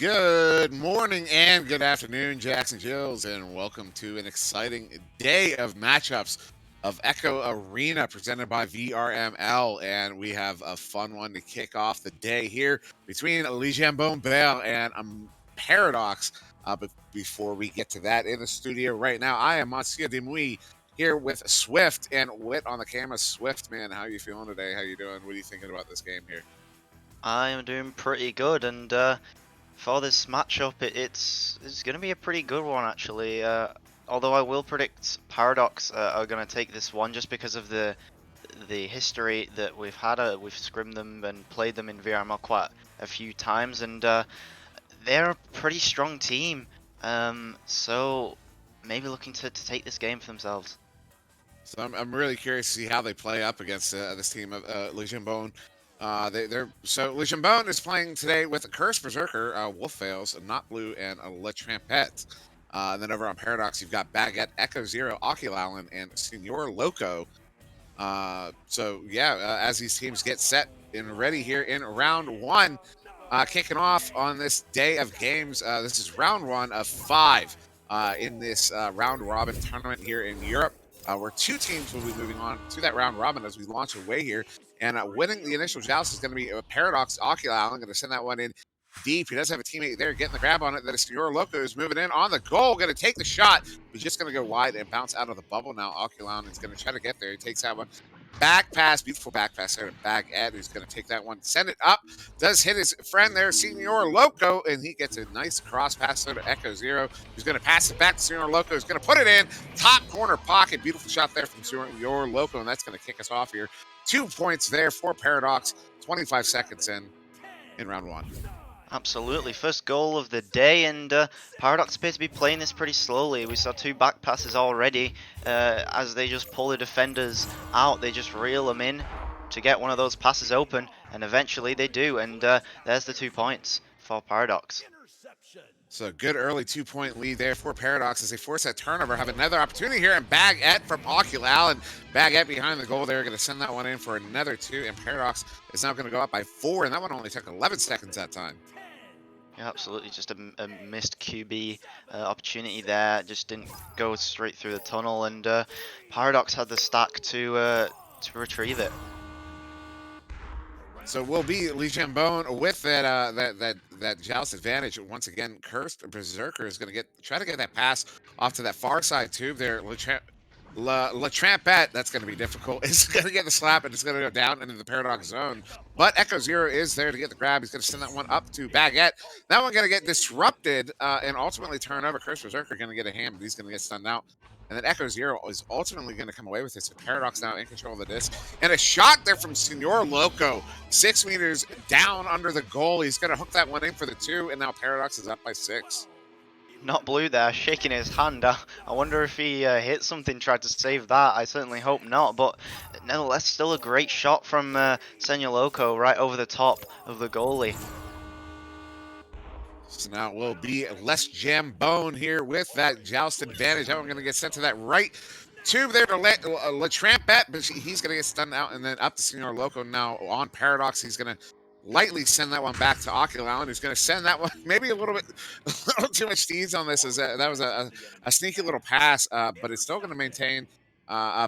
Good morning and good afternoon, Jackson Jills, and welcome to an exciting day of matchups of Echo Arena presented by VRML. And we have a fun one to kick off the day here between Legion Bell and Paradox. But before we get to that, in the studio right now, I am SirDimwi here with Swift and Wit on the camera. Swift, man, how you feeling today? How you doing? What are you thinking about this game here? I am doing pretty good, and for this matchup, it's going to be a pretty good one actually. Although I will predict Paradox are going to take this one just because of the history that we've had. We've scrimmed them and played them in VRML quite a few times, and they're a pretty strong team. So maybe looking to take this game for themselves. So I'm really curious to see how they play up against this team of Legion Bone. So Legion Bone is playing today with a Cursed Berserker, Wolf Fails, Not Blue, and a Le Trampette. And then over on Paradox, you've got Baguette, Echo Zero, Oculalin, and Senor Loco. As these teams get set and ready here in round one, kicking off on this day of games, this is round one of 5 in this round robin tournament here in Europe. Where 2 teams will be moving on to that round robin as we launch away here. And winning the initial joust is going to be a Paradox Oculalin. I'm going to send that one in deep. He does have a teammate there getting the grab on it. That is Senor Loco is moving in on the goal. Going to take the shot. He's just going to go wide and bounce out of the bubble now. Oculalin is going to try to get there. He takes that one. Back pass, beautiful back pass there to Baguette, who's going to take that one, send it up, does hit his friend there, Senor Loco, and he gets a nice cross pass there to Echo Zero, who's going to pass it back to Senor Loco, who's going to put it in, top corner pocket, beautiful shot there from Senor Loco, and that's going to kick us off here. 2 points there for Paradox, 25 seconds in round one. Absolutely, first goal of the day, and Paradox appears to be playing this pretty slowly. We saw 2 back passes already as they just pull the defenders out. They just reel them in to get one of those passes open, and eventually they do, and there's the 2 points for Paradox. So good early 2-point lead there for Paradox as they force that turnover. Have another opportunity here, and Baguette from Oculalin. Baguette behind the goal there, going to send that one in for another 2, and Paradox is now going to go up by 4, and that one only took 11 seconds that time. Yeah, absolutely, just a missed QB opportunity there. Just didn't go straight through the tunnel, and Paradox had the stack to retrieve it. So we'll be Legion Bone with that joust advantage once again. Cursed Berserker is going to try to get that pass off to that far side tube there. La Trampette, that's going to be difficult. It's going to get the slap and it's going to go down into the Paradox zone. But Echo Zero is there to get the grab. He's going to send that one up to Baguette. That one going to get disrupted and ultimately turn over. Cursed Berserker going to get a hand, but he's going to get stunned out. And then Echo Zero is ultimately going to come away with this. So Paradox now in control of the disc. And a shot there from Senor Loco. 6 meters down under the goal. He's going to hook that one in for the 2. And now Paradox is up by 6. Not Blue there, shaking his hand. I wonder if he hit something, tried to save that. I certainly hope not. But nevertheless, still a great shot from Senor Loco right over the top of the goalie. So now it will be less Jambone here with that joust advantage. That one going to get sent to that right tube there to La Trampette, but he's going to get stunned out, and then up to Senor Loco now on Paradox. He's going to lightly send that one back to Oculalin, who's going to send that one maybe a little too much steeds on this. That was a sneaky little pass, but it's still going to maintain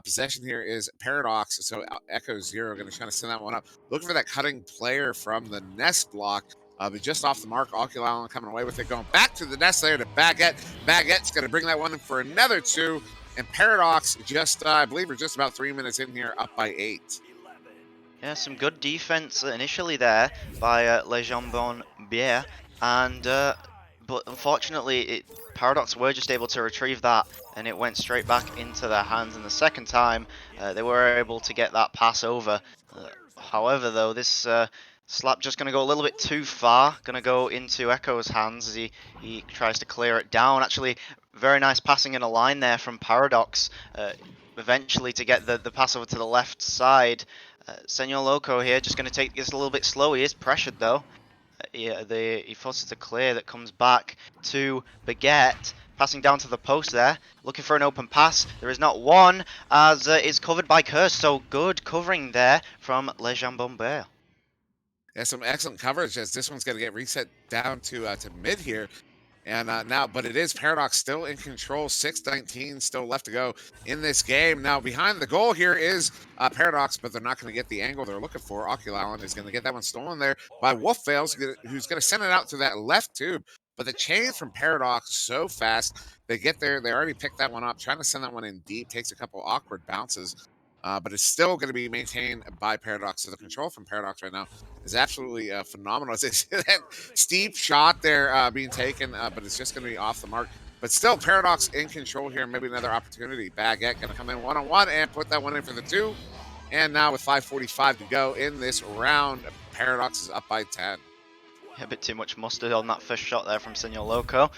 possession here is Paradox. So Echo Zero going to try to send that one up. Looking for that cutting player from the nest block. But just off the mark, Oculalin coming away with it, going back to the nest there to Baguette. Baguette's going to bring that one in for another 2. And Paradox I believe, we're just about 3 minutes in here, up by 8. Yeah, some good defense initially there by Les Jambons Bière, and but unfortunately, Paradox were just able to retrieve that, and it went straight back into their hands. And the second time, they were able to get that pass over. However, though, this slap just going to go a little bit too far, going to go into Echo's hands as he tries to clear it down. Actually, very nice passing in a line there from Paradox, eventually to get the pass over to the left side. Senor Loco here just going to take this a little bit slow. He is pressured though. He forces a clear that comes back to Baguette. Passing down to the post there, looking for an open pass. There is not one, as it's covered by Curse. So good covering there from Les Jambons Bière. Yeah, some excellent coverage as this one's going to get reset down to mid here. And now, but it is Paradox still in control. 6:19 still left to go in this game. Now, behind the goal here is Paradox, but they're not going to get the angle they're looking for. Oculallen is going to get that one stolen there by Wolfveils, who's going to send it out to that left tube. But the chain from Paradox is so fast. They get there. They already picked that one up. Trying to send that one in deep takes a couple awkward bounces. But it's still going to be maintained by Paradox. So the control from Paradox right now is absolutely phenomenal. It's that steep shot there being taken, but it's just going to be off the mark. But still, Paradox in control here. Maybe another opportunity. Baguette going to come in one-on-one and put that one in for the 2. And now with 5:45 to go in this round, Paradox is up by 10. A bit too much mustard on that first shot there from Senor Loco.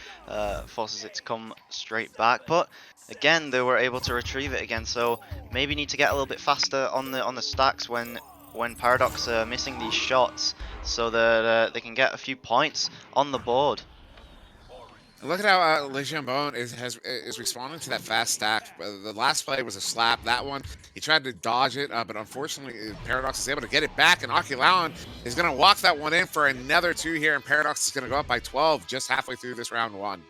Forces it to come straight back. But again, they were able to retrieve it again. So maybe need to get a little bit faster on the stacks when Paradox are missing these shots, so that they can get a few points on the board. And look at how Le Jambon is responding to that fast stack. The last play was a slap. That one, he tried to dodge it, but unfortunately, Paradox is able to get it back, and Oculallen is going to walk that one in for another 2 here, and Paradox is going to go up by 12 just halfway through this round 1.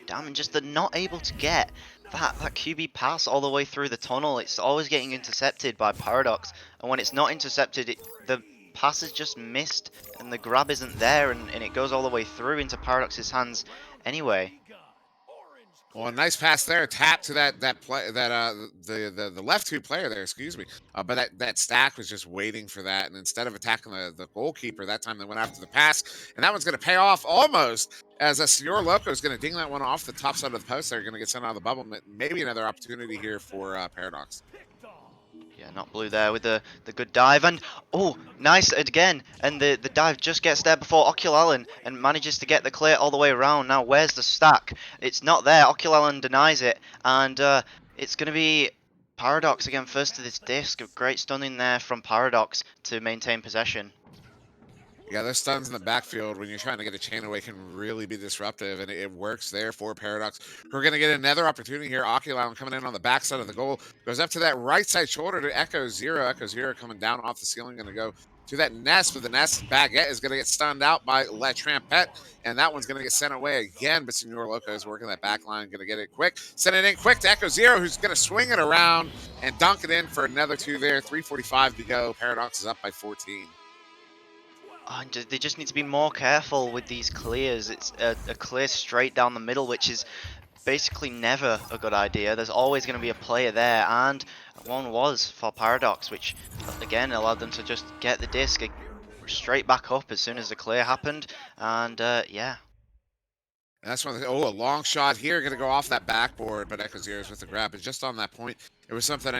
Damn, and just they're not able to get that QB pass all the way through the tunnel. It's always getting intercepted by Paradox, and when it's not intercepted, the pass is just missed, and the grab isn't there, and it goes all the way through into Paradox's hands anyway. Well, a nice pass there, tap to the left tube player there, excuse me. But that stack was just waiting for that, and instead of attacking the goalkeeper, that time they went after the pass, and that one's going to pay off almost. As a Senor Loco is going to ding that one off the top side of the post. They're going to get sent out of the bubble. Maybe another opportunity here for Paradox. Yeah, not blue there with the good dive, and oh, nice again, and the dive just gets there before Oculallen and manages to get the clear all the way around. Now where's the stack? It's not there. Oculallen denies it, and it's going to be Paradox again first to this disc. Great stunning there from Paradox to maintain possession. Yeah, those stuns in the backfield when you're trying to get a chain away can really be disruptive, and it works there for Paradox. We're going to get another opportunity here. Oculallen coming in on the backside of the goal. Goes up to that right side shoulder to Echo Zero. Echo Zero coming down off the ceiling, going to go to that nest, but the nest Baguette is going to get stunned out by La Trampette, and that one's going to get sent away again, but Senor Loco is working that back line, going to get it quick. Send it in quick to Echo Zero, who's going to swing it around and dunk it in for another 2 there. 3:45 to go. Paradox is up by 14. Oh, they just need to be more careful with these clears. It's a clear straight down the middle, which is basically never a good idea. There's always going to be a player there, and one was for Paradox, which again allowed them to just get the disc straight back up as soon as the clear happened, and yeah. That's one. A long shot here, going to go off that backboard, but Echo Zero's with the grab. But just on that point, it was something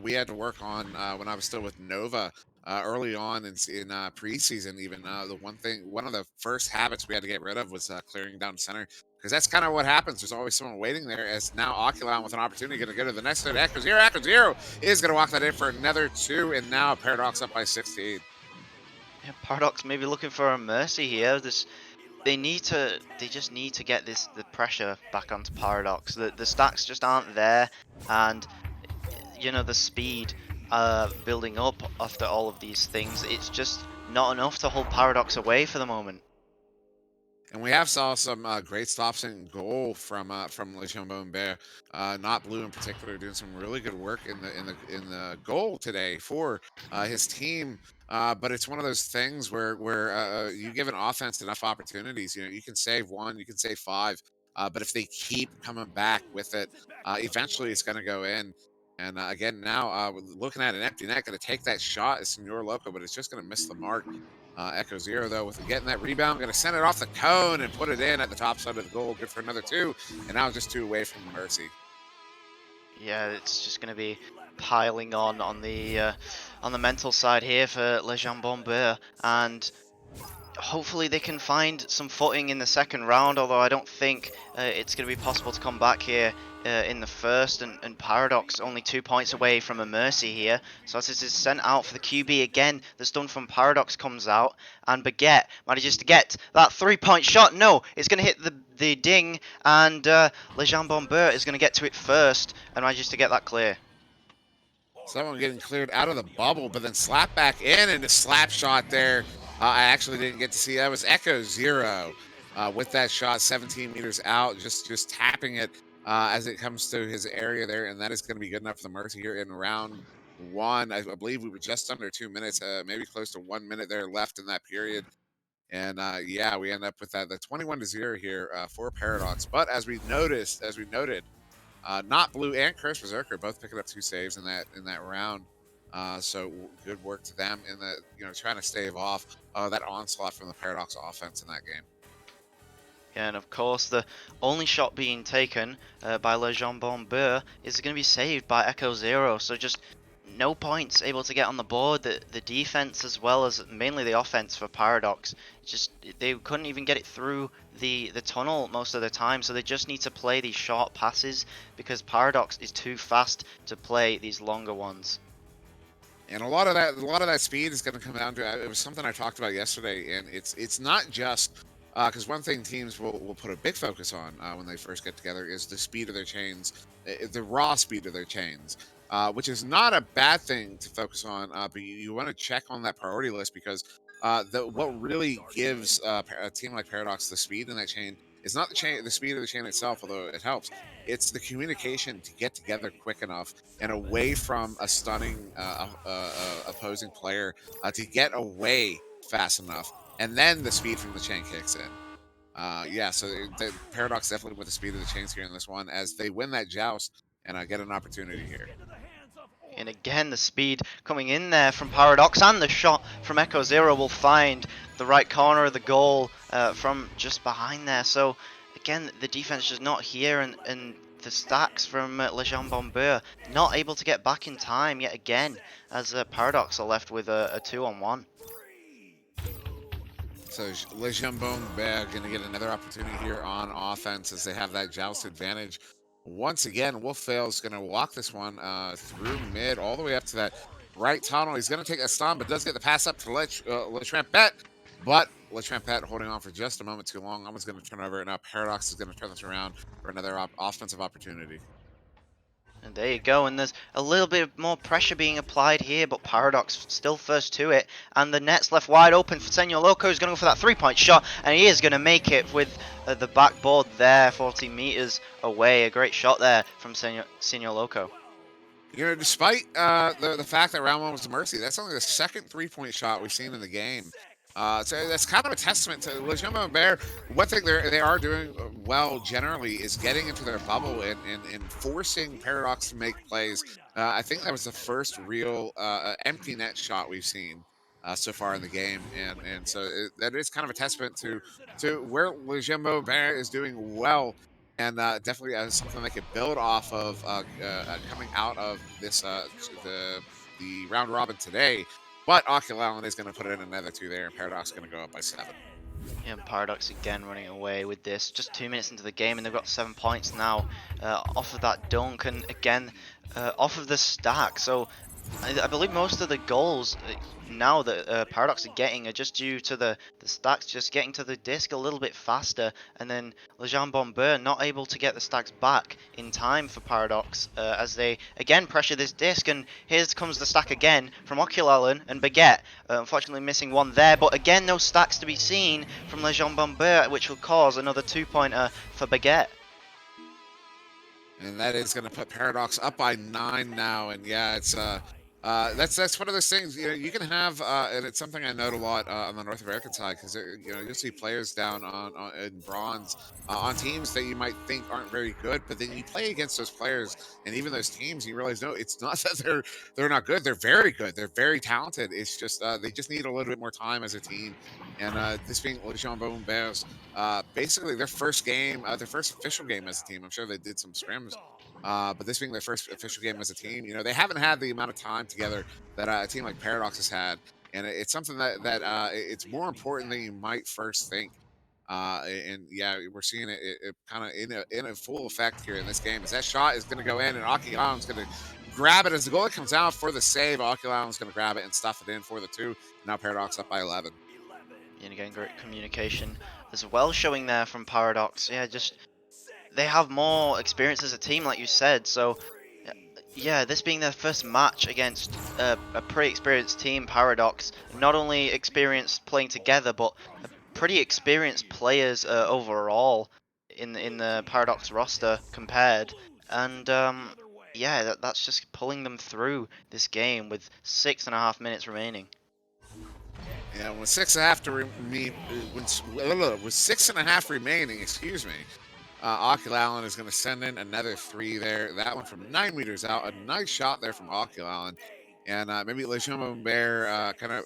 we had to work on when I was still with Nova early on in preseason. Even one of the first habits we had to get rid of was clearing down center, because that's kind of what happens. There's always someone waiting there. As now Oculallen with an opportunity, going to go to the next side. Echo Zero is going to walk that in for another 2, and now Paradox up by 16. Yeah, Paradox maybe looking for a mercy here. They just need to get the pressure back onto Paradox. The stacks just aren't there, and you know the speed building up after all of these things. It's just not enough to hold Paradox away for the moment. And we have saw some great stops in goal from Le Chambon Bear, not blue in particular, doing some really good work in the goal today for his team. But it's one of those things where you give an offense enough opportunities. You know, you can save 1, you can save 5, but if they keep coming back with it, eventually it's going to go in. And again, now looking at an empty net, going to take that shot is Senor Loco, but it's just going to miss the mark. Echo Zero, though, with getting that rebound, going to send it off the cone and put it in at the top side of the goal. Good for another 2, and now just 2 away from mercy. Yeah, it's just going to be piling on the mental side here for Le Jambon Beurre, and hopefully they can find some footing in the second round, although I don't think it's going to be possible to come back here in the first, and Paradox only 2 points away from a mercy here. So as this is sent out for the QB again, the stun from Paradox comes out, and Baguette manages to get that 3-point shot. No, it's going to hit the ding, and Le Jambon Beurre is going to get to it first and manages to get that clear. Someone getting cleared out of the bubble, but then slapped back in, and a slap shot there. I actually didn't get to see that. Was Echo Zero with that shot, 17 meters out, just tapping it as it comes to his area there, and that is going to be good enough for the Mercy here in round one. I believe we were just under 2 minutes, maybe close to 1 minute there left in that period. And yeah, we end up with that the 21-0 here for Paradox. But as we noted, not Blue and Curse Berserker both picking up 2 saves in that round. So good work to them in the trying to stave off that onslaught from the Paradox offense in that game. Yeah, and of course the only shot being taken by Le Jambon Beurre is going to be saved by Echo Zero. So just no points able to get on the board. The defense as well as mainly the offense for Paradox, just they couldn't even get it through the tunnel most of the time. So they just need to play these short passes because Paradox is too fast to play these longer ones. And a lot of that speed is going to come down to it was something I talked about yesterday, and it's not just because one thing teams will put a big focus on when they first get together is the speed of their chains, the raw speed of their chains, which is not a bad thing to focus on, but you want to check on that priority list because what really gives a team like Paradox the speed in that chain is not the speed of the chain itself, although it helps. It's the communication to get together quick enough and away from a stunning opposing player to get away fast enough, and then the speed from the chain kicks in. Yeah, so the Paradox definitely with the speed of the chains here in this one as they win that joust and get an opportunity here. And again, the speed coming in there from Paradox and the shot from Echo Zero will find the right corner of the goal from just behind there. So again, the defense just not here, and the stacks from Le Jambon Beurre not able to get back in time yet again, as Paradox are left with a 2-on-1. So Le Jambon Beurre going to get another opportunity here on offense as they have that joust advantage. Once again, Wolfvale is going to walk this one through mid all the way up to that right tunnel. He's going to take a stun, but does get the pass up to Le Trampette. But Le Trampette holding on for just a moment too long. Almost going to turn over, and now Paradox is going to turn this around for another offensive opportunity. And there you go, and there's a little bit more pressure being applied here, but Paradox still first to it, and the net's left wide open for Senor Loco, who's going to go for that 3-point shot, and he is going to make it with the backboard there, 40 meters away. A great shot there from Senor Loco. Despite the fact that round one was a mercy, that's only the second 3-point shot we've seen in the game. So that's kind of a testament to Le Jambon Beurre. One thing they are doing well generally is getting into their bubble and forcing Paradox to make plays. I think that was the first real empty net shot we've seen so far in the game, and so that is kind of a testament to where Le Jambon Beurre is doing well. And definitely something they could build off of coming out of this the round robin today. But Oculallen is going to put in another 2 there, and Paradox is going to go up by 7. Yeah, and Paradox again running away with this. Just 2 minutes into the game, and they've got 7 points now off of that dunk, and again off of the stack. So I believe most of the goals now that Paradox are getting are just due to the stacks just getting to the disc a little bit faster, and then Le Jambon Beurre not able to get the stacks back in time for Paradox as they again pressure this disc, and here comes the stack again from Oculallen and Baguette. Unfortunately missing one there, but again no stacks to be seen from Le Jambon Beurre, which will cause another 2-pointer for Baguette. And that is going to put Paradox up by 9 now. And yeah, it's that's one of those things. You can have, and it's something I note a lot on the North American side because you'll see players down on in bronze on teams that you might think aren't very good, but then you play against those players and even those teams, you realize no, it's not that they're not good. They're very good. They're very talented. It's just they just need a little bit more time as a team. And this being Le Jambon Beurre's basically their first game, their first official game as a team. I'm sure they did some scrims. But this being their first official game as a team, they haven't had the amount of time together that a team like Paradox has had, and it's something that it's more important than you might first think. And yeah, we're seeing it kind of in a full effect here in this game. As that shot is going to go in, and Oculallen's going to grab it as the goalie comes out for the save. Oculallen's going to grab it and stuff it in for the 2. Now Paradox up by 11. And again, great communication as well showing there from Paradox. Yeah, just they have more experience as a team, like you said. So Yeah, this being their first match against a pretty experienced team, Paradox. Not only experienced playing together, but pretty experienced players overall in the Paradox roster compared. And yeah, that's just pulling them through this game with 6.5 minutes remaining. Yeah, with 6.5 to with 6.5 remaining, excuse me. Allen is going to send in another three there. That one from 9 meters out. A nice shot there from Allen. And maybe Lejeune Bear kind of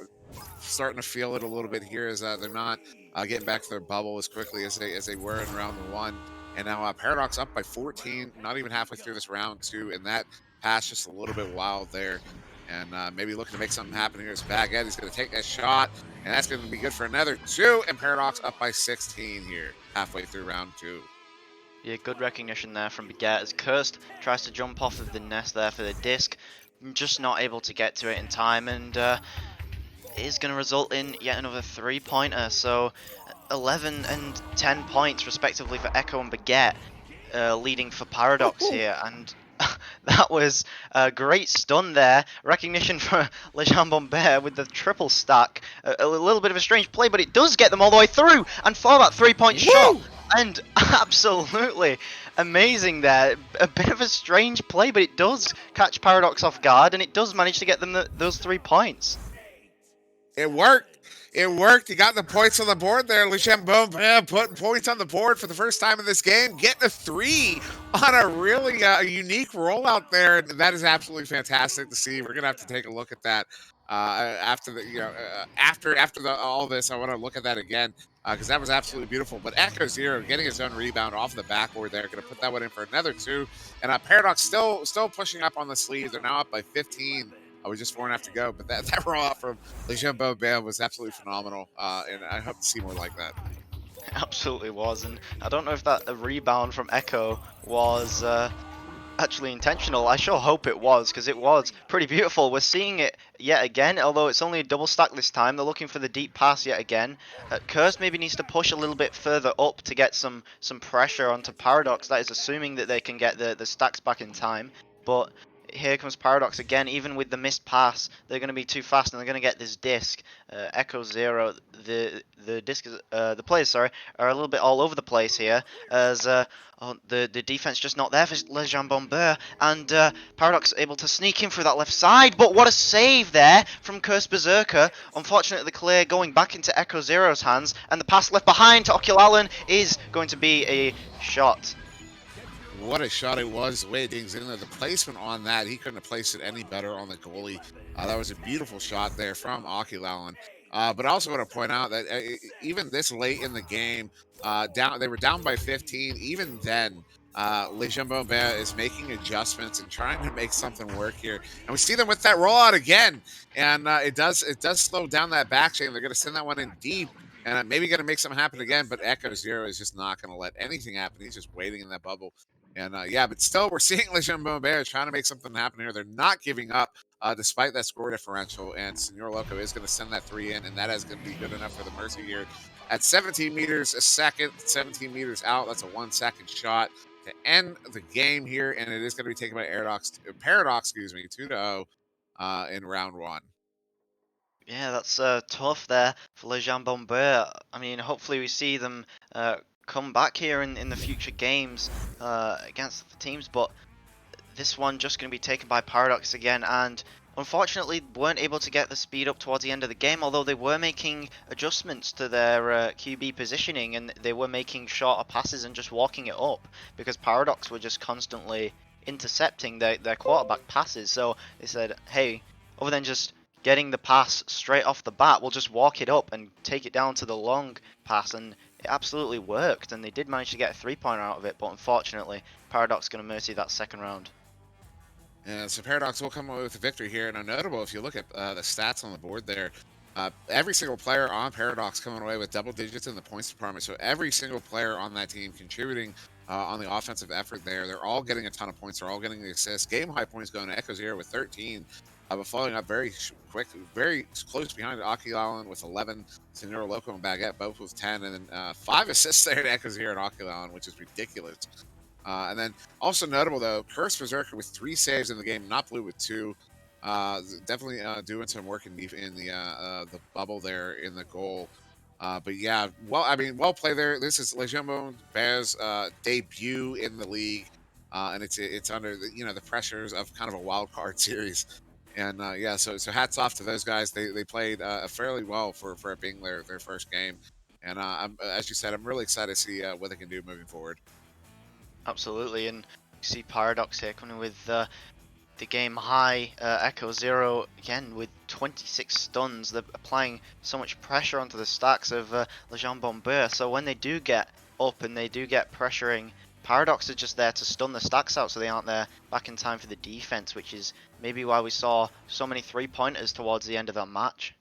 starting to feel it a little bit here as they're not getting back to their bubble as quickly as they were in round one. And now Paradox up by 14, not even halfway through this round two. And that pass just a little bit wild there. And maybe looking to make something happen here is Baguette. He's going to take that shot, and that's going to be good for another two. And Paradox up by 16 here, halfway through round two. Yeah, good recognition there from Baguette as Cursed tries to jump off of the nest there for the disc. Just not able to get to it in time, and is going to result in yet another 3-pointer. So 11 and 10 points respectively for Echo and Baguette, leading for Paradox here. And that was a great stun there. Recognition for Lejean Bombert with the triple stack. A little bit of a strange play, but it does get them all the way through. And for that 3-point shot. And absolutely amazing there. A bit of a strange play, but it does catch Paradox off guard, and it does manage to get them those 3 points. It worked. It worked. You got the points on the board there. Lucien Bombin putting points on the board for the first time in this game, getting a 3 on a really unique rollout there. That is absolutely fantastic to see. We're gonna have to take a look at that after the all this. I want to look at that again because that was absolutely beautiful. But Echo Zero getting his own rebound off the backboard there, going to put that one in for another 2. And Paradox still pushing up on the sleeves. They're now up by 15. We just 4.5 to go, but that rollout from Lejeune Bombin was absolutely phenomenal, and I hope to see more like that. It absolutely was, and I don't know if that rebound from Echo was actually intentional. I sure hope it was, because it was pretty beautiful. We're seeing it yet again, although it's only a double stack this time. They're looking for the deep pass yet again. Curse maybe needs to push a little bit further up to get some pressure onto Paradox. That is assuming that they can get the stacks back in time, but here comes Paradox again. Even with the missed pass, they're going to be too fast, and they're going to get this disc. Echo Zero, the disc is, the players, sorry, are a little bit all over the place here, as the defense just not there for Lejean Bombeur, and Paradox able to sneak in through that left side. But what a save there from Curse Berserker! Unfortunately, the clear going back into Echo Zero's hands, and the pass left behind to Oculalan is going to be a shot. What a shot it was, the way it dings in there. The placement on that, he couldn't have placed it any better on the goalie. That was a beautiful shot there from Oculalan. But I also want to point out that even this late in the game, they were down by 15. Even then, Lejeune Bombin is making adjustments and trying to make something work here. And we see them with that rollout again. And it does slow down that back chain. They're going to send that one in deep. And maybe going to make something happen again. But Echo Zero is just not going to let anything happen. He's just waiting in that bubble. And yeah, but still, we're seeing Lejeune Bombert trying to make something happen here. They're not giving up despite that score differential. And Senor Loco is going to send that 3 in, and that is going to be good enough for the Mercy here. At 17 meters a second, 17 meters out, that's a 1-second shot to end the game here. And it is going to be taken by Paradox, 2-0 in round one. Yeah, that's tough there for Lejean Bombeur. I mean, hopefully we see them come back here in the future games against the teams, but this one just going to be taken by Paradox again, and unfortunately weren't able to get the speed up towards the end of the game, although they were making adjustments to their QB positioning, and they were making shorter passes and just walking it up, because Paradox were just constantly intercepting their quarterback passes. So they said, hey, other than just getting the pass straight off the bat, we'll just walk it up and take it down to the long pass, and it absolutely worked, and they did manage to get a 3-pointer out of it, but unfortunately Paradox going to mercy that second round. Yeah, so Paradox will come away with a victory here. And notable, if you look at the stats on the board there, every single player on Paradox coming away with double digits in the points department. So every single player on that team contributing on the offensive effort there. They're all getting a ton of points. They're all getting the assists. Game high points going to Echo Zero with 13. But following up very quick, very close behind Oculalan with 11. Senor Loco and Baguette both with 10. And then 5 assists there to Echo Zero and Oculalan, which is ridiculous. And then also notable though, Curse Berserker with 3 saves in the game, not Blue with 2. Definitely doing some work in the bubble there in the goal. But yeah, well, I mean, well played there. This is Legion Bear's debut in the league, and it's under the pressures of kind of a wild card series. And yeah, so hats off to those guys. They played fairly well for it being their first game. And as you said, I'm really excited to see what they can do moving forward. Absolutely, and you see Paradox here coming with the game high Echo Zero again with 26 stuns. They're applying so much pressure onto the stacks of Lejean Bomber. So when they do get up and they do get pressuring, Paradox are just there to stun the stacks out so they aren't there back in time for the defense, which is maybe why we saw so many 3-pointers towards the end of that match.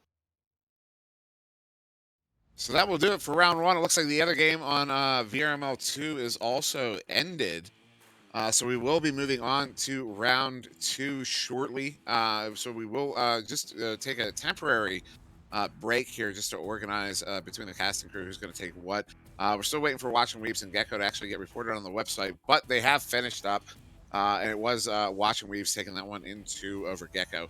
So that will do it for round one. It looks like the other game on VRML 2 is also ended. So we will be moving on to round two shortly. So we will just take a temporary break here just to organize between the casting crew who's going to take what. We're still waiting for Watching Weaves and Gecko to actually get reported on the website, but they have finished up. And it was Watching Weaves taking that one into over Gecko.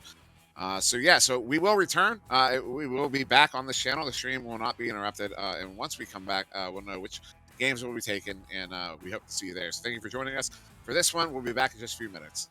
So yeah, so we will return. We will be back on the channel. The stream will not be interrupted. And once we come back, we'll know which games will be taken, and we hope to see you there. So thank you for joining us for this one. We'll be back in just a few minutes.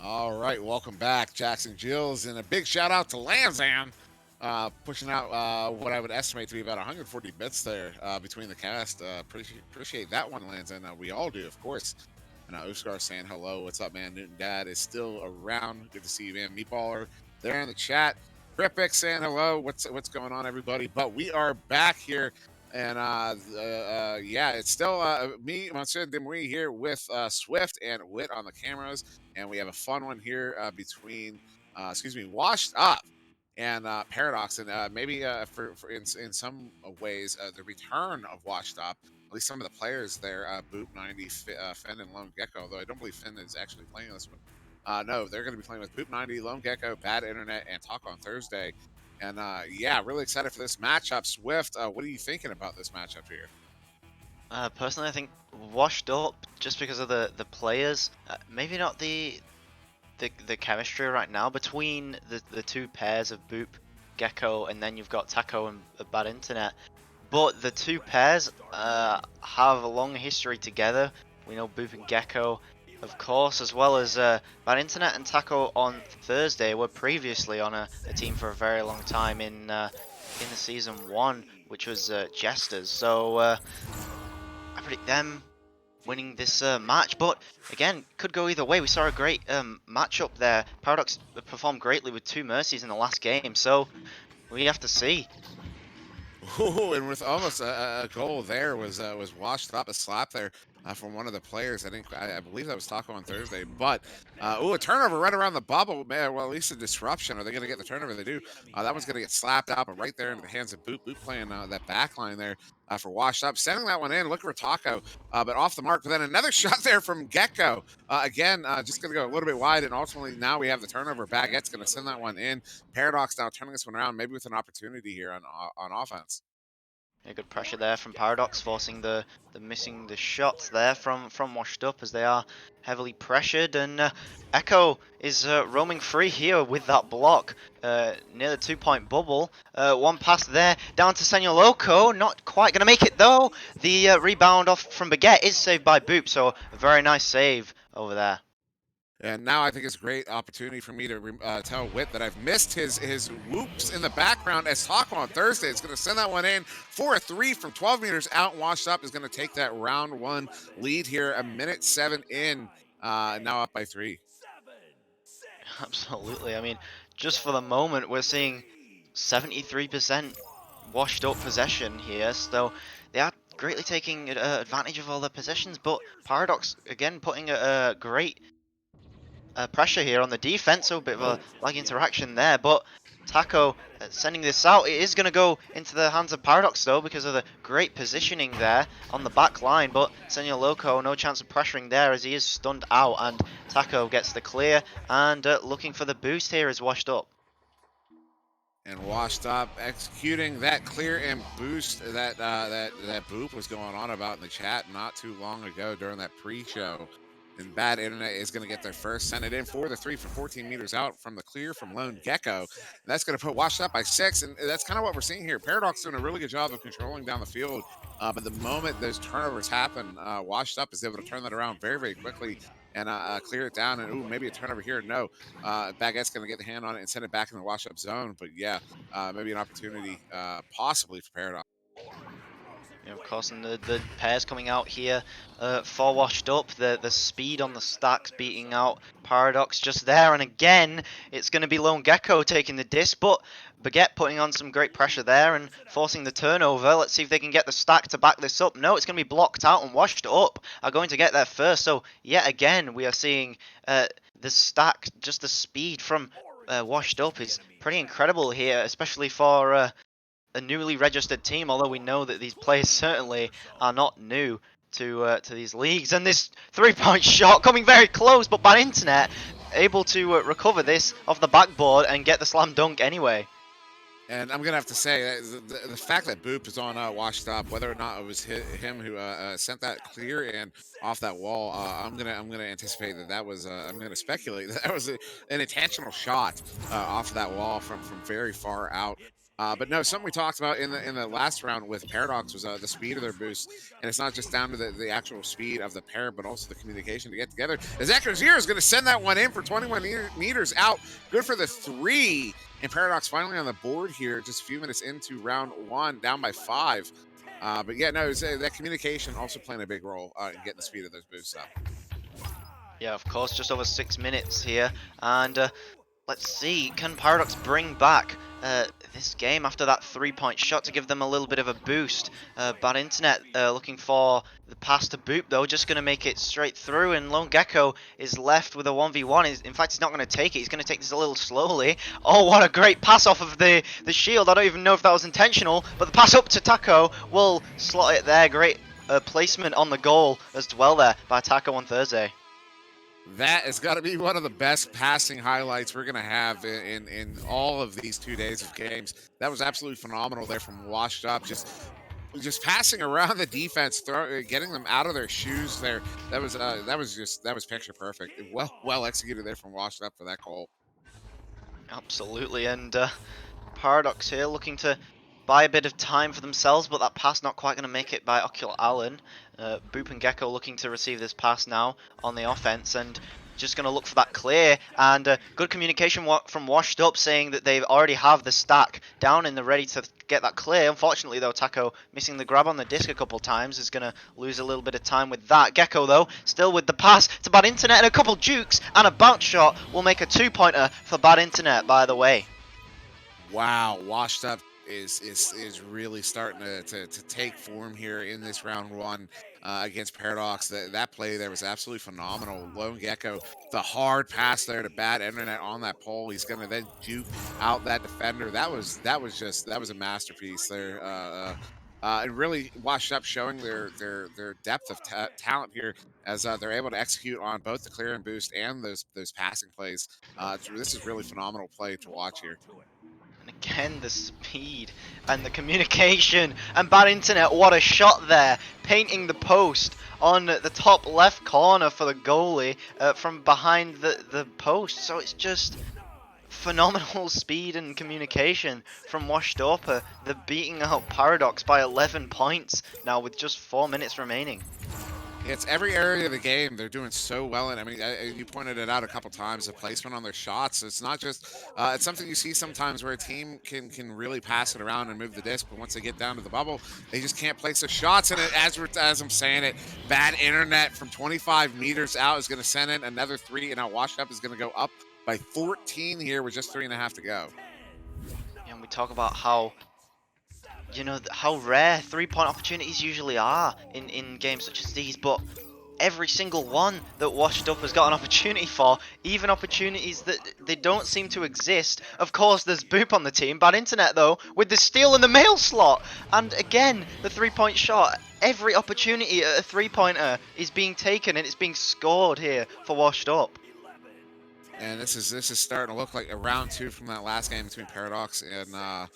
All right, welcome back, Jackson Jills, and a big shout out to Lanzan, pushing out what I would estimate to be about 140 bits there between the cast. Appreciate that one, Lanzan. We all do, of course. And Oscar saying hello. What's up, man? Newton Dad is still around. Good to see you, man. Meatballer there in the chat. Ripik saying hello. What's going on, everybody? But we are back here. And yeah, it's still me, SirDimwi, here with Swift and Wit on the cameras, and we have a fun one here between, Washed Up and Paradox, and maybe for in some ways the return of Washed Up. At least some of the players there, Boop 90, Finn, and Lone Gecko. Though I don't believe Finn is actually playing this one. No, they're going to be playing with Boop 90, Lone Gecko, Bad Internet, and Talk on Thursday. And yeah, really excited for this matchup. Swift, what are you thinking about this matchup here? Personally, I think washed up just because of the players. Maybe not the chemistry right now between the two pairs of Boop, Gecko, and then you've got Taco and Bad Internet. But the two pairs have a long history together. We know Boop and Gecko, of course, as well as Bad Internet and Taco on Thursday were previously on a team for a very long time in the season 1, which was Jesters. So I predict them winning this match, but again, could go either way. We saw a great matchup there. Paradox performed greatly with 2 mercies in the last game, so we have to see. Ooh, and with almost a goal there was washed up, a slap there from one of the players. I believe that was Taco on Thursday. But a turnover right around the bubble, man. Well, at least a disruption. Are they going to get the turnover? They do. That one's going to get slapped out, but right there into the hands of Boop. Boop playing that back line there for washed up, sending that one in. Looking for Taco, but off the mark. But then another shot there from Gecko. Again, just going to go a little bit wide, and ultimately now we have the turnover. Baguette's going to send that one in. Paradox now turning this one around, maybe with an opportunity here on offense. Yeah, good pressure there from Paradox, forcing the missing the shots there from Washed Up as they are heavily pressured, and Echo is roaming free here with that block near the 2-point bubble. One pass there down to Senor Loco, not quite gonna make it though. The rebound off from Baguette is saved by Boop, so a very nice save over there. And now I think it's a great opportunity for me to tell Wit that I've missed his whoops in the background as Taco on Thursday is going to send that one in for a 3 from 12 meters out. Washed Up is going to take that round 1 lead here, a minute 7 in, now up by 3. Absolutely. I mean, just for the moment, we're seeing 73% washed up possession here, so they are greatly taking advantage of all their possessions, but Paradox, again, putting a great pressure here on the defense, so a bit of a lag interaction there, but Taco sending this out. It is going to go into the hands of Paradox though because of the great positioning there on the back line, but Senor Loco, no chance of pressuring there as he is stunned out, and Taco gets the clear, and looking for the boost here is Washed Up. And Washed Up executing that clear and boost that that Boop was going on about in the chat not too long ago during that pre-show. And Bad Internet is going to get their first. Send it in for the 3 from 14 meters out from the clear from Lone Gecko. And that's going to put Washed Up by 6. And that's kind of what we're seeing here. Paradox doing a really good job of controlling down the field. But the moment those turnovers happen, Washed Up is able to turn that around very, very quickly and clear it down. And ooh, maybe a turnover here. No, Baguette's going to get the hand on it and send it back in the Wash Up zone. But yeah, maybe an opportunity possibly for Paradox. Of course, and the pairs coming out here for Washed Up, the speed on the stacks beating out Paradox just there, and again it's going to be Lone Gecko taking the disc, but Baguette putting on some great pressure there and forcing the turnover. Let's see if they can get the stack to back this up. No, it's going to be blocked out, and Washed Up are going to get there first, so yet again we are seeing the stack, just the speed from Washed Up is pretty incredible here, especially for a newly registered team, although we know that these players certainly are not new to these leagues. And this 3-point shot coming very close, but Bad Internet able to recover this off the backboard and get the slam dunk anyway. And I'm gonna have to say the fact that Boop is on Washed Up, whether or not it was him who sent that clear and off that wall, I'm gonna anticipate that was I'm gonna speculate that was an intentional shot off that wall from very far out. But no, something we talked about in the last round with Paradox was the speed of their boost, and it's not just down to the actual speed of the pair, but also the communication to get together. As Zero is going to send that one in for 21 meters out, good for the 3, and Paradox finally on the board here, just a few minutes into round 1, down by 5. But yeah, no, that communication also playing a big role in getting the speed of those boosts up. Yeah, of course, just over 6 minutes here, and let's see, can Paradox bring back this game after that 3-point shot to give them a little bit of a boost? Bad internet looking for the pass to Boop though, just going to make it straight through, and Lone Gecko is left with a 1v1. In fact, he's not going to take it, he's going to take this a little slowly. Oh, what a great pass off of the shield. I don't even know if that was intentional, but the pass up to Taco will slot it there. Great placement on the goal as well there by Taco on Thursday. That has got to be one of the best passing highlights we're going to have in all of these 2 days of games. That was absolutely phenomenal there from Washed Up, just passing around the defense, getting them out of their shoes there. That was picture perfect. Well executed there from Washed Up for that goal. Absolutely, and Paradox here looking to buy a bit of time for themselves, but that pass not quite going to make it by Ocular Allen. Boop and Gecko looking to receive this pass now on the offense, and just going to look for that clear, and good communication from Washed Up saying that they already have the stack down and they're ready to get that clear. Unfortunately though, Taco missing the grab on the disc a couple times is going to lose a little bit of time with that. Gecko though, still with the pass to Bad Internet, and a couple jukes and a bounce shot will make a 2-pointer for Bad Internet, by the way. Wow, Washed Up is really starting to take form here in this round 1 against Paradox. That play there was absolutely phenomenal. Lone Gecko, the hard pass there to Bad Internet on that pole. He's going to then juke out that defender. That was a masterpiece there. And really Washed Up showing their depth of talent here as they're able to execute on both the clear and boost and those passing plays. This is really phenomenal play to watch here. And again, the speed and the communication and Bad Internet, what a shot there, painting the post on the top left corner for the goalie from behind the post. So it's just phenomenal speed and communication from Washed Up. They're beating out Paradox by 11 points now with just 4 minutes remaining. It's every area of the game they're doing so well in. I mean, you pointed it out a couple times, the placement on their shots. It's not just it's something you see sometimes where a team can really pass it around and move the disc, but once they get down to the bubble, they just can't place their shots. And as I'm saying it, Bad Internet from 25 meters out is going to send in another 3, and now Washed Up is going to go up by 14 here with just 3.5 to go. And we talk about how how rare 3-point opportunities usually are in games such as these, but every single one that Washed Up has got an opportunity for, even opportunities that they don't seem to exist. Of course, there's Boop on the team. Bad Internet, though, with the steal in the mail slot. And again, the 3-point shot. Every opportunity at a 3-pointer is being taken, and it's being scored here for Washed Up. And this is starting to look like a round 2 from that last game between Paradox and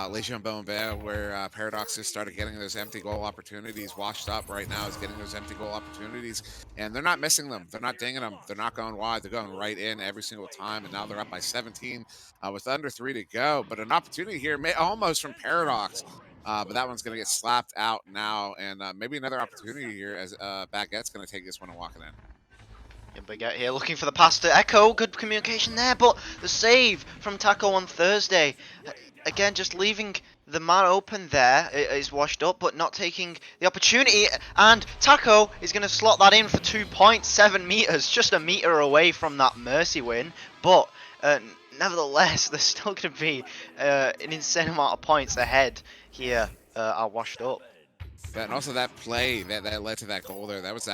Legion Bomber, where Paradox just started getting those empty goal opportunities. Washed Up right now is getting those empty goal opportunities, and they're not missing them. They're not dinging them. They're not going wide. They're going right in every single time, and now they're up by 17 with under 3 to go. But an opportunity here, almost from Paradox, but that one's going to get slapped out now, and maybe another opportunity here as Baguette's going to take this one and walk it in. Baguette here looking for the pass to Echo. Good communication there, but the save from Taco on Thursday. Again, just leaving the man open there is Washed Up, but not taking the opportunity. And Taco is going to slot that in for 2.7 meters, just a meter away from that Mercy win. But nevertheless, there's still going to be an insane amount of points ahead here are Washed Up. And also that play that led to that goal there, that was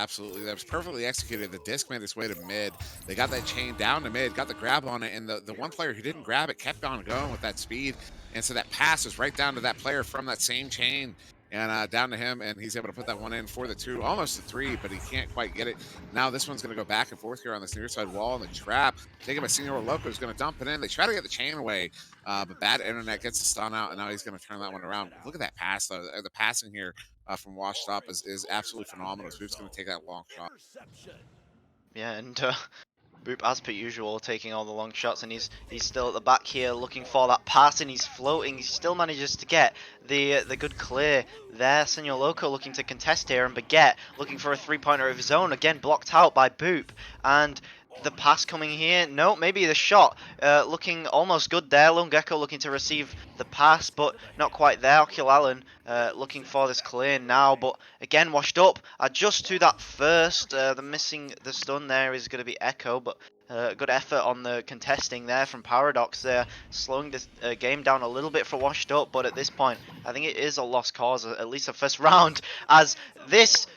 perfectly executed. The disc made its way to mid. They got that chain down to mid, got the grab on it, and the one player who didn't grab it kept on going with that speed. And so that pass was right down to that player from that same chain and down to him, and he's able to put that one in for the 2, almost the 3, but he can't quite get it. Now this one's going to go back and forth here on this near side wall, and the trap taken by Senor Loco is going to dump it in. They try to get the chain away, but Bad Internet gets the stun out, and now he's going to turn that one around. Look at that pass, though. The passing here from Washed Up is absolutely phenomenal. So he's going to take that long shot. Yeah, and Boop, as per usual, taking all the long shots, and he's still at the back here looking for that pass, and he's floating. He still manages to get the good clear there. Senor Loco looking to contest here, and Baguette looking for a three-pointer of his own, again blocked out by Boop, and the pass coming here. No, maybe the shot looking almost good there. Lone Gecko looking to receive the pass, but not quite there. Oculalen looking for this clear now, but again washed up. Just to that first, the stun there is going to be Echo, but good effort on the contesting there from Paradox there, slowing this game down a little bit for washed up, but at this point, I think it is a lost cause, at least the first round, as this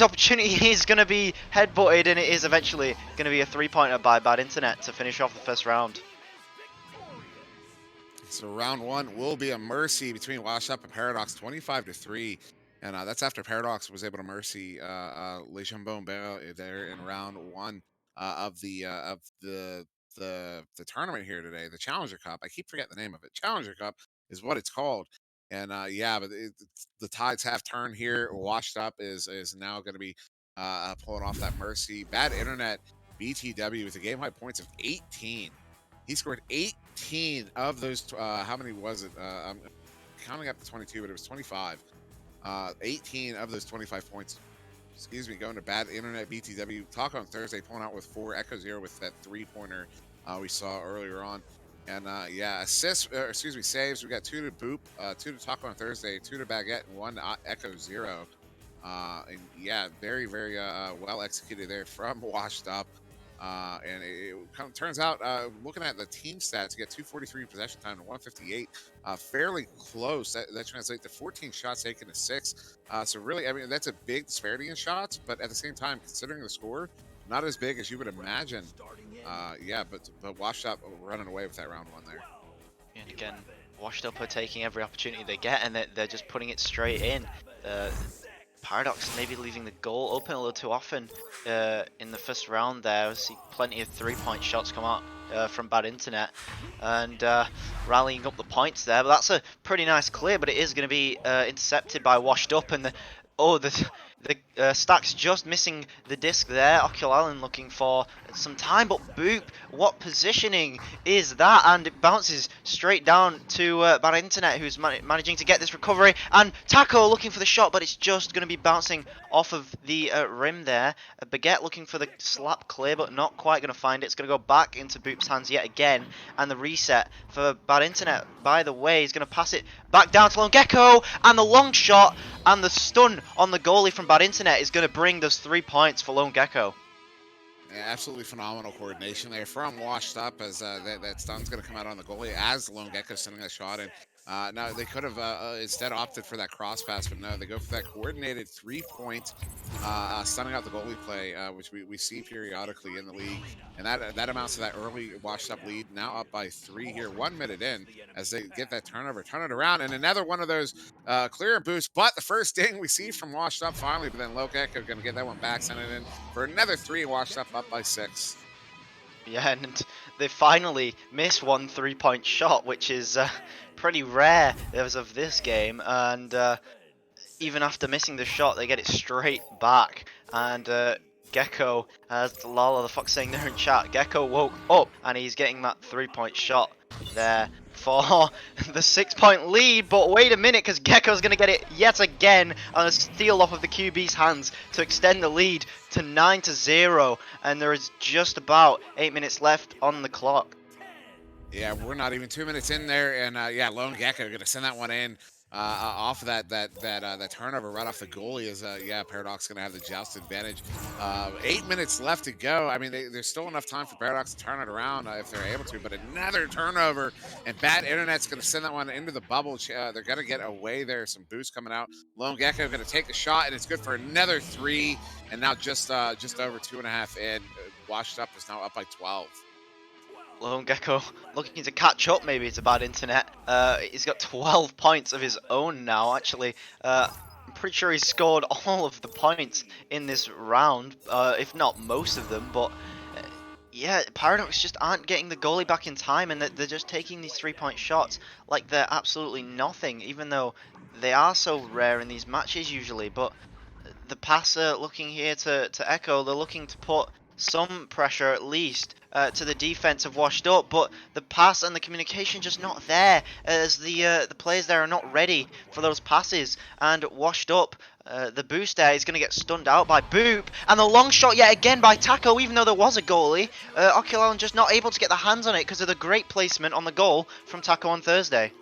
opportunity is going to be headbutted, and it is eventually going to be a three-pointer by Bad Internet to finish off the first round. So round one will be a mercy between Wash Up and Paradox, 25-3. And that's after Paradox was able to mercy Les Jambon there in round one of the tournament here today, the Challenger Cup. I keep forgetting the name of it. Challenger Cup is what it's called. And yeah, but the tides have turned here. Washed Up is now going to be pulling off that mercy. Bad Internet BTW with a game high points of 18. He scored 18 of those. How many was it? I'm counting up to 22, but it was 25. 18 of those 25 points. Excuse me, going to Bad Internet BTW. Talk on Thursday, pulling out with 4. Echo 0 with that three-pointer we saw earlier on. And yeah, assists, saves. We got 2 to Boop, 2 to Talk on Thursday, 2 to Baguette, and 1 to Echo 0. And yeah, very, very well executed there from Washed Up. And it kind of turns out, looking at the team stats, you get 243 possession time to 158, fairly close. That translates to 14 shots taken to 6. So really, I mean, that's a big disparity in shots, but at the same time, considering the score, not as big as you would imagine. Yeah, but Washed Up running away with that round one there. And again, Washed Up are taking every opportunity they get, and they're just putting it straight in. Paradox maybe leaving the goal open a little too often in the first round there. I see plenty of three-point shots come out from Bad Internet, and rallying up the points there. But that's a pretty nice clear, but it is going to be intercepted by Washed Up, and the Stack's just missing the disc there. Oculalen looking for some time, but Boop, what positioning is that? And it bounces straight down to Bad Internet, who's managing to get this recovery. And Taco looking for the shot, but it's just going to be bouncing off of the rim there. Baguette looking for the slap clear, but not quite going to find it. It's going to go back into Boop's hands yet again. And the reset for Bad Internet, by the way, is going to pass it back down to Lone Gecko. And the long shot and the stun on the goalie from Bad Internet is going to bring those 3 points for Lone Gecko. Yeah, absolutely phenomenal coordination there from Washed Up, as that stun's going to come out on the goalie as Lone Gecko sending that shot in. Now, they could have instead opted for that cross pass, but no, they go for that coordinated 3-point stunning out the goalie play, which we see periodically in the league. And that amounts to that early Washed Up lead, now up by 3 here, 1 minute in, as they get that turnover, turn it around, and another one of those clear and boosts. But the first ding we see from Washed Up finally, but then Lone Gecko going to get that one back, send it in for another 3, Washed Up by 6. Yeah, and they finally missed one 3-point shot, which is pretty rare as of this game. And even after missing the shot, they get it straight back. And Gecko, as Lala the Fox saying there in chat, Gecko woke up and he's getting that 3-point shot there for the 6-point lead. But wait a minute, because Gecko's going to get it yet again on a steal off of the QB's hands to extend the lead to 9-0. And there is just about 8 minutes left on the clock. Yeah, we're not even 2 minutes in there, and yeah, Lone Gecko going to send that one in off of that turnover right off the goalie. Is yeah, Paradox going to have the joust advantage. 8 minutes left to go. I mean, there's still enough time for Paradox to turn it around if they're able to, but another turnover, and Bad Internet's going to send that one into the bubble. They're going to get away there. Some boost coming out. Lone Gecko going to take a shot, and it's good for another 3, and now just over 2.5 in. Washed Up is now up by 12. Lone Gecko looking to catch up maybe to Bad Internet. He's got 12 points of his own now, actually. I'm pretty sure he's scored all of the points in this round, if not most of them, but yeah, Paradox just aren't getting the goalie back in time, and they're just taking these 3-point shots like they're absolutely nothing, even though they are so rare in these matches usually. But the passer looking here to Echo, they're looking to put some pressure at least to the defense of Washed Up, but the pass and the communication just not there, as the players there are not ready for those passes, and Washed Up, the boost there is going to get stunned out by Boop, and the long shot yet again by Taco, even though there was a goalie. Oculon just not able to get the hands on it because of the great placement on the goal from Taco on Thursday.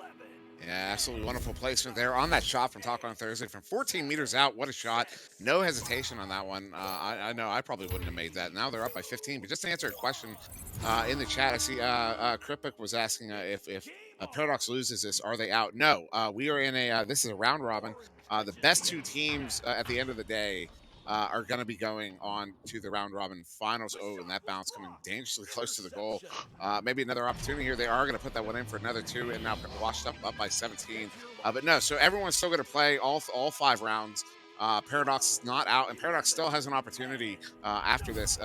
Yeah, absolutely wonderful placement there on that shot from Taco on Thursday from 14 meters out. What a shot. No hesitation on that one. I know I probably wouldn't have made that. Now they're up by 15. But just to answer a question in the chat, I see Kripik was asking if Paradox loses this, are they out? No, we are in this is a round robin. The best two teams at the end of the day are going to be going on to the round robin finals. Oh, and that bounce coming dangerously close to the goal. Maybe another opportunity here. They are going to put that one in for another two, and now washed up by 17. But no, so everyone's still going to play all 5 rounds. Paradox is not out, and Paradox still has an opportunity after this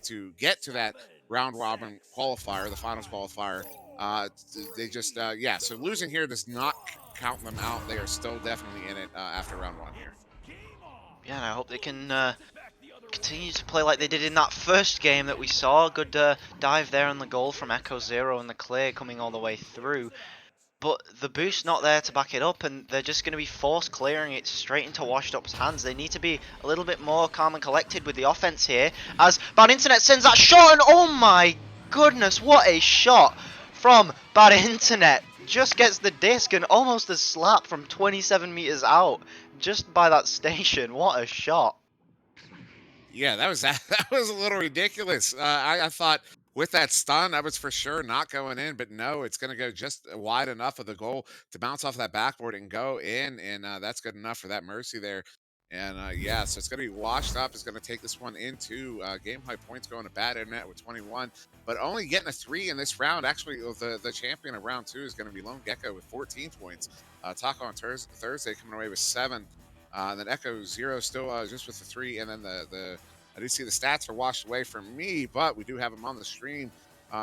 to get to that round robin qualifier, the finals qualifier. They just yeah. So losing here does not count them out. They are still definitely in it after round 1 here. Yeah, and I hope they can continue to play like they did in that first game that we saw. Good dive there on the goal from Echo Zero and the clear coming all the way through. But the boost not there to back it up, and they're just going to be force clearing it straight into Washed Up's hands. They need to be a little bit more calm and collected with the offense here, as Bad Internet sends that shot, and oh my goodness, what a shot from Bad Internet. Just gets the disc and almost a slap from 27 meters out just by that station. What a shot. Yeah, that was that was a little ridiculous. I thought with that stun, I was for sure not going in, but no, it's going to go just wide enough of the goal to bounce off that backboard and go in, and that's good enough for that mercy there. And yeah, so it's going to be washed up. It's going to take this one into game high points going to Bad Internet with 21, but only getting a 3 in this round. Actually, the champion of round 2 is going to be Lone Gecko with 14 points. Taco on Thursday coming away with 7. Then Echo Zero still just with the 3, and then the I do see the stats are washed away from me, but we do have them on the stream.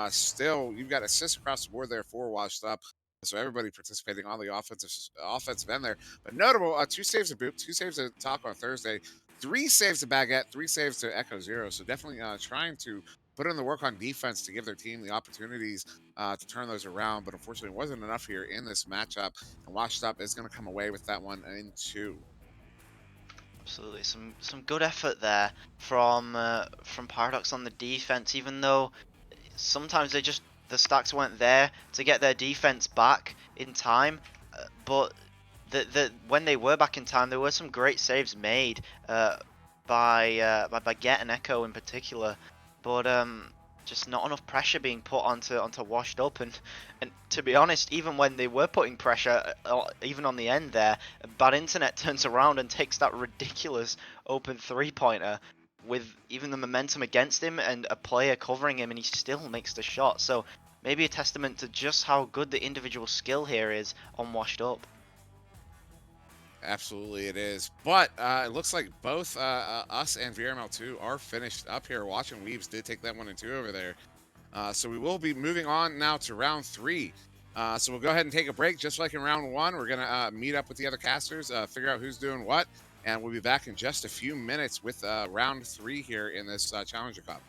Still, you've got assists across the board there, 4 washed up. So everybody participating on the offensive end there. But notable, 2 saves to Boop, 2 saves to Taco on Thursday, 3 saves to Baguette, 3 saves to Echo Zero. So definitely trying to put in the work on defense to give their team the opportunities to turn those around. But unfortunately, it wasn't enough here in this matchup. And washed up is going to come away with that one in 2. Absolutely, some good effort there from Paradox on the defense. Even though sometimes the stacks weren't there to get their defense back in time, but when they were back in time, there were some great saves made by Get and Echo in particular. But just not enough pressure being put onto Washed Up, and to be honest, even when they were putting pressure, even on the end there, Bad Internet turns around and takes that ridiculous open 3-pointer with even the momentum against him and a player covering him, and he still makes the shot. So maybe a testament to just how good the individual skill here is on Washed Up. Absolutely, it is. But it looks like both us and VRML2 are finished up here. Watching Weaves did take that 1 and 2 over there. So we will be moving on now to round 3. So we'll go ahead and take a break. Just like in round 1, we're going to meet up with the other casters, figure out who's doing what, and we'll be back in just a few minutes with round 3 here in this Challenger Cup.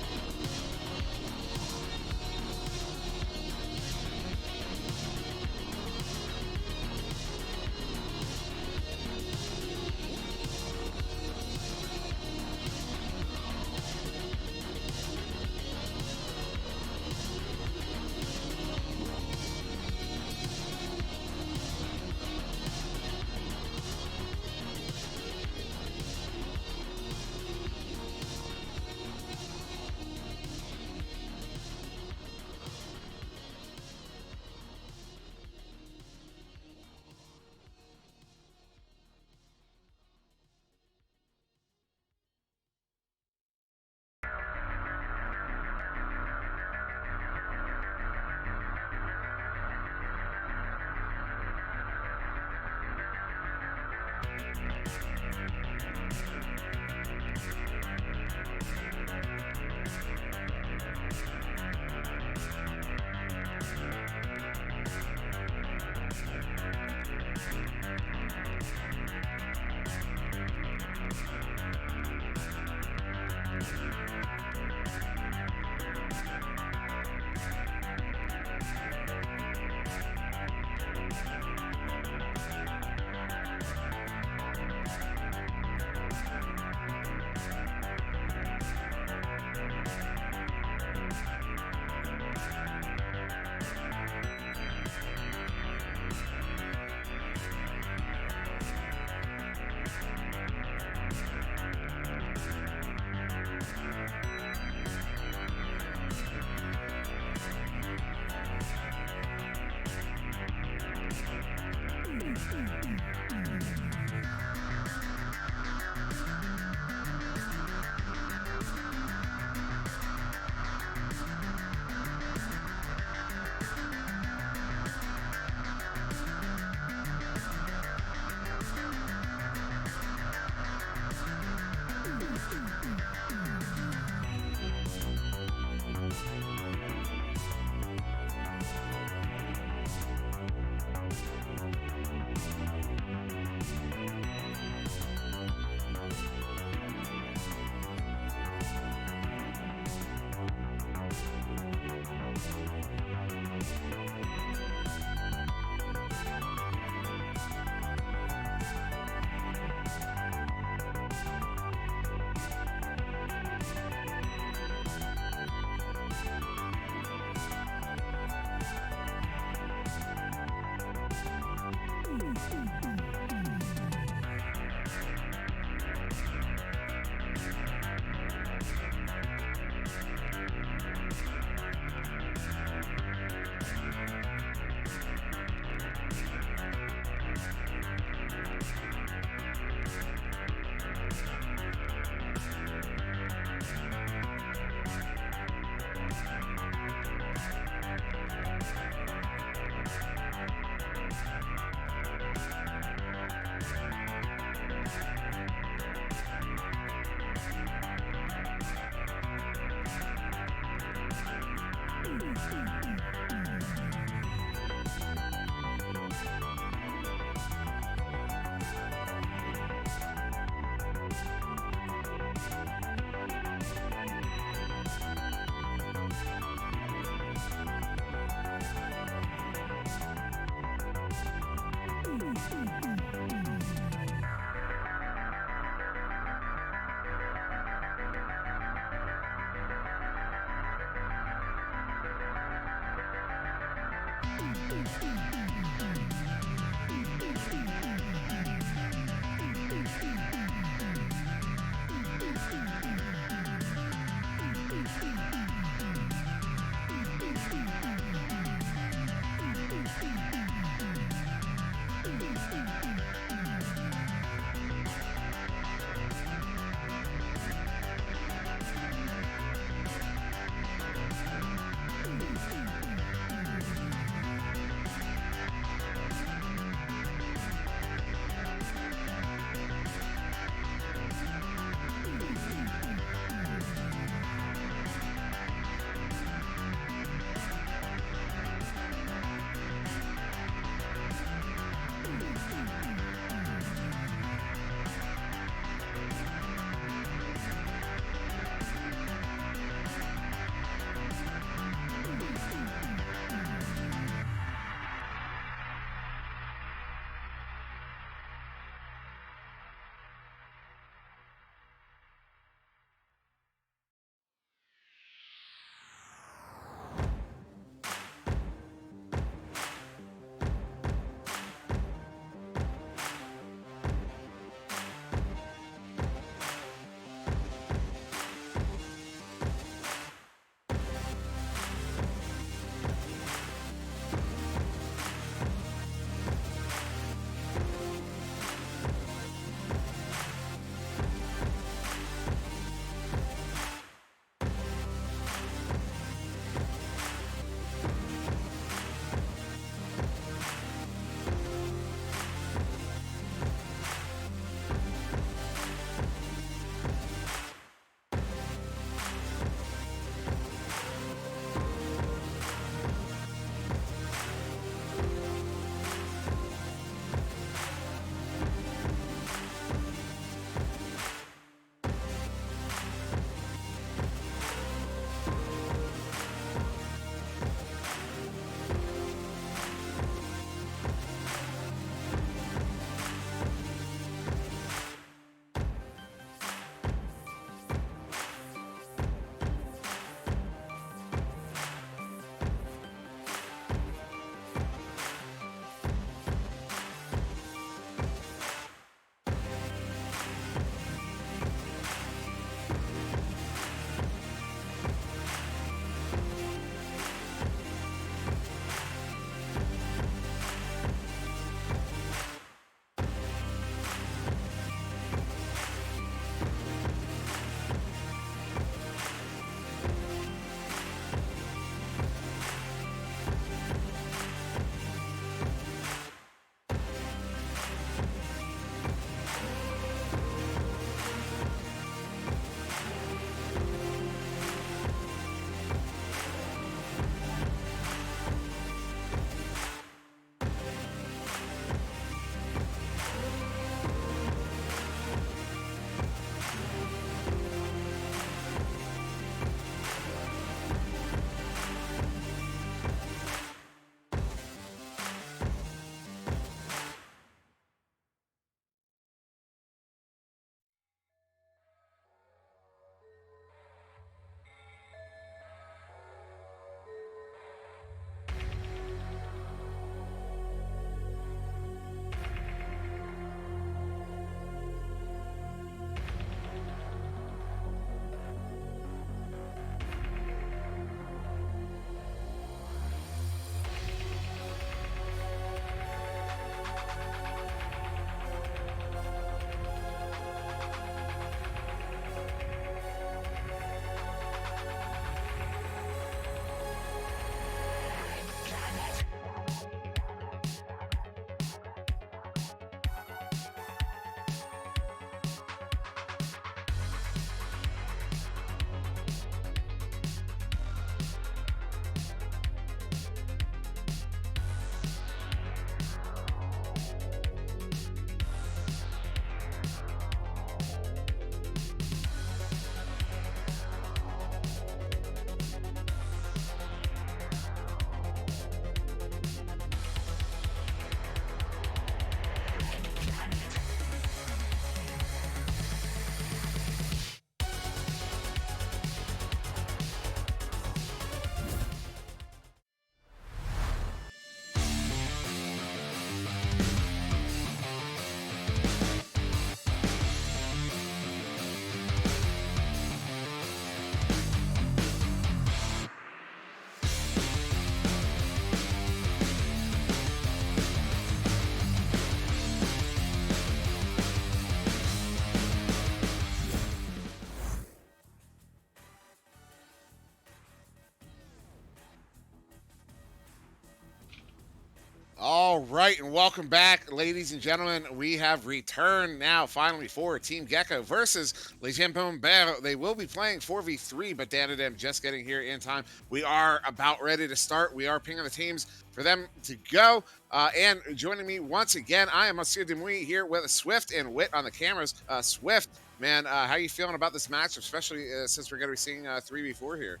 All right, and welcome back, ladies and gentlemen. We have returned now, finally, for Team Gecko versus Les Jambons. They will be playing 4v3, but Dan and them just getting here in time. We are about ready to start. We are pinging the teams for them to go. And joining me once again, I am SirDimwi here with Swiift and Wit on the cameras. Swiift, man, how are you feeling about this match, especially since we're going to be seeing 3v4 here?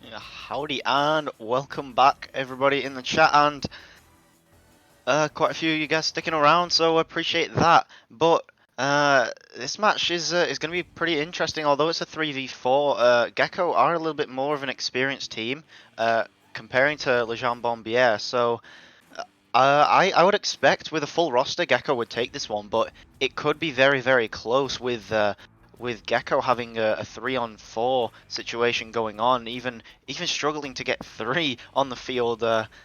Yeah, howdy and welcome back, everybody in the chat, and quite a few of you guys sticking around, so appreciate that. But this match is going to be pretty interesting, although it's a 3v4. Gecko are a little bit more of an experienced team comparing to Les Jambons. So I would expect with a full roster, Gecko would take this one, but it could be very, very close with Gecko having a 3-on-4 situation going on, even struggling to get 3 on the field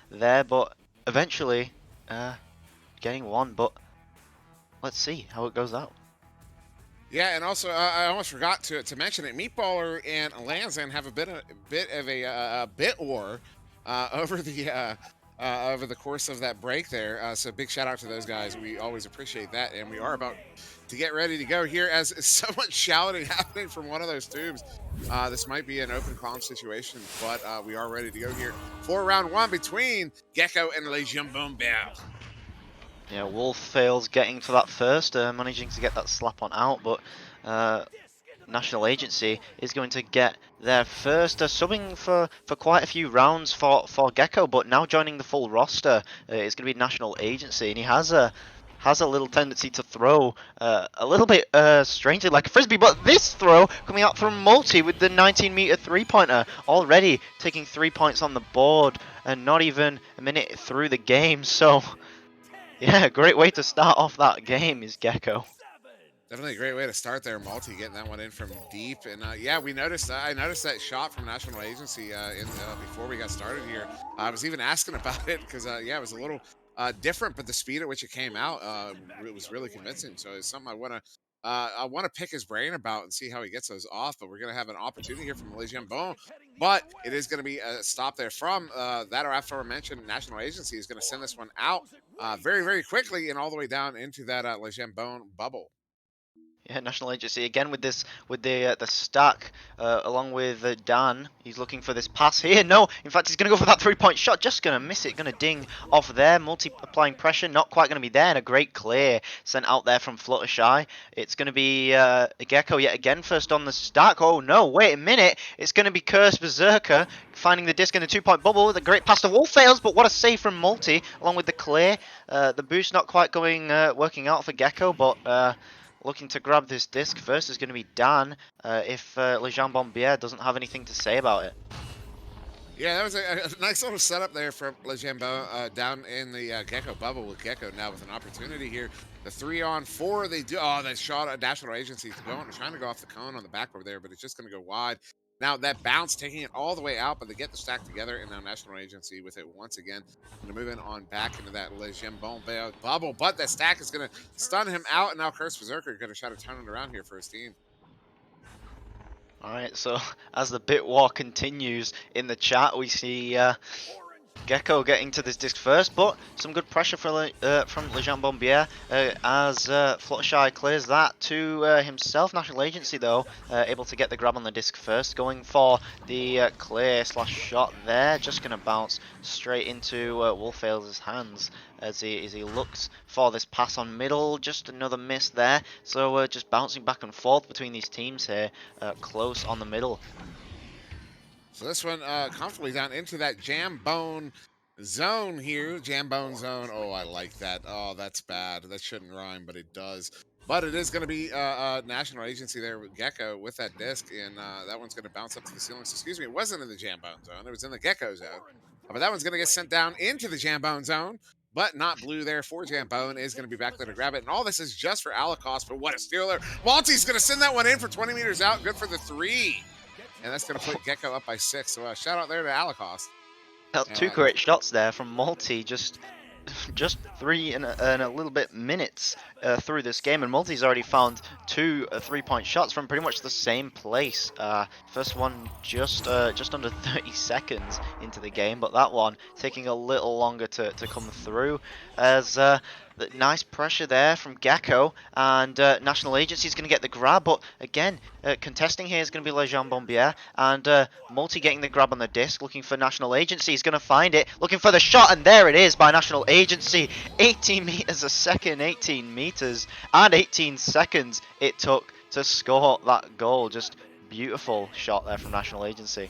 there, but eventually getting 1. But let's see how it goes out. Yeah, and also I almost forgot to mention it. Meatballer and Lanzan have a bit of a bit war over the course of that break there. So big shout out to those guys. We always appreciate that, and we are about to get ready to go here as so much shouting happening from one of those tubes. This might be an open comm situation, but we are ready to go here for round 1 between Gecko and Les Jambons. Yeah, Wolf fails getting to that first, managing to get that slap on out, but National Agency is going to get their first, subbing for quite a few rounds for Gecko, but now joining the full roster is going to be National Agency, and he has a little tendency to throw a little bit strangely like a frisbee, but this throw coming out from Multi with the 19-meter three-pointer, already taking 3 points on the board, and not even a minute through the game, so yeah, great way to start off that game is Gecko. Definitely a great way to start there, Multi getting that one in from deep. And yeah, we noticed. I noticed that shot from National Agency before we got started here. I was even asking about it because yeah, it was a little different, but the speed at which it came out it was really convincing. So it's something I want to pick his brain about and see how he gets those off. But we're gonna have an opportunity here from Les Jambons. But it is going to be a stop there from that aforementioned National Agency is going to send this one out very, very quickly and all the way down into that Les Jambons bubble. Yeah, National Agency again with the stack along with Dan. He's looking for this pass here. No, in fact, he's going to go for that 3-point shot. Just going to miss it. Going to ding off there. Multi applying pressure. Not quite going to be there. And a great clear sent out there from Fluttershy. It's going to be Gecko yet again first on the stack. Oh no, wait a minute. It's going to be Cursed Berserker finding the disc in the 2-point bubble with a great pass to Wolf fails. But what a save from Multi along with the clear. The boost not quite working out for Gecko, but looking to grab this disc first is going to be Dan if Les Jambons doesn't have anything to say about it. Yeah, that was a nice little setup there from Les Jambons down in the Gecko bubble with Gecko now with an opportunity here. The 3-on-4 they do. Oh, that shot at National Agency trying to go off the cone on the backboard there, but it's just going to go wide. Now that bounce taking it all the way out, but they get the stack together, and now National Agency with it once again. Going to move in on back into that Les Jambons bubble, but that stack is going to stun him out, and now Cursed Berserker going to try to turn it around here for his team. Alright, so as the bit war continues in the chat, we see Gecko getting to this disc first, but some good pressure from Les Jambons as Fluttershy clears that to himself. National Agency, though, able to get the grab on the disc first, going for the clear / shot there, just going to bounce straight into Wolfales' hands as he looks for this pass on middle. Just another miss there, so just bouncing back and forth between these teams here, close on the middle. So this one comfortably down into that Jambone zone here. Jambone zone. Oh, I like that. Oh, that's bad. That shouldn't rhyme, but it does. But it is going to be National Agency there with Gecko with that disc, and that one's going to bounce up to the ceiling. So, excuse me, it wasn't in the Jambone zone. It was in the Gecko zone. But that one's going to get sent down into the Jambone zone, but not blue there for Jambone. Is going to be back there to grab it. And all this is just for Alacost, but what a stealer. Malty's going to send that one in for 20 meters out. Good for the 3. And that's going to put Gecko up by 6. So shout out there to Alacost. Two great shots there from Multi, just just 3 and a little bit minutes through this game, and Multi's already found 2 3-point shots from pretty much the same place. First one just under 30 seconds into the game, but that one taking a little longer to come through, as nice pressure there from Gecko, and National Agency is going to get the grab, but again, contesting here is going to be Lejean Bombier, and Multi getting the grab on the disc, looking for National Agency. He's going to find it, looking for the shot, and there it is by National Agency. 18 meters a second, 18 meters, and 18 seconds it took to score that goal. Just beautiful shot there from National Agency.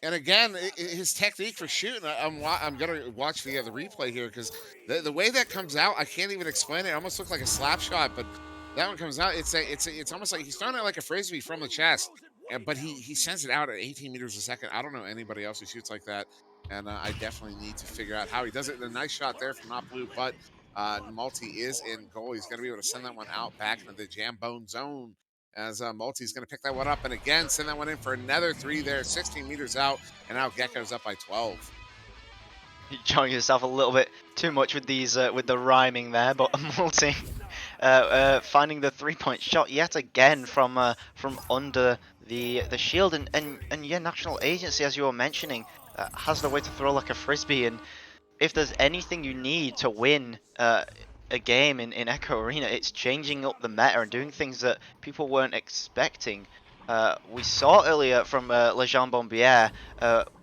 And again, his technique for shooting, I'm gonna watch the replay here because the way that comes out, I can't even explain it. It almost looks like a slap shot, but that one comes out. It's almost like he's throwing it like a frisbee from the chest, but he sends it out at 18 meters a second. I don't know anybody else who shoots like that, and I definitely need to figure out how he does it. And a nice shot there from Not Blue, but Multi is in goal. He's gonna be able to send that one out back into the Jambone zone, as Multi's going to pick that one up and again send that one in for another 3 there, 16 meters out, and now Gecko's up by 12. Enjoying yourself a little bit too much with these with the rhyming there, but Multi finding the 3-point shot yet again from under the shield, and yeah, National Agency, as you were mentioning, has the way to throw like a frisbee, and if there's anything you need to win a game in Echo Arena, it's changing up the meta and doing things that people weren't expecting. We saw earlier from Lejean Bombier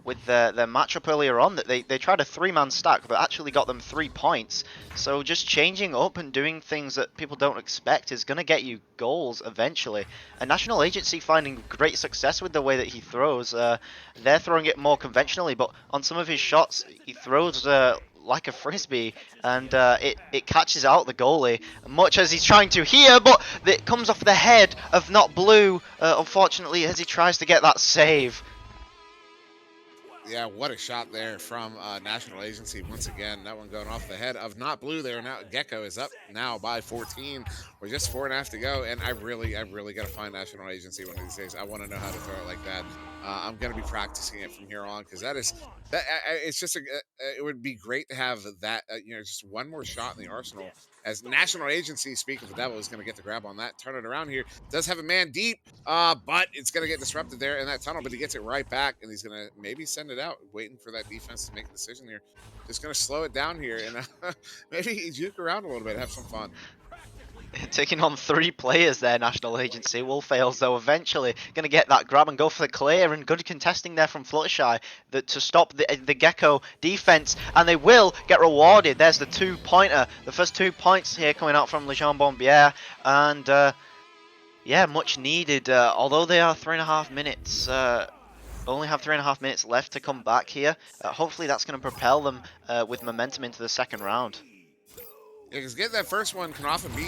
with their matchup earlier on that they tried a 3-man stack but actually got them 3 points. So just changing up and doing things that people don't expect is going to get you goals eventually. And National Agency finding great success with the way that he throws. They're throwing it more conventionally, but on some of his shots he throws like a frisbee, and it catches out the goalie, much as he's trying to here, but it comes off the head of Not Blue, unfortunately, as he tries to get that save. Yeah, what a shot there from National Agency once again. That one going off the head of Not Blue there. Now Gecko is up now by 14 with just 4.5 to go, and I really got to find National Agency one of these days. I want to know how to throw it like that. I'm going to be practicing it from here on because it's just it would be great to have that just one more shot in the arsenal, as National Agency, speak of the devil, is going to get the grab on that, turn it around here, does have a man deep, but it's going to get disrupted there in that tunnel, but he gets it right back, and he's going to maybe send it out, waiting for that defense to make a decision here. Just going to slow it down here and maybe juke around a little bit, have some fun. Taking on 3 players there, National Agency. Wolf fails, though, eventually going to get that grab and go for the clear, and good contesting there from Fluttershy to stop the Gecko defense, and they will get rewarded. There's the 2-pointer, the first 2 points here coming out from Lejean Bombier, and yeah, much needed, although they are 3.5 minutes. Only have 3.5 minutes left to come back here. Hopefully that's going to propel them with momentum into the second round. Yeah, because getting that first one can often be,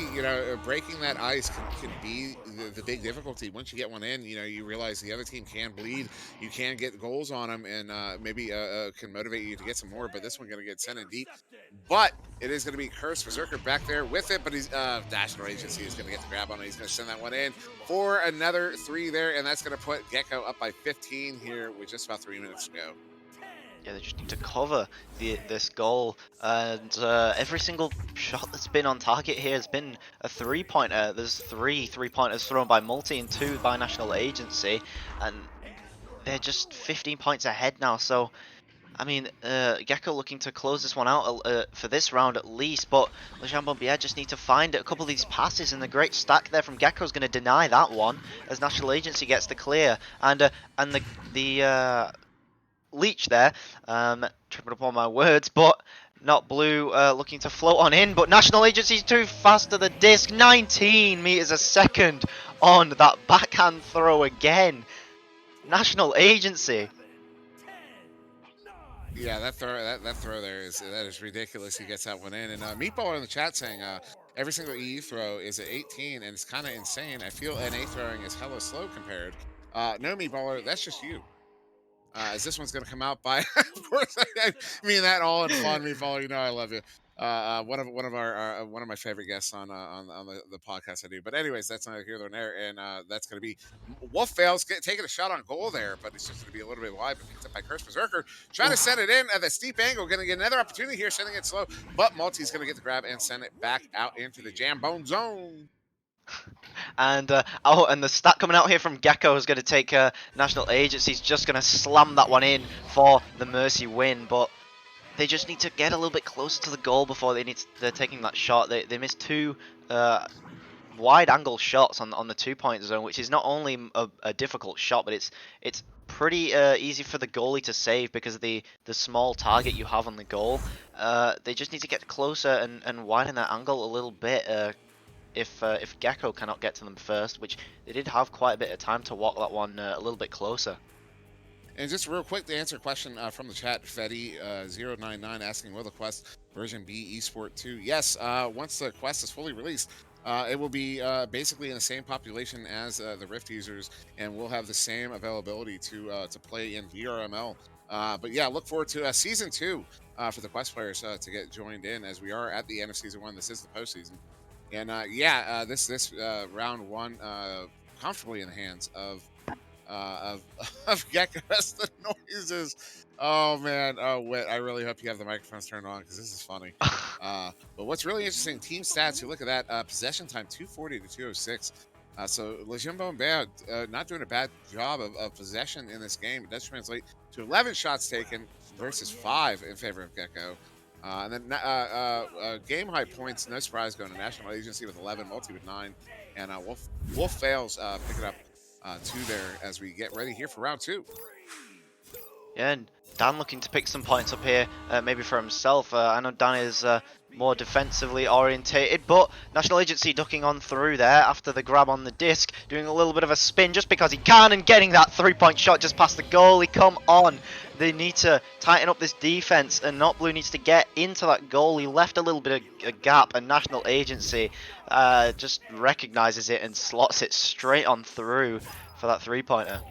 breaking that ice can be the big difficulty. Once you get one in, you realize the other team can bleed. You can get goals on them, and maybe can motivate you to get some more. But this one going to get sent in deep. But it is going to be Curse Berserker back there with it. But he's National Agency is going to get the grab on it. He's going to send that one in for another 3 there, and that's going to put Gecko up by 15 here with just about 3 minutes to go. Yeah, they just need to cover this goal, and every single shot that's been on target here has been a 3-pointer. There's 3 3-pointers thrown by Multi and 2 by National Agency, and they're just 15 points ahead now. So, I mean, Gecko looking to close this one out for this round at least, but Lejean Bombier just need to find a couple of these passes, and the great stack there from Gecko is going to deny that one as National Agency gets the clear, and the Leech there, tripping up on my words, but Not Blue looking to float on in, but National Agency's too fast to the disc. 19 meters a second on that backhand throw again. National Agency. Yeah, that throw there is ridiculous. He gets that one in, and Meatballer in the chat saying every single EU throw is at 18, and it's kind of insane. I feel NA throwing is hella slow compared. No, Meatballer, that's just you. As this one's going to come out by, of course, I mean that all in fun, Meatballer. I love you. one of my favorite guests on the podcast I do. But anyways, that's not here nor there, and that's going to be Wolf fails taking a shot on goal there, but it's just going to be a little bit wide, but picked up by Curse Berserker, trying to Oof. send it in at the steep angle, going to get another opportunity here, sending it slow, but Multi's going to get the grab and send it back out into the Jambone zone. And and the stat coming out here from Gecko is going to take National Agency's just going to slam that one in for the Mercy win, but they just need to get a little bit closer to the goal before they're taking that shot. They missed two wide angle shots on the 2-point zone, which is not only a difficult shot, but it's pretty easy for the goalie to save because of the small target you have on the goal. They just need to get closer and widen that angle a little bit. If Gecko cannot get to them first, which they did have quite a bit of time to walk that one a little bit closer. And just real quick to answer a question from the chat, Fetty099 asking, will the Quest version be eSport 2? Yes, once the Quest is fully released, it will be basically in the same population as the Rift users, and we'll have the same availability to play in VRML. But yeah, look forward to Season 2 for the Quest players to get joined in, as we are at the end of Season 1. This is the postseason. And this round one comfortably in the hands of Gecko. That's the noises. Oh man, Wit, I really hope you have the microphones turned on because this is funny. But what's really interesting, team stats, you look at that, possession time 240 to 206. So Legion Bear not doing a bad job of possession in this game. It does translate to 11 shots taken versus 5 in favor of Gecko. And then game high points, no surprise, going to National Agency with 11, Multi with 9, and Wolf fails picking up 2 there as we get ready here for round 2. Yeah, and Dan looking to pick some points up here, maybe for himself. I know Dan is more defensively orientated, but National Agency ducking on through there after the grab on the disc, doing a little bit of a spin just because he can, and getting that 3-point shot just past the goalie. Come on, they need to tighten up this defense, and Not Blue needs to get into that goal. He left a little bit of a gap, and National Agency just recognizes it and slots it straight on through for that 3-pointer.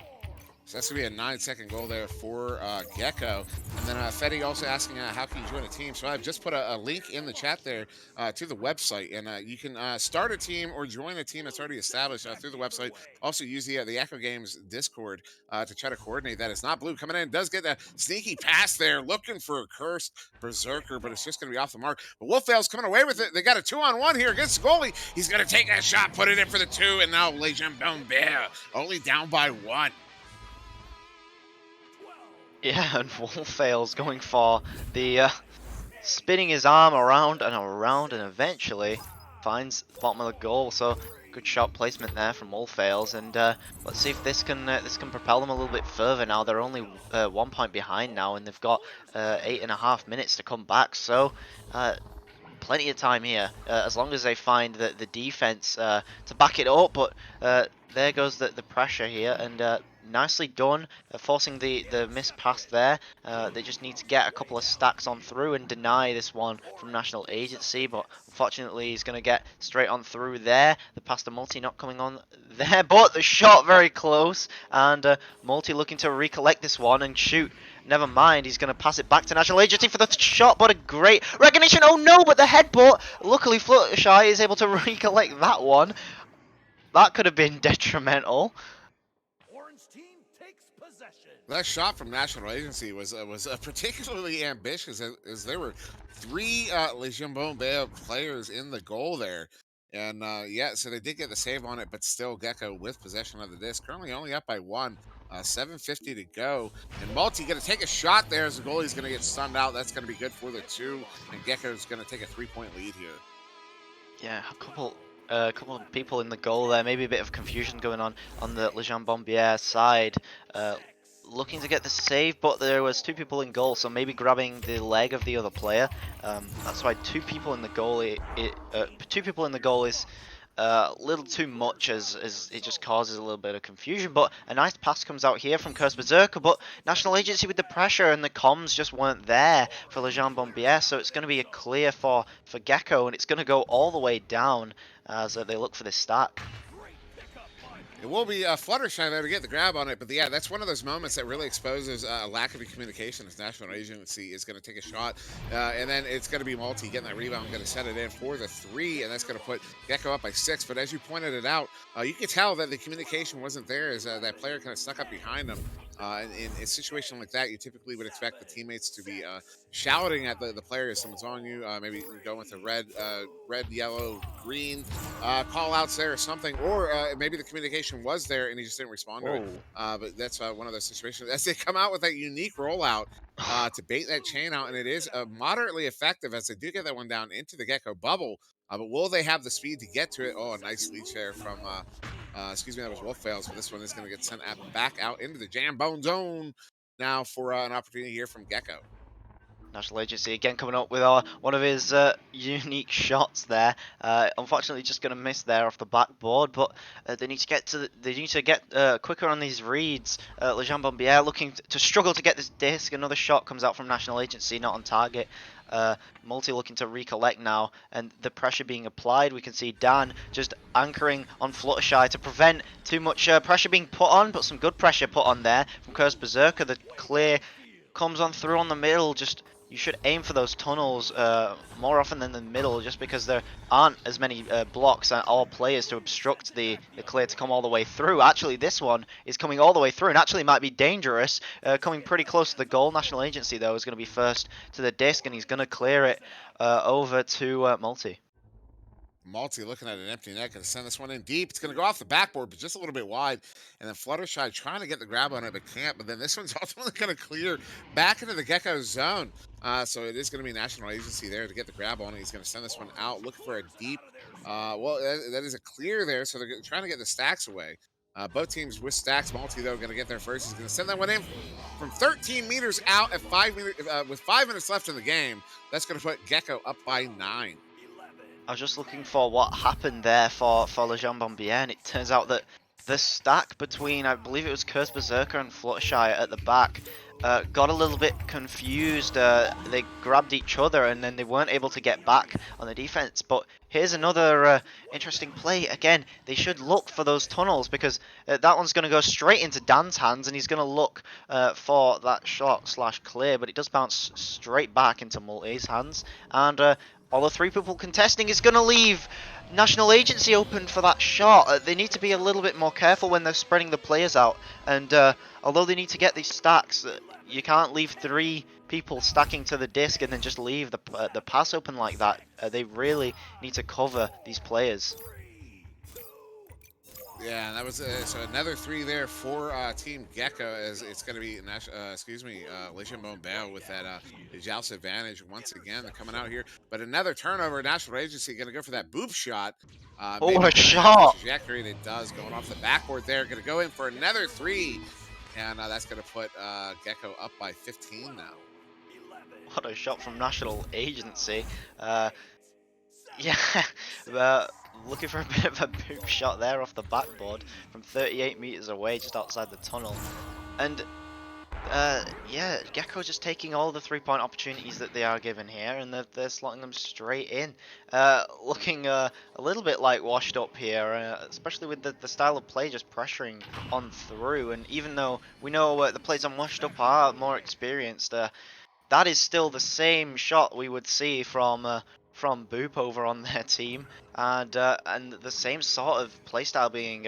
So that's going to be a 9-second goal there for Gecko. And then Fetty also asking how can you join a team. So I've just put a link in the chat there to the website. And you can start a team or join a team that's already established through the website. Also use the Echo Games Discord to try to coordinate that. It's Not Blue coming in. Does get a sneaky pass there, looking for a cursed Berserker, but it's just going to be off the mark. But Wolfvale's coming away with it. They got a 2-on-1 here against the goalie. He's going to take that shot, put it in for the 2, and now Legion Bear only down by 1. Yeah, and Wolfvale's going for the spinning his arm around and around, and eventually finds the bottom of the goal. So good shot placement there from Wolfvale's, and let's see if this can propel them a little bit further. Now they're only 1 point behind now, and they've got 8.5 minutes to come back. So plenty of time here, as long as they find the defense to back it up. But there goes the pressure here, and nicely done, forcing the missed pass there. They just need to get a couple of stacks on through and deny this one from National Agency, but unfortunately he's going to get straight on through there. The pass to Multi not coming on there, but the shot very close, and Multi looking to recollect this one and shoot. Never mind, he's going to pass it back to National Agency for the shot, but a great recognition. Oh no, but the headbutt. Luckily Fluttershy is able to recollect that one. That could have been detrimental. That shot from National Agency was particularly ambitious, as there were 3 Legion Bear players in the goal there. And yeah, so they did get the save on it, but still Gecko with possession of the disc, currently only up by 1. 7:50 to go, and Multi going to take a shot there as the goalie's going to get stunned out. That's going to be good for the 2, and Gecko's going to take a 3-point lead here. Yeah, a couple of people in the goal there. Maybe a bit of confusion going on the Legion Bombier side. Looking to get the save, but there was 2 people in goal, so maybe grabbing the leg of the other player. That's why 2 people in the goal. 2 people in the goal is a little too much, as it just causes a little bit of confusion. But a nice pass comes out here from Curse Berserker, but National Agency with the pressure, and the comms just weren't there for Legion Bombier, so it's going to be a clear for Gecko, and it's going to go all the way down as they look for this stack. It will be Fluttershy there to get the grab on it, but yeah, that's one of those moments that really exposes a lack of communication as National Agency is going to take a shot, and then it's going to be Multi getting that rebound, going to set it in for the 3, and that's going to put Gecko up by 6. But as you pointed it out, you could tell that the communication wasn't there as that player kind of snuck up behind him. In a situation like that, you typically would expect the teammates to be shouting at the player if someone's on you, maybe go with a red, yellow, green call outs there or something, or maybe the communication was there and he just didn't respond to it. Whoa. But that's one of those situations. As they come out with that unique rollout to bait that chain out, and it is moderately effective as they do get that one down into the Gecko bubble. But will they have the speed to get to it? Oh, a nice lead share from, excuse me, that was Wolf Fails. But this one is going to get sent back out into the Jambone zone now for an opportunity here from Gecko. National Agency again coming up with one of his unique shots there. Unfortunately, just going to miss there off the backboard, but they need to get quicker on these reads. Lejean Bombier looking to struggle to get this disc. Another shot comes out from National Agency, not on target. Multi looking to recollect now, and the pressure being applied. We can see Dan just anchoring on Fluttershy to prevent too much pressure being put on, but some good pressure put on there from Curse Berserker. The clear comes on through on the middle. Just you should aim for those tunnels more often than the middle, just because there aren't as many blocks and all players to obstruct the clear to come all the way through. Actually, this one is coming all the way through and actually might be dangerous, coming pretty close to the goal. National Agency, though, is going to be first to the disc, and he's going to clear it over to Multi. Multi looking at an empty net, going to send this one in deep. It's going to go off the backboard, but just a little bit wide. And then Fluttershy trying to get the grab on it, but can't. But then this one's ultimately going to clear back into the Gecko zone. So it is going to be National Agency there to get the grab on it. He's going to send this one out, looking for a deep. That is a clear there, so they're trying to get the stacks away. Both teams with stacks. Multi, though, going to get there first. He's going to send that one in from 13 meters out at 5 meters, with 5 minutes left in the game. That's going to put Gecko up by 9. I was just looking for what happened there for Lejean Bombier, and it turns out that the stack between, I believe it was Curse Berserker and Fluttershy at the back, got a little bit confused. They grabbed each other and then they weren't able to get back on the defense. But here's another interesting play. Again, they should look for those tunnels, because that one's going to go straight into Dan's hands, and he's going to look for that shot / clear, but it does bounce straight back into Multi's hands. And all the 3 people contesting is going to leave National Agency open for that shot. They need to be a little bit more careful when they're spreading the players out. And although they need to get these stacks, you can't leave 3 people stacking to the disc and then just leave the pass open like that. They really need to cover these players. Yeah, and that was so another 3 there for Team Gecko, as it's going to be Lejean Bombier with that Joust advantage once again. They're coming out here, but another turnover. National Agency going to go for that boop shot. Oh, what a shot! Trajectory it does, going off the backboard there. Going to go in for another 3, and that's going to put Gecko up by 15 now. What a shot from National Agency. Yeah, looking for a bit of a boop shot there off the backboard from 38 meters away, just outside the tunnel. And yeah, Gecko just taking all the 3-point opportunities that they are given here, and they're slotting them straight in. Looking a little bit like washed up here, especially with the style of play just pressuring on through. And even though we know the plays on washed up are more experienced, that is still the same shot we would see from Boop over on their team, and the same sort of playstyle being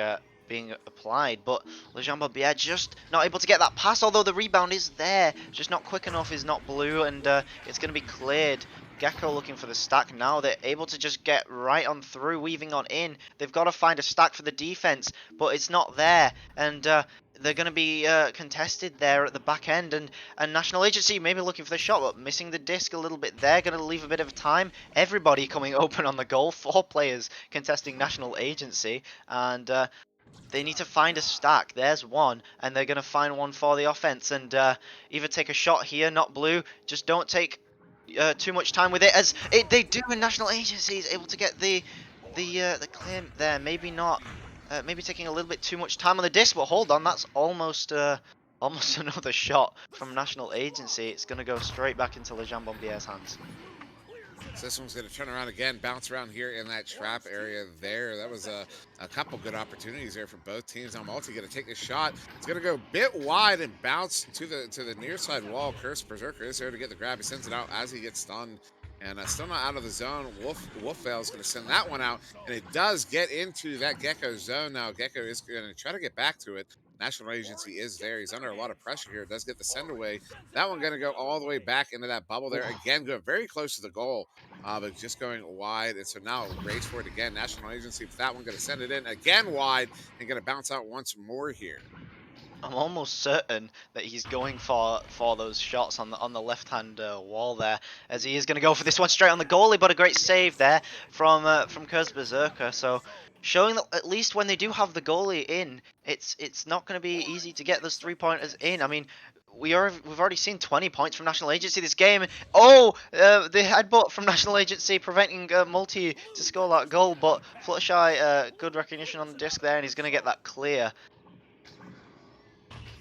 applied. But Lejean Bombier just not able to get that pass, although the rebound is there, just not quick enough, is not blue, and it's going to be cleared. Gecko looking for the stack now. They're able to just get right on through, weaving on in. They've got to find a stack for the defense, but it's not there, and they're going to be contested there at the back end, and National Agency maybe looking for the shot, but missing the disc a little bit there. Going to leave a bit of time. Everybody coming open on the goal. 4 players contesting National Agency, and they need to find a stack. There's one, and they're going to find one for the offense, and either take a shot here, not blue. Just don't take too much time with it, as they do, and National Agency is able to get the claim there. Maybe not. Maybe taking a little bit too much time on the disc, but hold on, that's almost another shot from National Agency. It's going to go straight back into Lejean Bombier's hands. So this one's going to turn around again, bounce around here in that trap area there. That was a couple good opportunities there for both teams. Now Multi going to take a shot. It's going to go a bit wide and bounce to the near side wall. Curse Berserker is there to get the grab. He sends it out as he gets stunned. And still not out of the zone. Wolfvale is going to send that one out. And it does get into that Gecko zone now. Gecko is going to try to get back to it. National Agency is there. He's under a lot of pressure here. Does get the send away. That one going to go all the way back into that bubble there. Again, going very close to the goal. But just going wide. And so now race for it again. National Agency with that one going to send it in again wide and going to bounce out once more here. I'm almost certain that he's going for those shots on the left hand wall there, as he is going to go for this one straight on the goalie. But a great save there from Curse Berserker. So showing that at least when they do have the goalie in, it's not going to be easy to get those 3-pointers in. I mean, we've already seen 20 points from National Agency this game. Oh, the headbutt from National Agency preventing Multi to score that goal. But Fluttershy, good recognition on the disc there, and he's going to get that clear.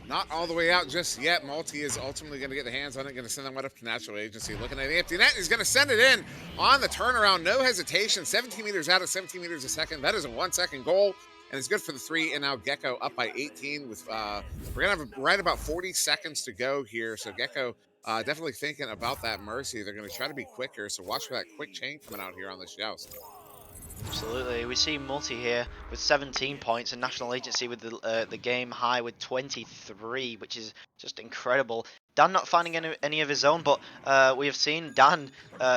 Not all the way out just yet. Multi is ultimately going to get the hands on it, going to send that one up to National Agency. Looking at the empty net, he's going to send it in on the turnaround. No hesitation. 17 meters out at 17 meters a second. That is a 1-second goal, and it's good for the 3. And now Gecko up by 18. With we're going to have right about 40 seconds to go here. So Gecko definitely thinking about that mercy. They're going to try to be quicker. So watch for that quick chain coming out here on this joust. Absolutely, we see Multi here with 17 points and National Agency with the game high with 23, which is just incredible. Dan not finding any of his own, but we have seen Dan.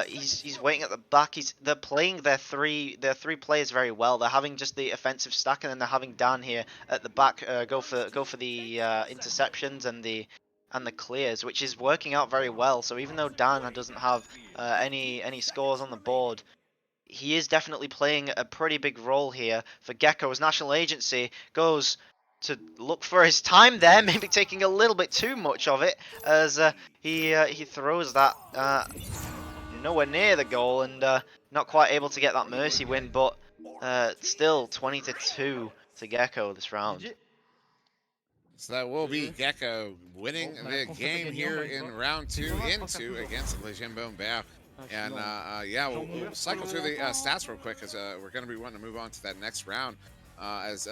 He's waiting at the back. They're playing their three players very well. They're having just the offensive stack, and then they're having Dan here at the back go for the interceptions and the clears, which is working out very well. So even though Dan doesn't have any scores on the board, he is definitely playing a pretty big role here for Gecko as National Agency goes to look for his time there, maybe taking a little bit too much of it as he throws that nowhere near the goal and not quite able to get that mercy win, but still 20-2 to Gecko this round. So that will be Gecko winning the game here in round 2 into against Le Jambon Bear. And yeah, we'll cycle through the stats real quick because we're going to be wanting to move on to that next round as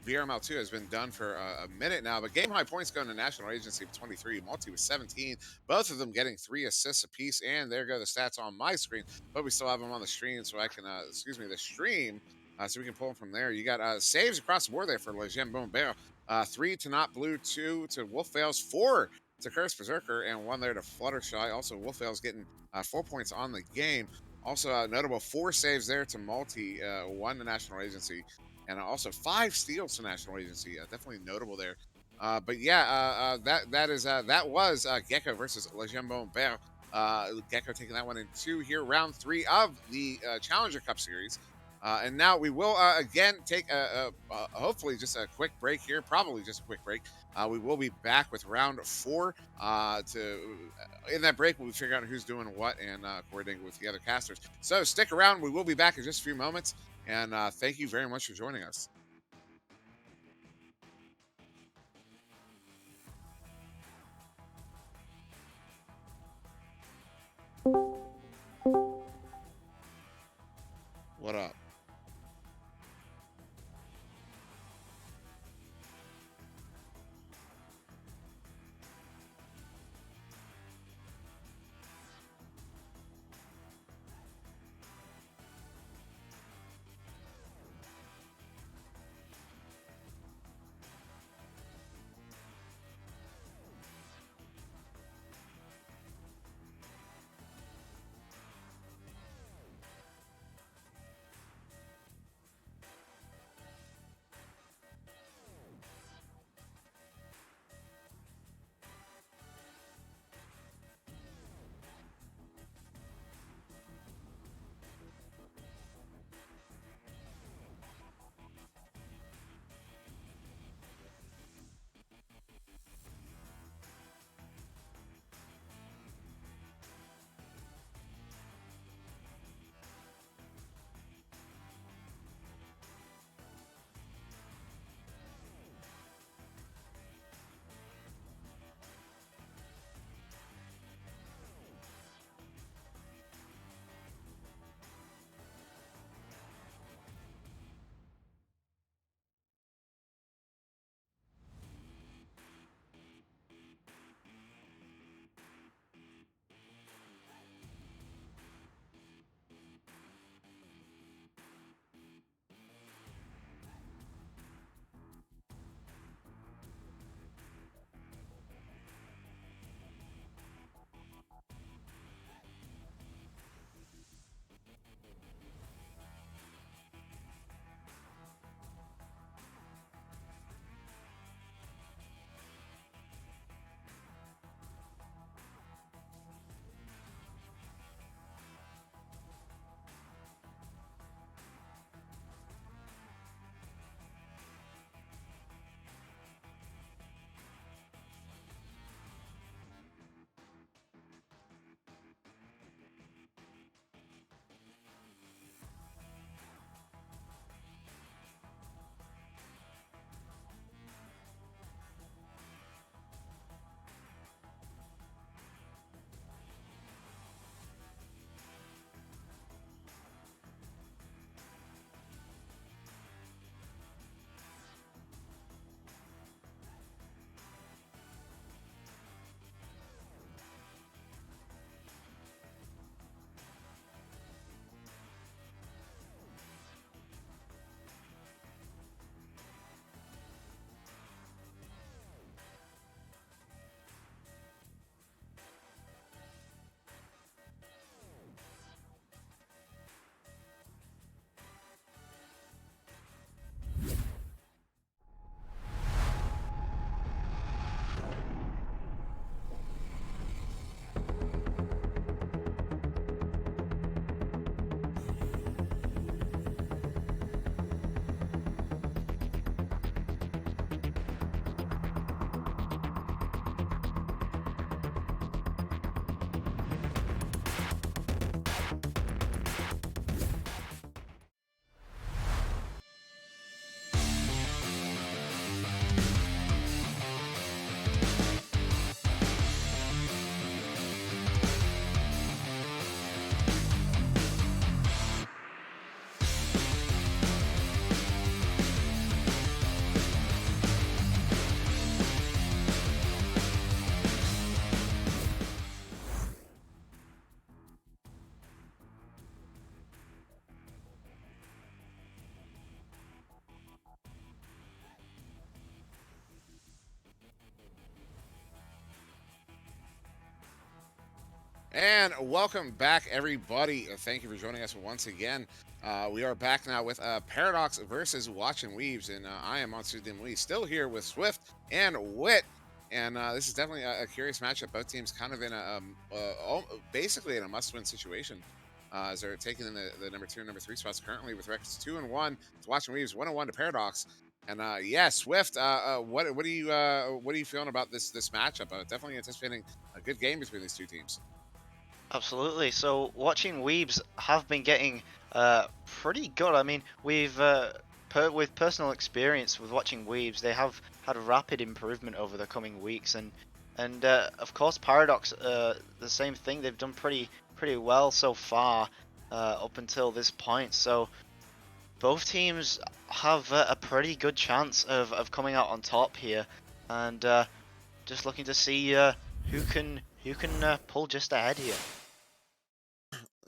VRML 2 has been done for a minute now. But game high points going to National Agency of 23, Multi with 17, both of them getting 3 assists apiece. And there go the stats on my screen, but we still have them on the stream so I can, the stream, so we can pull them from there. You got saves across the board there for Le Jambon Bear. 3 to Not Blue, 2 to Wolfvale's, 4 to Curse Berserker, and 1 there to Fluttershy. Also, Wolfvale's getting 4 points on the game. Also, notable 4 saves there to Multi, 1 to National Agency, and also 5 steals to National Agency. Definitely notable there. But yeah, that was Gecko versus Le Jambon Bear. Gecko taking that one in 2 here, round 3 of the Challenger Cup series. And now we will again take hopefully just a quick break here, probably just a quick break. We will be back with round 4. In that break, we'll figure out who's doing what and coordinating with the other casters. So stick around. We will be back in just a few moments. And thank you very much for joining us. What up? And welcome back, everybody. Thank you for joining us once again. We are back now with Paradox versus Watch and Weaves, and I am on SirDimwi, still here with Swift and Wit. And this is definitely a curious matchup. Both teams kind of in basically in a must-win situation, as they're taking in the number 2 and number 3 spots currently with records 2-1 to Watch and Weaves, 1-1 to Paradox. And yeah, Swift, what are you feeling about this matchup? Definitely anticipating a good game between these two teams. Absolutely. So watching Weebs have been getting pretty good. I mean, with personal experience with watching Weebs, they have had rapid improvement over the coming weeks, and of course Paradox, the same thing. They've done pretty well so far up until this point. So both teams have a pretty good chance of coming out on top here, and just looking to see who can pull just ahead here.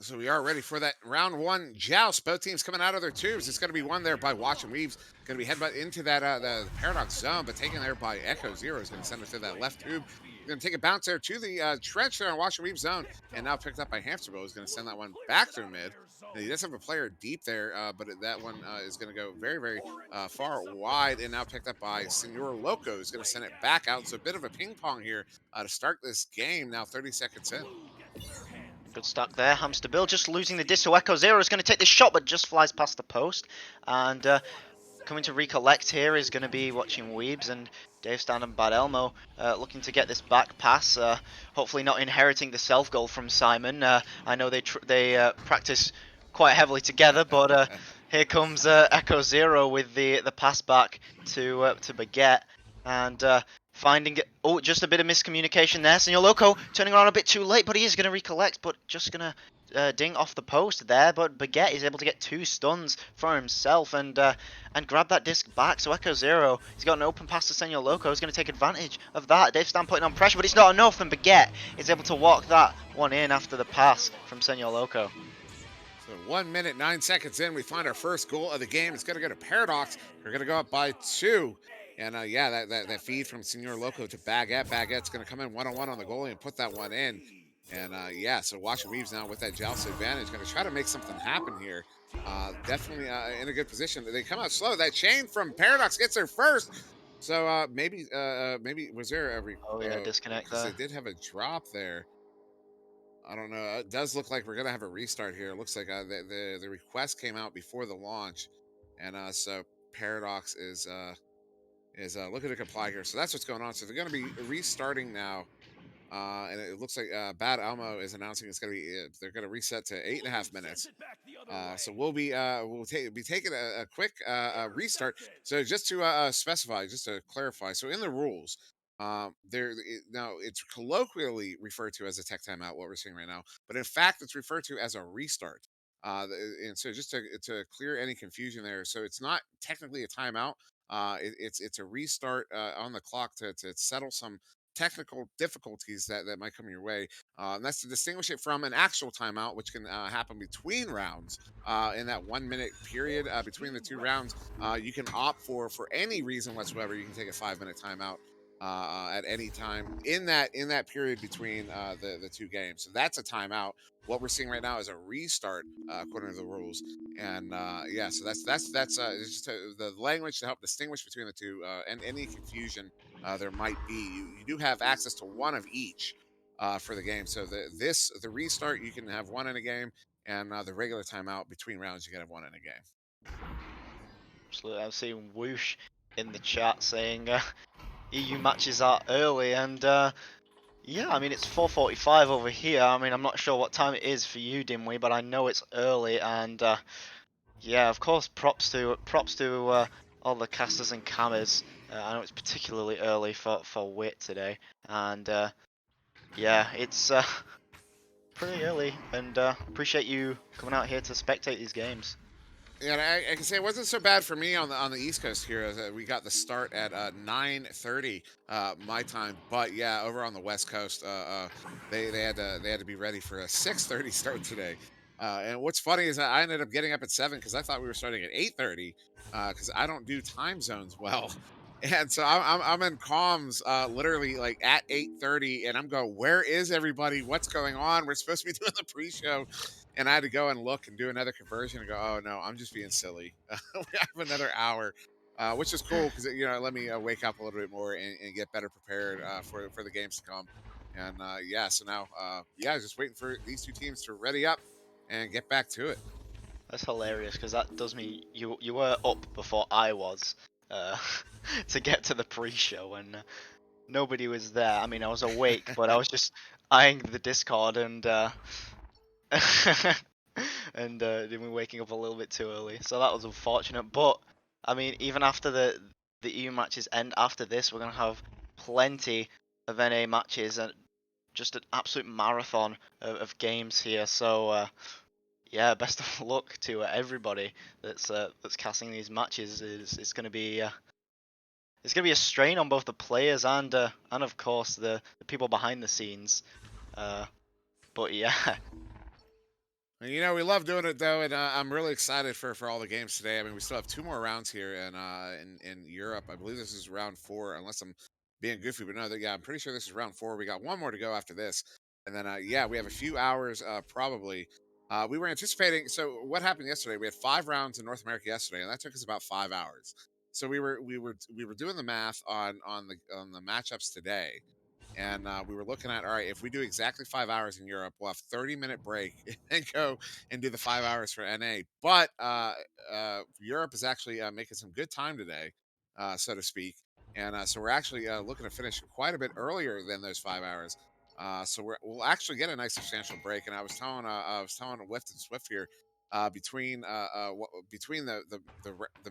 So we are ready for that round one joust. Both teams coming out of their tubes. It's going to be won there by Watch and Weaves. Going to be headbutt into that the Paradox zone, but taken there by Echo Zero. Is going to send it to that left tube. Going to take a bounce there to the trench there on Watch and Weaves zone, and now picked up by Hamsterville. Is going to send that one back through mid. And he does have a player deep there, but that one is going to go very far wide, and now picked up by Senor Loco. Is going to send it back out. So a bit of a ping pong here to start this game. Now 30 seconds in. Good stack there. Hamster Bill just losing the disc. So Echo Zero is going to take this shot, but just flies past the post. And coming to recollect here is going to be watching Weebs and Dave Stand and Bad Elmo looking to get this back pass. Hopefully not inheriting the self goal from Simon. I know they practice quite heavily together, but here comes Echo Zero with the pass back to Baguette. And finding it. Oh, just a bit of miscommunication there. Senor Loco turning around a bit too late, but he is going to recollect, but just going to ding off the post there. But Baguette is able to get 2 stuns for himself and grab that disc back. So Echo Zero, he's got an open pass to Senor Loco. He's going to take advantage of that. Dave Stan putting on pressure, but it's not enough, and Baguette is able to walk that one in after the pass from Senor Loco. So 1 minute, 9 seconds in, we find our first goal of the game. It's going to go to Paradox. We're going to go up by 2. And yeah, that feed from Senor Loco to Baguette. Baguette's going to come in one-on-one on the goalie and put that one in. And yeah, so Watch and Weaves now with that joust advantage, going to try to make something happen here. Definitely in a good position. They come out slow. That chain from Paradox gets there first. So maybe was there a Oh yeah, disconnect because they there. did have a drop there. I don't know. It does look like we're gonna have a restart here. It looks like the request came out before the launch, and so Paradox is looking to comply here. So that's what's going on. So they're gonna be restarting now. And it looks like Bad Elmo is announcing it's going to be they're going to reset to 8.5 minutes. So be taking a quick restart. So just to specify, just to clarify, so in the rules, now it's colloquially referred to as a tech timeout. What we're seeing right now, but in fact, it's referred to as a restart. And so just to clear any confusion there, so it's not technically a timeout. It's a restart on the clock to settle some technical difficulties that might come your way. And that's to distinguish it from an actual timeout, which can happen between rounds. In that 1 minute period between the two rounds, you can opt for any reason whatsoever. You can take a 5 minute timeout at any time in that period between the two games. So that's a timeout. What we're seeing right now is a restart according to the rules. And yeah, so that's it's just the language to help distinguish between the two and any confusion there might be. You do have access to one of each for the game. So the restart you can have one in a game, and the regular timeout between rounds you can have one in a game. Absolutely, I've seen Whoosh in the chat saying EU matches are early, and yeah, I mean it's 4:45 over here. I mean I'm not sure what time it is for you, Dimwy, but I know it's early, and yeah, of course, props to all the casters and cammers. I know it's particularly early for Wit today, and yeah, it's pretty early, and appreciate you coming out here to spectate these games. Yeah, I can say it wasn't so bad for me on the East Coast here. We got the start at 9:30 my time, but yeah, over on the West Coast, they had to be ready for a 6:30 start today. And what's funny is that I ended up getting up at 7 because I thought we were starting at 8:30 because I don't do time zones well. And so I'm in comms, literally like at 8:30, and I'm going, "Where is everybody? What's going on? We're supposed to be doing the pre-show," and I had to go and look and do another conversion and go, "Oh no, I'm just being silly. We have another hour," which is cool because let me wake up a little bit more and get better prepared for the games to come. And yeah, so now yeah, just waiting for these two teams to ready up and get back to it. That's hilarious because that does mean you were up before I was uh, to get to the pre-show and nobody was there. I mean, I was awake, but I was just eyeing the Discord and then we waking up a little bit too early. So that was unfortunate. But I mean, even after the EU matches end after this, we're gonna have plenty of NA matches and just an absolute marathon of games here. So yeah, best of luck to everybody that's casting these matches. It's gonna be it's gonna be a strain on both the players and of course the people behind the scenes. Uh, but yeah, And, we love doing it though, and I'm really excited for all the games today. I mean, we still have two more rounds here in Europe. I believe this is round four, unless I'm being goofy, but no, yeah, I'm pretty sure this is round four. We got one more to go after this, and then yeah, we have a few hours probably. We were anticipating. So what happened yesterday? We had 5 rounds in North America yesterday, and that took us about 5 hours. So we were doing the math on the matchups today, and we were looking at, all right, if we do exactly 5 hours in Europe, we'll have 30-minute break and go and do the 5 hours for NA. But Europe is actually making some good time today, so to speak, and so we're actually looking to finish quite a bit earlier than those 5 hours. So we'll actually get a nice substantial break. And I was telling Lift and Swift here, between the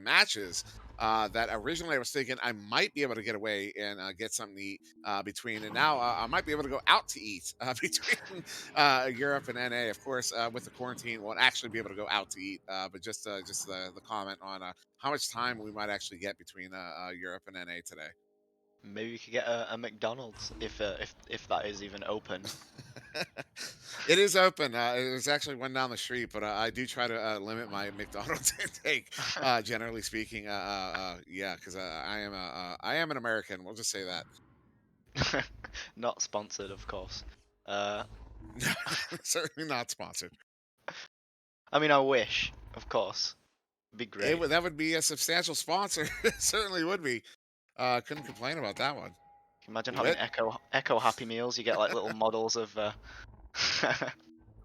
matches, that originally I was thinking I might be able to get away and get something to eat between, and now I might be able to go out to eat between Europe and NA. Of course, with the quarantine, won't actually be able to go out to eat, but just the comment on how much time we might actually get between Europe and NA today. maybe we could get a McDonald's if that is even open. It is open. There's actually one down the street, but I do try to limit my McDonald's intake. Generally speaking, yeah, because I am an American. We'll just say that. Not sponsored, of course. Uh, Certainly not sponsored. I mean, I wish, of course. Be great. That would be a substantial sponsor. It certainly would be. Couldn't complain about that one. Imagine having Lit. Echo Happy Meals. You get like little models of.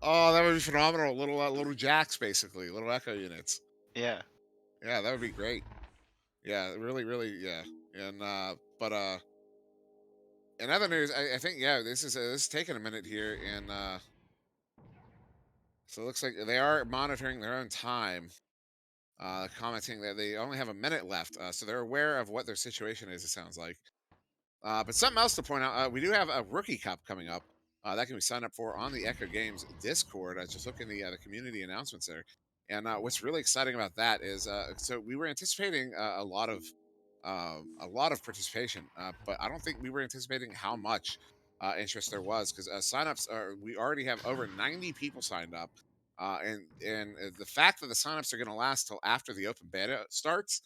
Oh, that would be phenomenal. Little jacks, basically, little echo units. Yeah. Yeah, that would be great. Yeah, really, really, yeah. And but in other news, I think yeah, this is taking a minute here, and so it looks like they are monitoring their own time, commenting that they only have a minute left, so they're aware of what their situation is. It sounds like. But something else to point out, we do have a rookie cup coming up that can be signed up for on the Echo Games Discord. I just look in the community announcements there, and what's really exciting about that is, so we were anticipating a lot of participation, but I don't think we were anticipating how much interest there was, because signups are, we already have over 90 people signed up, and the fact that the signups are going to last till after the open beta starts,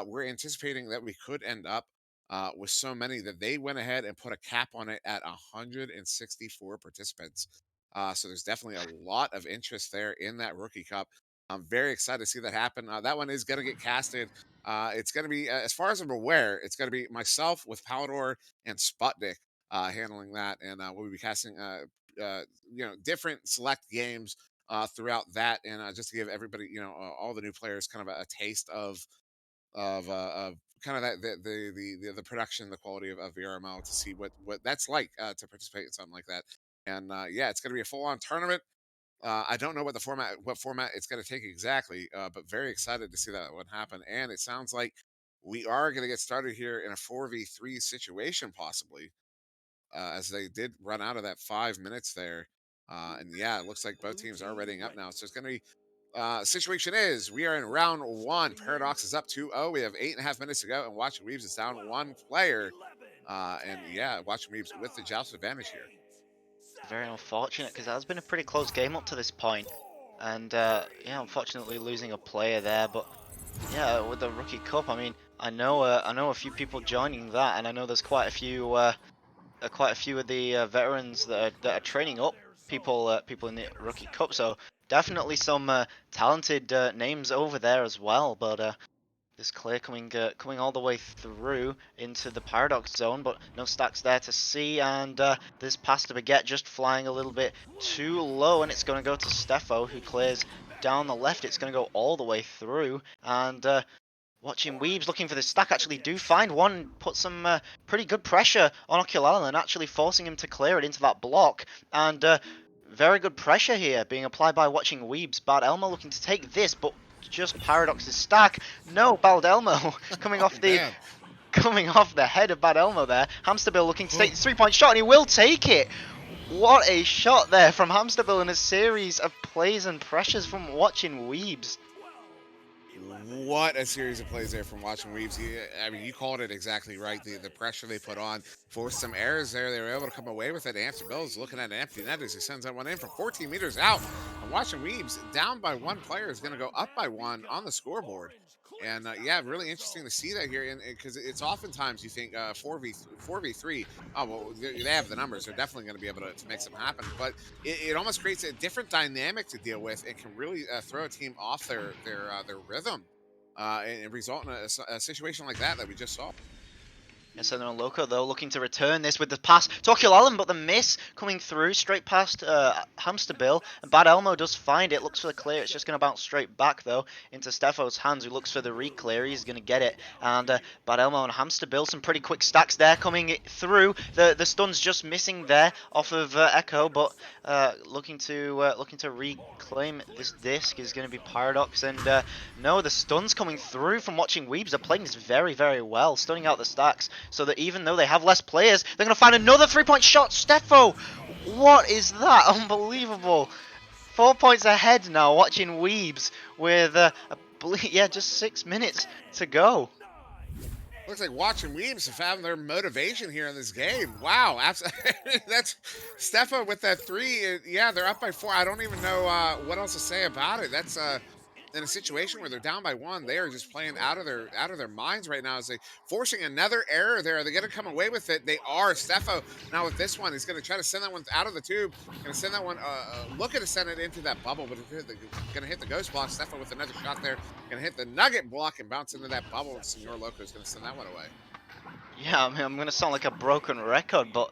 we're anticipating that we could end up with so many that they went ahead and put a cap on it at 164 participants. So there's definitely a lot of interest there in that rookie cup. I'm very excited to see that happen. That one is going to get casted. It's going to be, as far as I'm aware, it's going to be myself with Palidore and Sputnik handling that, and we'll be casting, different select games throughout that, and just to give everybody, all the new players, kind of a taste of kind of that the production, the quality of VRML, to see what that's like to participate in something like that. And yeah, it's going to be a full on tournament. I don't know what format it's going to take exactly, but very excited to see that one happen. And it sounds like we are going to get started here in a 4v3 situation, possibly, as they did run out of that 5 minutes there. And yeah, it looks like both teams are readying up now. So it's going to be, situation is we are in round one. Paradox is up 2-0. We have 8.5 minutes to go, and Watching Weaves is down one player. And yeah, Watching Weaves with the joust advantage here. Very unfortunate because that has been a pretty close game up to this point, and yeah, unfortunately losing a player there. But yeah, with the rookie cup, I mean, I know a few people joining that, and I know there's quite a few of the veterans that are training up people in the Rookie Cup. So definitely some talented names over there as well. But this clear coming all the way through into the Paradox zone, but no stacks there to see, and this pass to Baguette just flying a little bit too low, and it's going to go to Steffo, who clears down the left. It's going to go all the way through, and watching Weebs looking for the stack, actually do find one, put some pretty good pressure on Oculalen, actually forcing him to clear it into that block, and very good pressure here being applied by watching Weebs. Bad Elmo looking to take this, but just Paradox's stack. No, Bad Elmo coming off the Man. coming off the head of Bad Elmo there. Hamsterbill looking to take the 3-point shot, and he will take it. What a shot there from Hamsterbill, in a series of plays and pressures from watching Weebs. What a series of plays there from watching Reeves. I mean, you called it exactly right. The pressure they put on forced some errors there. They were able to come away with it. Answer Bill's looking at an empty net as he sends that one in from 14 meters out. And watching Reeves down by one player is going to go up by one on the scoreboard. And yeah, really interesting to see that here, because it's oftentimes you think 4v3. Oh well, they have the numbers; they're definitely going to be able to make something happen. But it almost creates a different dynamic to deal with, and can really throw a team off their rhythm, and result in a situation like that we just saw. And so Loco, though, looking to return this with the pass to Oculalen, but the miss coming through straight past Hamsterbill. And Bad Elmo does find it, looks for the clear. It's just going to bounce straight back, though, into Steffo's hands, who looks for the re-clear. He's going to get it. And Bad Elmo and Hamsterbill, some pretty quick stacks there coming through. The stun's just missing there off of Echo, but looking to reclaim this disc is going to be Paradox. And no, the stun's coming through from watching Weebs. They're playing this very, very well, stunning out the stacks, so that even though they have less players, they're going to find another 3-point shot. Steffo, what is that? Unbelievable. 4 points ahead now, watching Weebs with, just 6 minutes to go. Looks like watching Weebs have found their motivation here in this game. Wow, that's Steffa with that 3. Yeah, they're up by 4. I don't even know what else to say about it. That's in a situation where they're down by 1, they are just playing out of their minds right now. As they forcing another error there. Are they going to come away with it? They are. Steffo now with this one, he's going to try to send that one out of the tube. Going to send that one, looking to send it into that bubble, but it's going to hit the ghost block. Steffo with another shot there. Going to hit the nugget block and bounce into that bubble. And Senor Loco is going to send that one away. Yeah, I mean, I'm going to sound like a broken record, but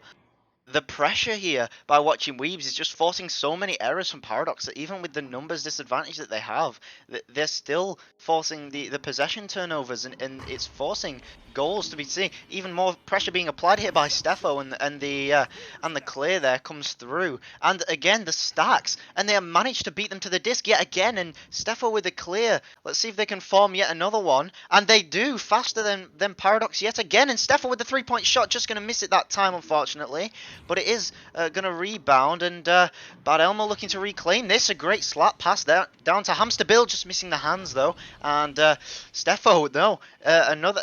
the pressure here by watching Weebs is just forcing so many errors from Paradox that even with the numbers disadvantage that they have, they're still forcing the possession turnovers, and it's forcing goals to be seen. Even more pressure being applied here by Steffo, and the clear there comes through. And again, the stacks, and they have managed to beat them to the disc yet again, and Steffo with the clear. Let's see if they can form yet another one, and they do, faster than Paradox yet again, and Steffo with the 3-point shot, just going to miss it that time, unfortunately. But it is going to rebound, and Bad Elmo looking to reclaim this. A great slap pass there down to Hamsterbill, just missing the hands though. And Steffo, no, another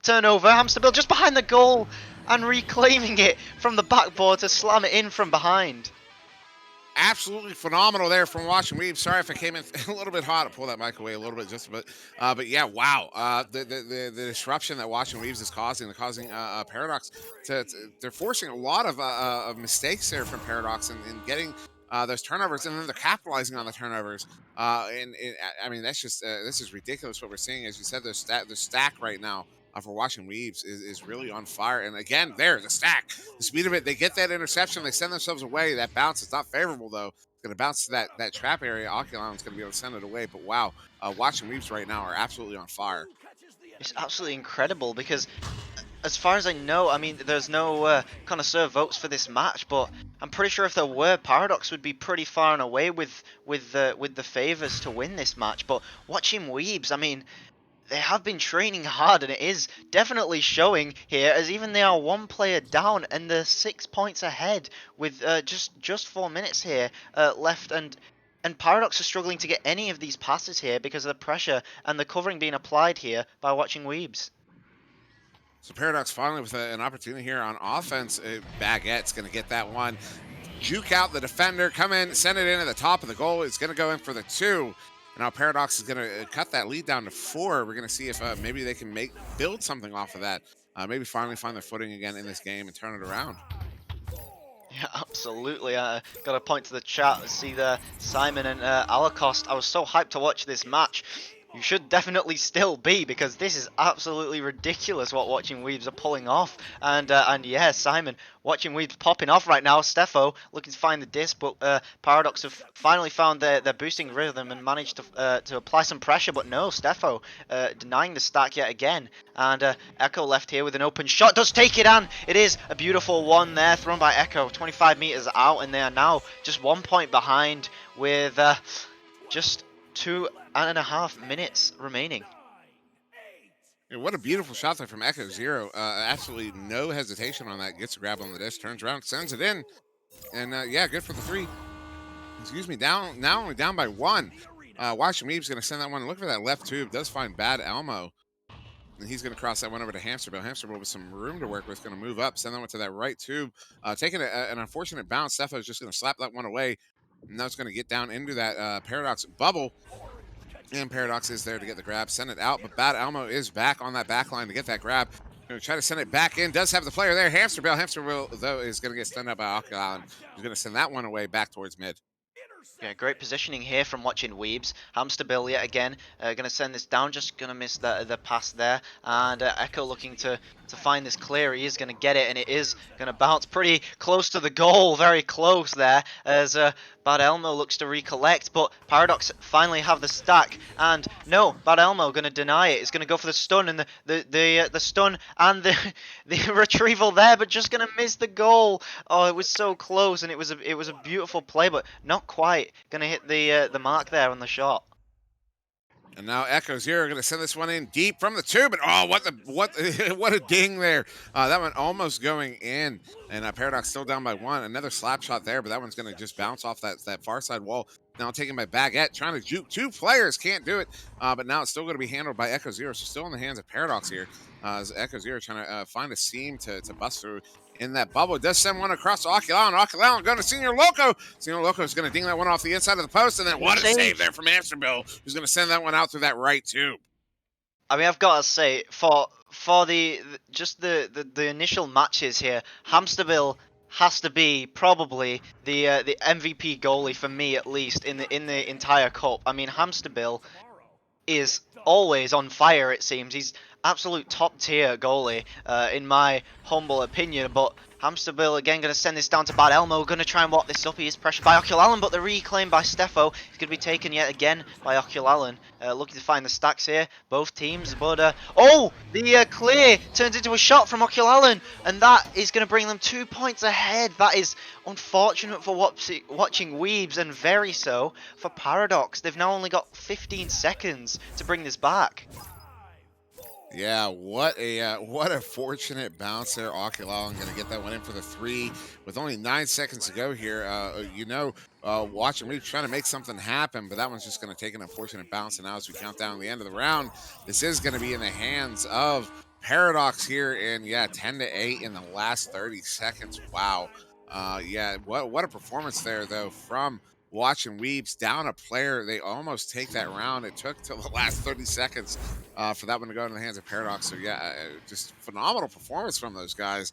turnover. Hamsterbill just behind the goal and reclaiming it from the backboard to slam it in from behind. Absolutely phenomenal there from watching Weeb. Sorry if I came in a little bit hot. I pull that mic away a little bit just a bit. But yeah, wow. The disruption that watching Weebs is causing Paradox they're forcing a lot of mistakes there from Paradox and getting those turnovers, and then they're capitalizing on the turnovers. I mean, that's just this is ridiculous what we're seeing. As you said, the stack right now for watching Weebs is really on fire. And again, the stack, the speed of it, they get that interception, they send themselves away. That bounce is not favorable though. It's going to bounce to that trap area. Oculan's going to be able to send it away. But wow, watching Weebs right now are absolutely on fire. It's absolutely incredible because, as far as I know, I mean, there's no connoisseur votes for this match, but I'm pretty sure if there were, Paradox would be pretty far and away with the favors to win this match. But watching Weebs, I mean, they have been training hard, and it is definitely showing here, as even they are 1 player down and they're 6 points ahead with just 4 minutes here left, and Paradox are struggling to get any of these passes here because of the pressure and the covering being applied here by watching Weebs. So Paradox finally with an opportunity here on offense. Baguette's going to get that one. Juke out the defender, come in, send it in at the top of the goal. It's going to go in for the 2. Now Paradox is going to cut that lead down to 4. We're going to see if maybe they can build something off of that. Maybe finally find their footing again in this game and turn it around. Yeah, absolutely. Got a point to the chat. See there, Simon and Alacost. I was so hyped to watch this match. You should definitely still be, because this is absolutely ridiculous what Watching Weebs are pulling off. And yeah, Simon, Watching Weebs popping off right now. Stefo looking to find the disc, but Paradox have finally found their boosting rhythm and managed to apply some pressure. But no, Stefo denying the stack yet again. And Echo left here with an open shot. Does take it, and it is a beautiful one there thrown by Echo. 25 meters out, and they are now just 1 point behind with just 2.5 minutes remaining. And what a beautiful shot there from Echo Zero. Absolutely no hesitation on that. Gets a grab on the disc, turns around, sends it in. And yeah, good for the 3. Excuse me, now only down by 1. Watching Weeb's going to send that one. Look for that left tube. Does find Bad Elmo. And he's going to cross that one over to Hamsterbill. Hamsterbill with some room to work with, going to move up, send that one to that right tube. Taking an unfortunate bounce. Stefo is just going to slap that one away. And now it's going to get down into that Paradox bubble. And Paradox is there to get the grab, send it out. But Bad Elmo is back on that back line to get that grab. Going to try to send it back in. Does have the player there. Hamsterbill. Hamsterbill, though, is going to get stunned out by Oculon. He's going to send that one away back towards mid. Yeah, great positioning here from Watching Weebs. Hamsterbill yet again, going to send this down, just going to miss the pass there. And Echo looking to find this clear. He is going to get it, and it is going to bounce pretty close to the goal, very close there, as Bad Elmo looks to recollect. But Paradox finally have the stack, and no, Bad Elmo going to deny it. It's going to go for the stun, and the stun and the retrieval there, but just going to miss the goal. Oh, it was so close, and it was a beautiful play, but not quite going to hit the mark there on the shot. And now Echo Zero going to send this one in deep from the tube. And oh, what a ding there. That one almost going in. And Paradox still down by 1. Another slap shot there, but that one's going to just bounce off that far side wall. Now taken by Baguette, trying to juke 2 players. Can't do it. But now it's still going to be handled by Echo Zero. So still in the hands of Paradox here. As Echo Zero trying to find a seam to bust through in that bubble. Does send one across to Oculon. Oculon going to Senior Loco. Senior Loco is going to ding that one off the inside of the post. And then what a save there from Hamsterbill, who's going to send that one out through that right tube. I mean, I've got to say, for the initial matches here, Hamsterbill has to be probably the MVP goalie for me, at least in the entire cup. I mean, Hamsterbill is always on fire, it seems. He's absolute top tier goalie, in my humble opinion. But Hamsterbill again going to send this down to Bad Elmo, going to try and walk this up. He is pressured by Oculalen, but the reclaim by Stefo is going to be taken yet again by Oculalen. Looking to find the stacks here, both teams. But oh, the clear turns into a shot from Oculalen, and that is going to bring them 2 points ahead. That is unfortunate for Watching Weebs, and very so for Paradox. They've now only got 15 seconds to bring this back. Yeah, what a fortunate bounce there. Oculon going to get that one in for the 3 with only 9 seconds to go here. Watching me trying to make something happen, but that one's just going to take an unfortunate bounce. And now as we count down the end of the round, this is going to be in the hands of Paradox here. And yeah, 10-8 in the last 30 seconds. Wow. Yeah, what a performance there though from Watching Weebs. Down a player, they almost take that round. It took till the last 30 seconds for that one to go into the hands of Paradox. So yeah, just phenomenal performance from those guys.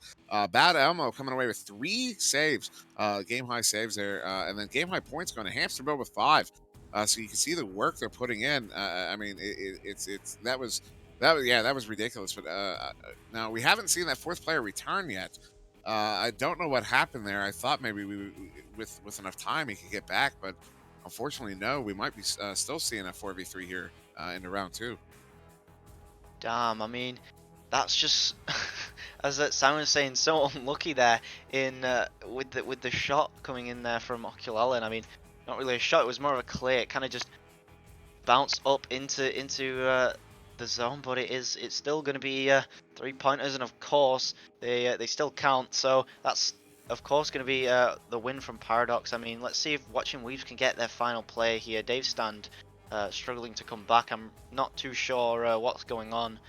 Bad Elmo coming away with 3 saves, game high saves there, and then game high points going to Hamsterbill with 5. So you can see the work they're putting in. I mean, that was ridiculous. But now we haven't seen that 4th player return yet. I don't know what happened there. I thought maybe with enough time he could get back, but unfortunately, no. We might be still seeing a 4v3 here into round 2. Damn, I mean, that's just as Simon was saying, so unlucky there in with the shot coming in there from Oculalen. I mean, not really a shot; it was more of a clear. It kind of just bounced up into the zone, but it's still going to be 3-pointers, and of course they still count. So that's of course going to be the win from Paradox. I mean, let's see if Watching Weebs can get their final play here. Dave Stand struggling to come back. I'm not too sure what's going on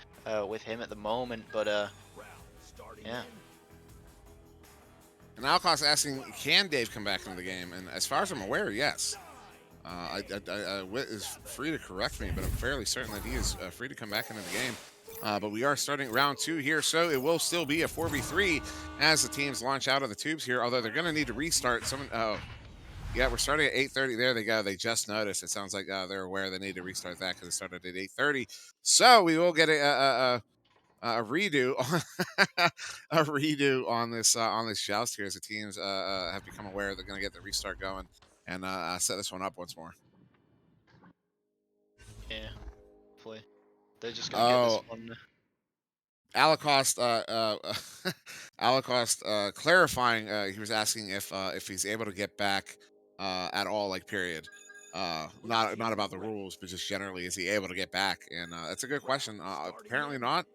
with him at the moment, but yeah. And Alcos asking, can Dave come back into the game? And as far as I'm aware, yes. Wit is free to correct me, but I'm fairly certain that he is free to come back into the game. But we are starting round 2 here, so it will still be a 4v3 as the teams launch out of the tubes here, although they're going to need to restart. Yeah, we're starting at 8:30. There they go. They just noticed. It sounds like they're aware they need to restart that because it started at 8:30. So we will get a redo, a redo on this joust here as the teams have become aware they're going to get the restart going and set this one up once more. Yeah, hopefully they're just gonna get this Oh, one. Alacost, Alacost, clarifying. He was asking if he's able to get back at all, like period. Not about the rules, but just generally, is he able to get back? And that's a good question. Apparently not.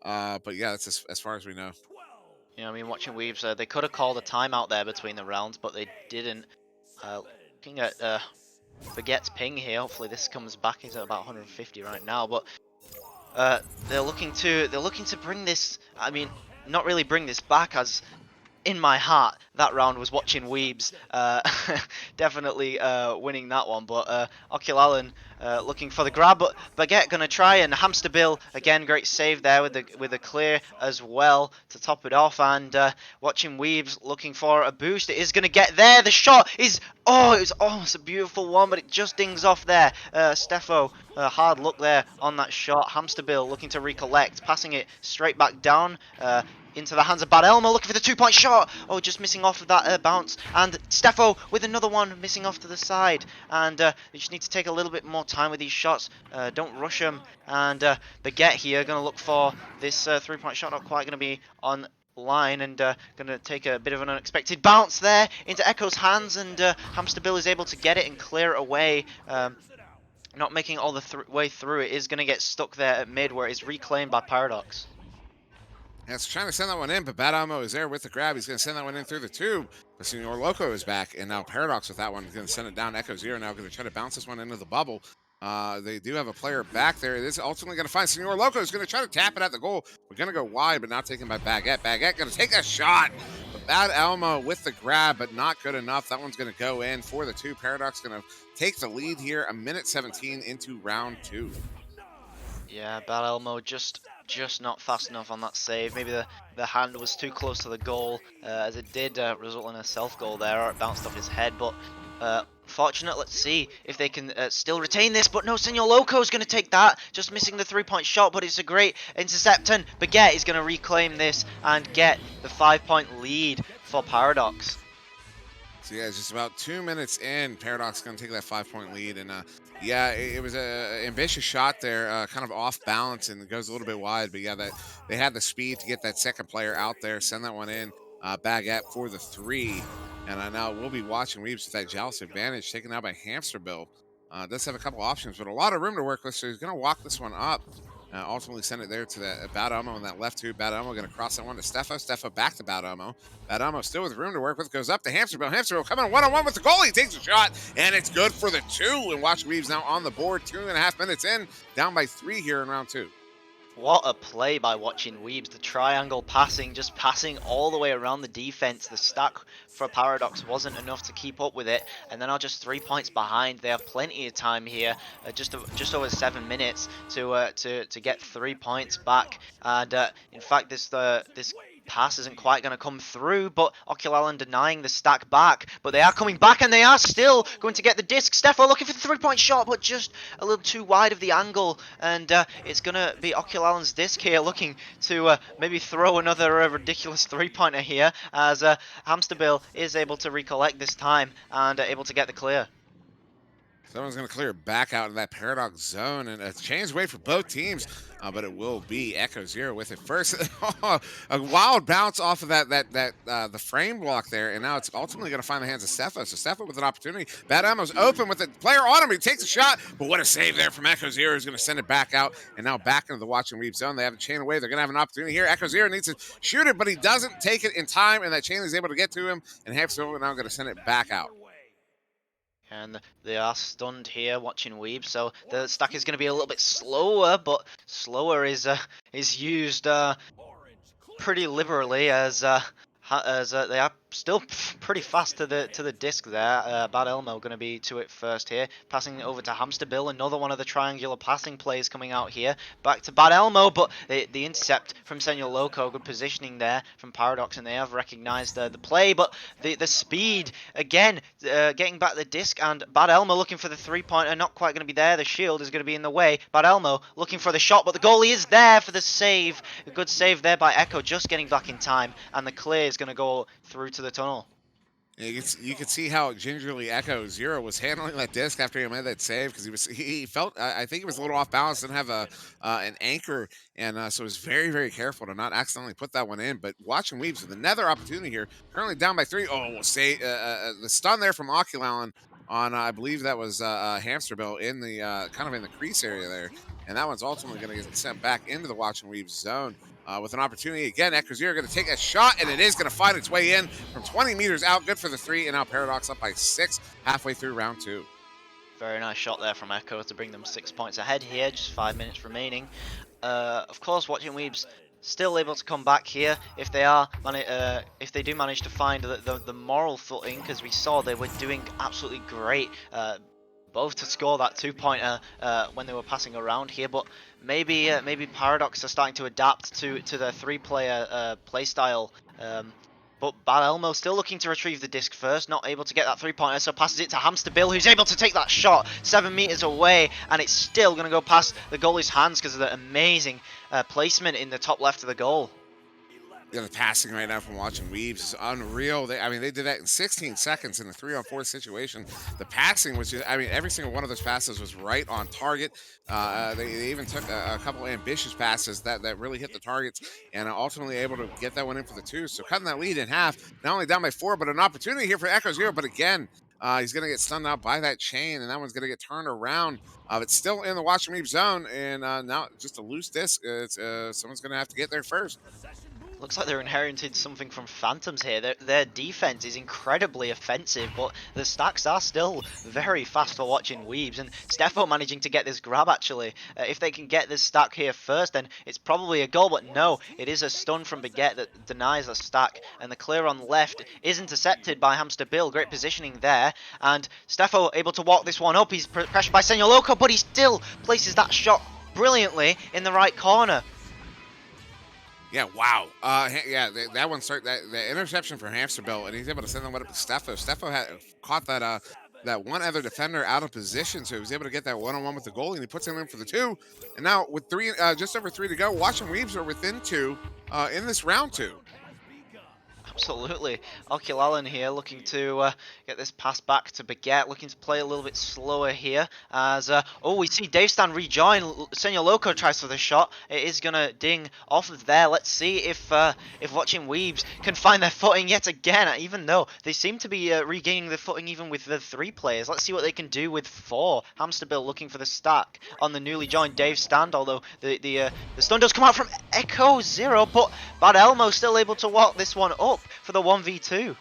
But yeah, that's as far as we know. Yeah, I mean, watching Weaves, they could have called a timeout there between the rounds, but they didn't. Looking at Baguette's ping here, hopefully this comes back. He's at about 150 right now, but they're looking to bring this. I mean, not really bring this back, as in my heart that round was watching Weebs definitely winning that one, but Oculallen looking for the grab, but Baguette gonna try, and Hamster Bill again, great save there with the clear as well to top it off, and watching Weebs looking for a boost. It is gonna get there. The shot is, oh, it was almost a beautiful one, but it just dings off there. Steffo, hard look there on that shot. Hamster Bill looking to recollect, passing it straight back down into the hands of Bad Elmo, looking for the 2-point shot. Oh, just missing off of that bounce. And Steffo with another one missing off to the side. And they just need to take a little bit more time with these shots. Don't rush them. And Baguette here going to look for this 3-point shot. Not quite going to be on line, and going to take a bit of an unexpected bounce there into Echo's hands. And Hamster Bill is able to get it and clear it away. Not making all the way through. It is going to get stuck there at mid, where it's reclaimed by Paradox. Yeah, it's trying to send that one in, but Bad Elmo is there with the grab. He's going to send that one in through the tube. But Senor Loco is back, and now Paradox with that one. He's going to send it down. Echo Zero now going to try to bounce this one into the bubble. They do have a player back there. It is ultimately going to find Senor Loco. Is going to try to tap it at the goal. We're going to go wide, but not taken by Baguette. Baguette going to take a shot. But Bad Elmo with the grab, but not good enough. That one's going to go in for the 2. Paradox going to take the lead here. A minute 17 into round 2. Yeah, Bad Elmo just not fast enough on that save. Maybe the hand was too close to the goal, as it did result in a self-goal there, or it bounced off his head. But fortunate, let's see if they can still retain this. But no, Senor Loco is going to take that, just missing the 3-point shot, but it's a great intercept, and Baguette is going to reclaim this and get the 5-point lead for Paradox. So yeah, it's just about 2 minutes in. Paradox going to take that 5-point lead, and yeah, it was a ambitious shot there, kind of off balance, and it goes a little bit wide. But yeah, that they had the speed to get that second player out there, send that one in. Baguette for the 3, and now we'll be watching Reeves with that joust advantage taken out by Hamster Bill. Does have a couple options, but a lot of room to work with, so he's going to walk this one up. Ultimately send it there to that Bad Elmo on that left tube. Bad Elmo going to cross that one to Steffo. Steffo back to Bad Elmo. Bad Elmo still with room to work with. Goes up to Hamster Bill. Hamster Bill coming one-on-one with the goalie. Takes a shot, and it's good for the 2. And watch Reeves now on the board. 2.5 minutes in. Down by 3 here in round 2. What a play by watching Weebs. The triangle passing, just passing all the way around the defense. The stack for Paradox wasn't enough to keep up with it, and then are just 3 points behind. They have plenty of time here, just over 7 minutes to get 3 points back. And in fact, this pass isn't quite going to come through, but Oculallen denying the stack back, but they are coming back, and they are still going to get the disc. Steffo looking for the 3-point shot, but just a little too wide of the angle, and it's going to be Oculallen's disc here looking to maybe throw another ridiculous 3-pointer here, as Hamster Bill is able to recollect this time and able to get the clear. Someone's going to clear back out in that Paradox zone, and a change way for both teams, but it will be Echo Zero with it first. A wild bounce off of the frame block there, and now it's ultimately going to find the hands of Steffo. So Steffo with an opportunity. Bad Elmo's open with the player on him. He takes a shot, but what a save there from Echo Zero. He's going to send it back out, and now back into the watch and read zone. They have a chain away. They're going to have an opportunity here. Echo Zero needs to shoot it, but he doesn't take it in time, and that chain is able to get to him, and Hamster now going to send it back out. And they are stunned here watching Weeb, so the stack is going to be a little bit slower, but slower is used pretty liberally, as they are still pretty fast to the disc there. Bad Elmo going to be to it first here, passing it over to Hamster Bill. Another one of the triangular passing plays coming out here. Back to Bad Elmo, but the intercept from Senor Loco, good positioning there from Paradox, and they have recognised the play. But the speed again, getting back the disc, and Bad Elmo looking for the 3-pointer, not quite going to be there. The shield is going to be in the way. Bad Elmo looking for the shot, but the goalie is there for the save. A good save there by Echo, just getting back in time, and the clear is going to go through to the tunnel. You could see how gingerly Echo Zero was handling that disc after he made that save because he felt I think he was a little off balance, didn't have a an anchor, and so was very careful to not accidentally put that one in. But watching Weaves with another opportunity here, currently down by 3. Oh, say the stun there from Oculalon on I believe that was Hamster Bill in the kind of in the crease area there, and that one's ultimately going to get sent back into the Watch and Weave zone. With an opportunity again, Echo Zero going to take a shot, and it is going to find its way in from 20 meters out. Good for the 3, and now Paradox up by 6 halfway through round 2. Very nice shot there from Echo to bring them 6 points ahead here, just 5 minutes remaining. Of course, Watching Weebs still able to come back here if they are if they do manage to find the moral footing, because we saw they were doing absolutely great. Both to score that 2-pointer when they were passing around here, but maybe Paradox are starting to adapt to the 3-player playstyle. But Bad Elmo still looking to retrieve the disc first, not able to get that 3-pointer, so passes it to Hamster Bill, who's able to take that shot 7 meters away, and it's still going to go past the goalie's hands because of the amazing placement in the top left of the goal. The passing right now from Watching Weaves is unreal. They did that in 16 seconds in a 3-on-4 situation. The passing was just, every single one of those passes was right on target. They even took a couple ambitious passes that really hit the targets, and ultimately able to get that one in for the 2. So cutting that lead in half, not only down by 4, but an opportunity here for Echo Zero. But again, he's going to get stunned out by that chain, and that one's going to get turned around. It's still in the Watching Weave zone, and now just a loose disc. Someone's going to have to get there first. Looks like they're inheriting something from Phantoms here. Their defense is incredibly offensive, but the stacks are still very fast for Watching Weebs. And Steffo managing to get this grab, actually. If they can get this stack here first, then it's probably a goal. But no, it is a stun from Baguette that denies the stack. And the clear on left is intercepted by Hamster Bill. Great positioning there. And Steffo able to walk this one up. He's pressured by Senor Loco, but he still places that shot brilliantly in the right corner. Yeah, wow. That one the interception for Hamster Bill, and he's able to send them up to Steffo. Steffo had caught that one other defender out of position, so he was able to get that one-on-one with the goalie, and he puts him in for the 2. And now with just over 3 to go, Watching Weaves are within 2 in this round 2. Absolutely. Oculalon here looking to get this pass back to Baguette, looking to play a little bit slower here as, we see Dave Stan rejoin. Senor Loco tries for the shot. It is going to ding off of there. Let's see if Watching Weebs can find their footing yet again, even though they seem to be regaining their footing even with the 3 players. Let's see what they can do with 4. Hamster Bill looking for the stack on the newly joined Dave Stand, although the stun does come out from Echo Zero, but Bad Elmo still able to walk this one up for the 1v2.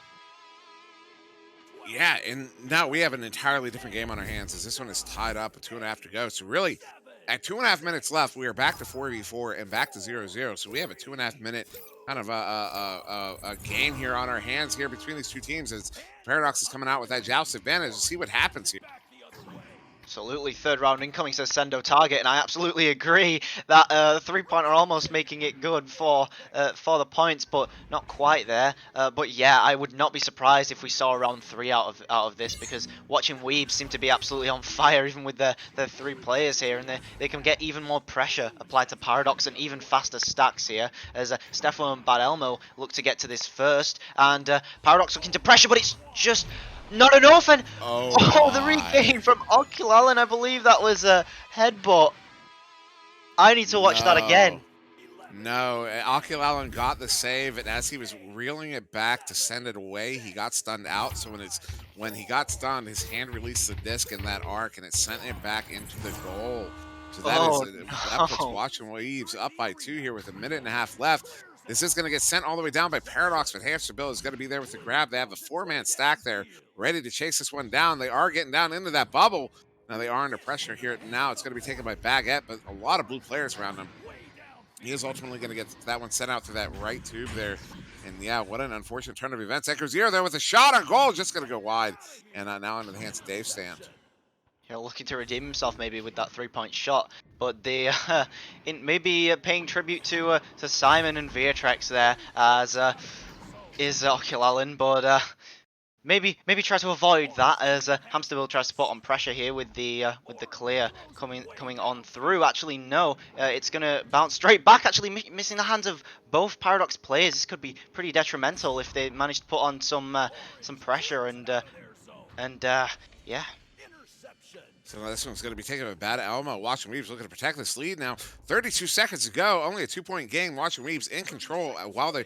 Yeah, and now we have an entirely different game on our hands as this one is tied up with 2.5 to go. So really, at 2.5 minutes left, we are back to 4v4 and back to 0-0. So we have a 2.5 minute kind of a game here on our hands here between these two teams as Paradox is coming out with that joust advantage. Let's see what happens here. Absolutely, 3rd round incoming, says Sendo Target, and I absolutely agree that the 3-pointer almost making it good for the points, but not quite there. But yeah, I would not be surprised if we saw round 3 out of this, because Watching Weebs seem to be absolutely on fire, even with the 3 players here, and they can get even more pressure applied to Paradox and even faster stacks here, as Steffo and Bad Elmo look to get to this first, and Paradox looking to pressure, but it's just not enough, and the regain from Oculalon, I believe that was a headbutt. I need to watch that again. No, Oculalon got the save, and as he was reeling it back to send it away, he got stunned out. So when he got stunned, his hand released the disc in that arc, and it sent it back into the goal. So that puts Watching Weebs up by 2 here with 1.5 minutes left. This is going to get sent all the way down by Paradox, but Hamster Bill is going to be there with the grab. They have a 4-man stack there, ready to chase this one down. They are getting down into that bubble. Now they are under pressure here. Now it's going to be taken by Baguette, but a lot of blue players around them. He is ultimately going to get that one sent out to that right tube there. And yeah, what an unfortunate turn of events. Echo Zero there with a shot on goal, just going to go wide. And now into the hands of Dave Stand. Looking to redeem himself maybe with that 3-point shot, but the maybe paying tribute to Simon and Viatrex there as is Oculalin, but maybe try to avoid that as Hamsterville tries to put on pressure here with the clear coming on through. Actually, no, it's gonna bounce straight back. Actually, missing the hands of both Paradox players. This could be pretty detrimental if they manage to put on some pressure and yeah. So this one's going to be taken by Bad Elmo. Watching Weaves looking to protect this lead now. 32 seconds to go. Only a 2-point game. Watching Weaves in control while they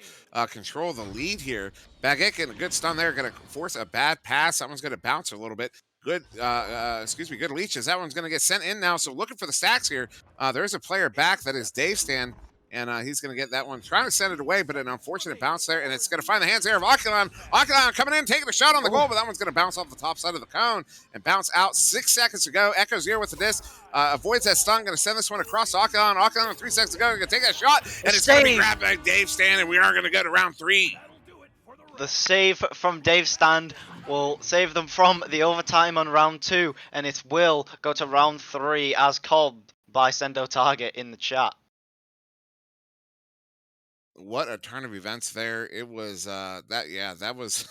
control the lead here. Baguette getting a good stun there. Going to force a bad pass. That one's going to bounce a little bit. Good, good leeches. That one's going to get sent in now. So looking for the stacks here. There's a player back that is Dave Stan. And he's going to get that one, trying to send it away, but an unfortunate bounce there. And it's going to find the hands there of Oculan. Oculan coming in, taking a shot on the goal, but that one's going to bounce off the top side of the cone and bounce out. 6 seconds to go. Echo Zero with the disc. Avoids that stun. Going to send this one across Oculan. Oculan with 3 seconds to go. Going to take that shot. And it's going to be grabbed by Dave Stan. And we are going to go to round 3. The save from Dave Stand will save them from the overtime on round 2. And it will go to round 3 as called by Sendo Target in the chat. What a turn of events there. It was that was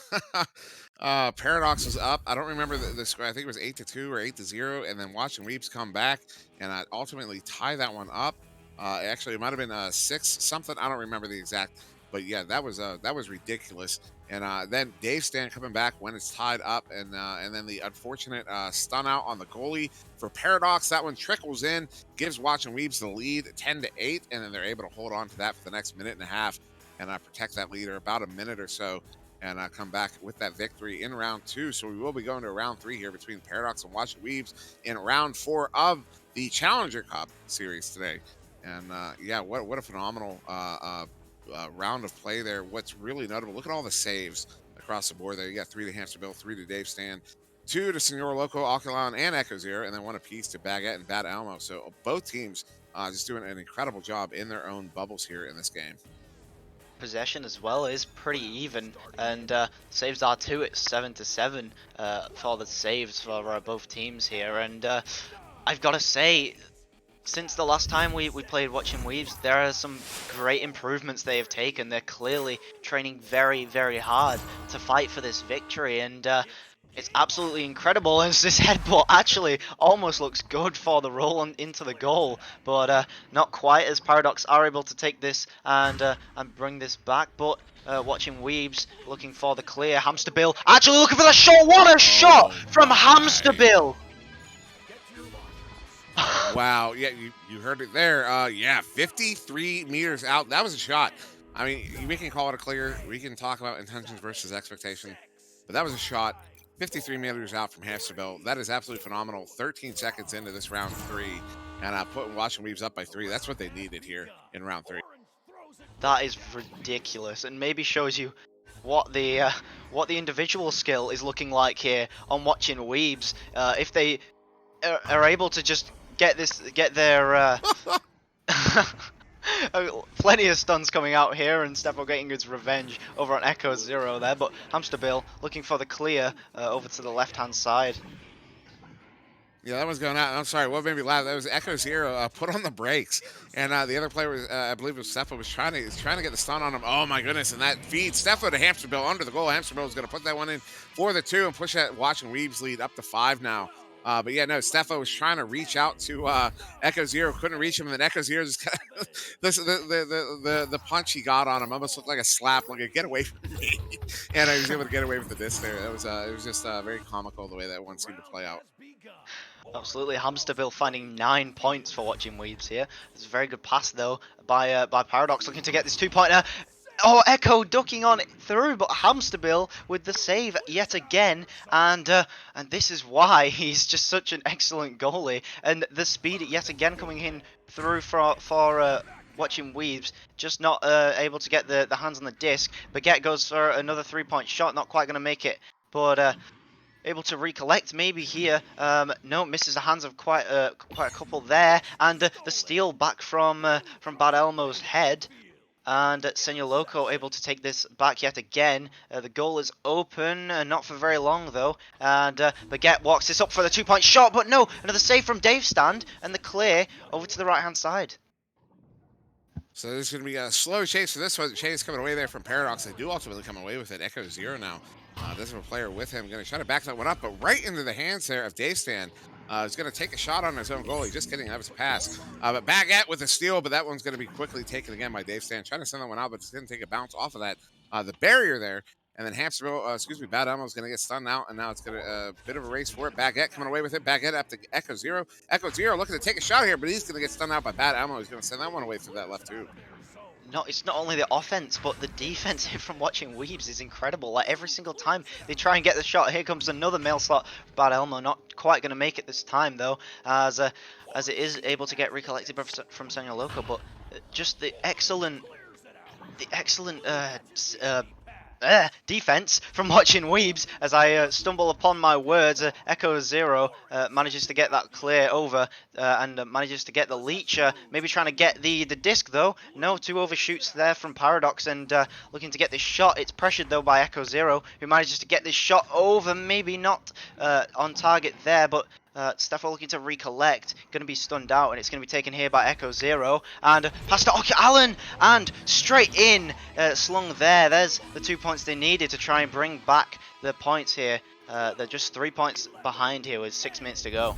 Paradox was up. I don't remember the score. I think it was 8-2 or 8-0, and then watching Weeps come back and ultimately tie that one up. Actually, it might have been 6 something. I don't remember the exact, but yeah, that was ridiculous. And then Dave Stan coming back when it's tied up, and then the unfortunate stun out on the goalie for Paradox. That one trickles in, gives Watching Weebs the lead 10-8, and then they're able to hold on to that for the next minute and a half and protect that lead, or about a minute or so, and come back with that victory in round 2. So we will be going to round 3 here between Paradox and Watching Weebs in round 4 of the Challenger Cup series today. And yeah, what a phenomenal round of play there. What's really notable, look at all the saves across the board there. You got 3 to Hamsterville, 3 to Dave Stan, 2 to Senor Loco, Oculan, and Echo Zero, and then 1 apiece to Baguette and Bad Elmo. So both teams just doing an incredible job in their own bubbles here in this game. Possession as well is pretty even, and saves are too. It's 7-7 for the saves for both teams here, and I've got to say, since the last time we played Watching Weaves, there are some great improvements they have taken. They're clearly training very, very hard to fight for this victory, and it's absolutely incredible as this headbutt actually almost looks good for the roll into the goal, but not quite, as Paradox are able to take this and bring this back. But Watching Weaves looking for the clear. Hamsterbill actually looking for the shot. What a shot from Hamsterbill! Wow, yeah, you heard it there. Yeah, 53 meters out. That was a shot. I mean, we can call it a clear. We can talk about intentions versus expectation, but that was a shot. 53 meters out from Hamsterville. That is absolutely phenomenal. 13 seconds into this round 3, and putting Watching Weaves up by 3. That's what they needed here in round 3. That is ridiculous, and maybe shows you what the individual skill is looking like here on Watching Weebs. If they are able to just get their plenty of stuns coming out here, and Steffo getting his revenge over on Echo Zero there, but Hamsterbill looking for the clear over to the left hand side. Yeah, that was going out. I'm sorry, what made me laugh? That was Echo Zero put on the brakes, and the other player was, I believe it was Steffo, was trying to get the stun on him. Oh my goodness! And that feeds Steffo to Hamsterbill under the goal. Hamsterbill is going to put that one in for the 2 and push that Watching Weaves lead up to 5 now. But yeah, no, Steffo was trying to reach out to Echo Zero, couldn't reach him, and then Echo Zero just the punch he got on him almost looked like a slap, like a get away from me, and he was able to get away with the disc there. That was it was just very comical the way that one seemed to play out. Absolutely, Hamsterville finding 9 points for Watching Weaves here. It's a very good pass though by Paradox, looking to get this 2-pointer. Oh, Echo ducking on through, but Hamsterbill with the save yet again, and this is why he's just such an excellent goalie. And the speed yet again coming in through for Watching Weaves, just not able to get the hands on the disc. Baguette goes for another 3-point shot, not quite going to make it, but able to recollect maybe here. No, misses the hands of quite a couple there, and the steal back from Bad Elmo's head. And Senor Loco able to take this back yet again. The goal is open, not for very long though. And Baguette walks this up for the 2-point shot, but no, another save from Dave Stand, and the clear over to the right-hand side. So there's going to be a slow chase for this one. Chase coming away there from Paradox. They do ultimately come away with it. Echo 0 now. Doesn't have a player with him. Going to try to back that one up, but right into the hands there of Dave Stan. He's going to take a shot on his own goalie. Just kidding. That was a pass. But Baguette with a steal, but that one's going to be quickly taken again by Dave Stan. Trying to send that one out, but didn't take a bounce off of that. The barrier there. And then Bad Elmo is going to get stunned out, and now it's going to a bit of a race for it. Baguette coming away with it. Baguette up to Echo 0. Echo 0 looking to take a shot here, but he's going to get stunned out by Bad Elmo. He's going to send that one away through that left tube. No, it's not only the offense, but the defense here from watching Weebs is incredible. Like every single time they try and get the shot, here comes another mail slot for Bad Elmo. Not quite going to make it this time though, as it is able to get recollected from Senor Loco. But just the excellent defense from watching Weebs as I stumble upon my words. Echo 0 manages to get that clear over and manages to get the leech. Maybe trying to get the disc though. No, 2 overshoots there from Paradox and looking to get this shot. It's pressured though by Echo 0 who manages to get this shot over. Maybe not on target there, but Steffo looking to recollect, going to be stunned out, and it's going to be taken here by Echo 0, and pass to Oki Allen, and straight in, slung there. There's the 2 points they needed to try and bring back the points here. They're just 3 points behind here with 6 minutes to go.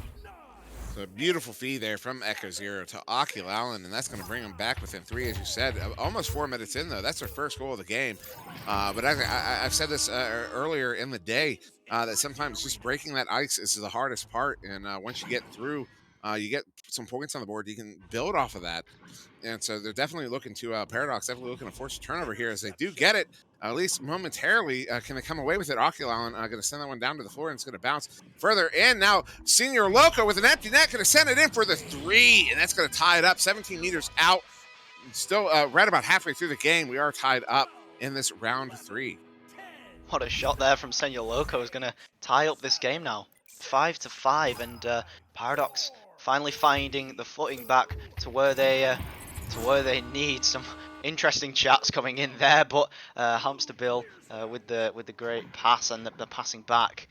So a beautiful feed there from Echo 0 to Akil Allen, and that's going to bring them back within 3, as you said. Almost 4 minutes in, though. That's their first goal of the game. But I've said this earlier in the day, that sometimes just breaking that ice is the hardest part. And once you get through, you get some points on the board, you can build off of that. And so they're definitely looking to, Paradox, definitely looking to force a turnover here as they do get it. At least momentarily, can they come away with it? Akil Allen going to send that one down to the floor, and it's going to bounce further in. Now, Senor Loco with an empty net, going to send it in for the 3, and that's going to tie it up 17 meters out. Still right about halfway through the game, we are tied up in this round 3. What a shot there from Senor Loco is going to tie up this game now. 5-5, and Paradox finally finding the footing back to where they need. Some interesting chats coming in there, but Hamster Bill with the great pass and the passing back.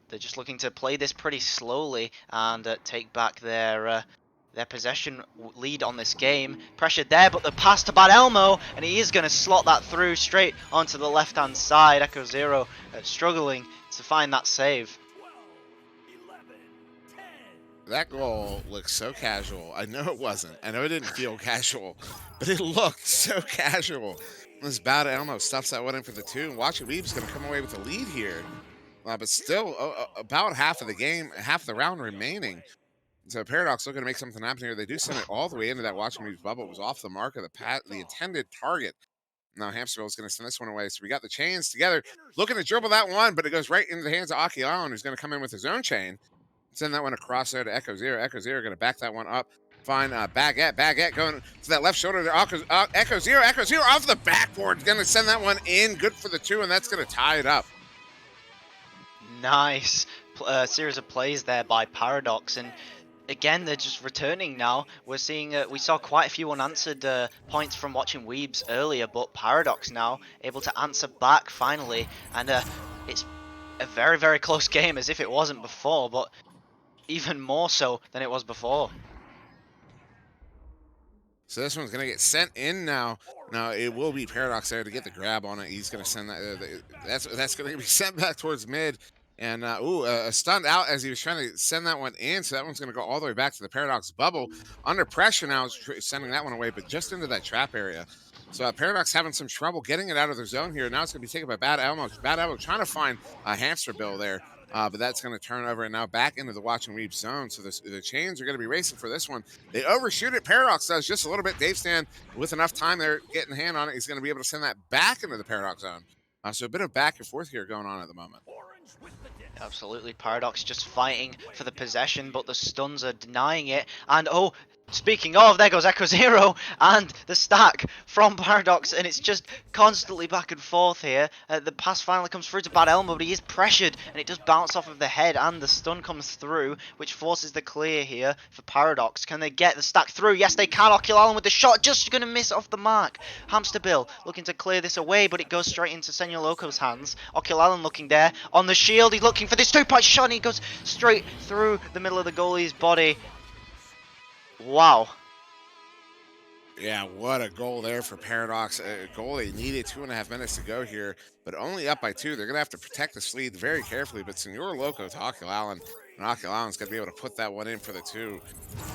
They're just looking to play this pretty slowly and take back their possession lead on this game. Pressured there, but the pass to Bad Elmo, and he is going to slot that through straight onto the left-hand side. Echo 0 struggling to find that save. That goal looks so casual. I know it wasn't. I know it didn't feel casual, but it looked so casual. This Bad Elmo stuffs that one in for the 2, and Watching Weeb's going to come away with the lead here. But still, about half of the game, half of the round remaining. So Paradox looking to make something happen here. They do send it all the way into that Watching Weeb's bubble. It was off the mark of the intended target. Now Hamsterville is going to send this one away. So we got the chains together, looking to dribble that one, but it goes right into the hands of Aki Allen, who's going to come in with his own chain. Send that one across there to Echo 0. Echo 0 going to back that one up. Find Baguette. Baguette going to that left shoulder there. Echo 0. Echo 0 off the backboard. Going to send that one in. Good for the 2, and that's going to tie it up. Nice series of plays there by Paradox, and again they're just returning now. We're seeing we saw quite a few unanswered points from Watching Weebs earlier, but Paradox now able to answer back finally, and it's a very, very close game, as if it wasn't before, but even more so than it was before. So this one's going to get sent in now. Now it will be Paradox there to get the grab on it. He's going to send that. That's going to be sent back towards mid. And stunned out as he was trying to send that one in. So that one's going to go all the way back to the Paradox bubble. Under pressure now is sending that one away, but just into that trap area. So Paradox having some trouble getting it out of their zone here. Now it's going to be taken by Bad Elmo. Bad Elmo trying to find a Hamster Bill there. But that's going to turn over and now back into the Watching Weeb zone. So the chains are going to be racing for this one. They overshoot it. Paradox does just a little bit. Dave Stan, with enough time there, getting a hand on it, he's going to be able to send that back into the Paradox zone. So a bit of back and forth here going on at the moment. Absolutely, Paradox just fighting for the possession, but the stuns are denying it. And oh, speaking of, there goes Echo Zero and the stack from Paradox, and it's just constantly back and forth here. The pass finally comes through to Bad Elmo, but he is pressured, and it does bounce off of the head, and the stun comes through, which forces the clear here for Paradox. Can they get the stack through? Yes, they can. Oculallen with the shot, just going to miss off the mark. Hamster Bill looking to clear this away, but it goes straight into Senor Loco's hands. Oculallen looking there on the shield. He's looking for this two-point shot, and he goes straight through the middle of the goalie's body. Wow. Yeah, what a goal there for Paradox. Goalie needed 2.5 minutes to go here, but only up by 2. They're going to have to protect this lead very carefully, but Senor Loco to Oculallen, and Oculallen's going to be able to put that one in for the 2.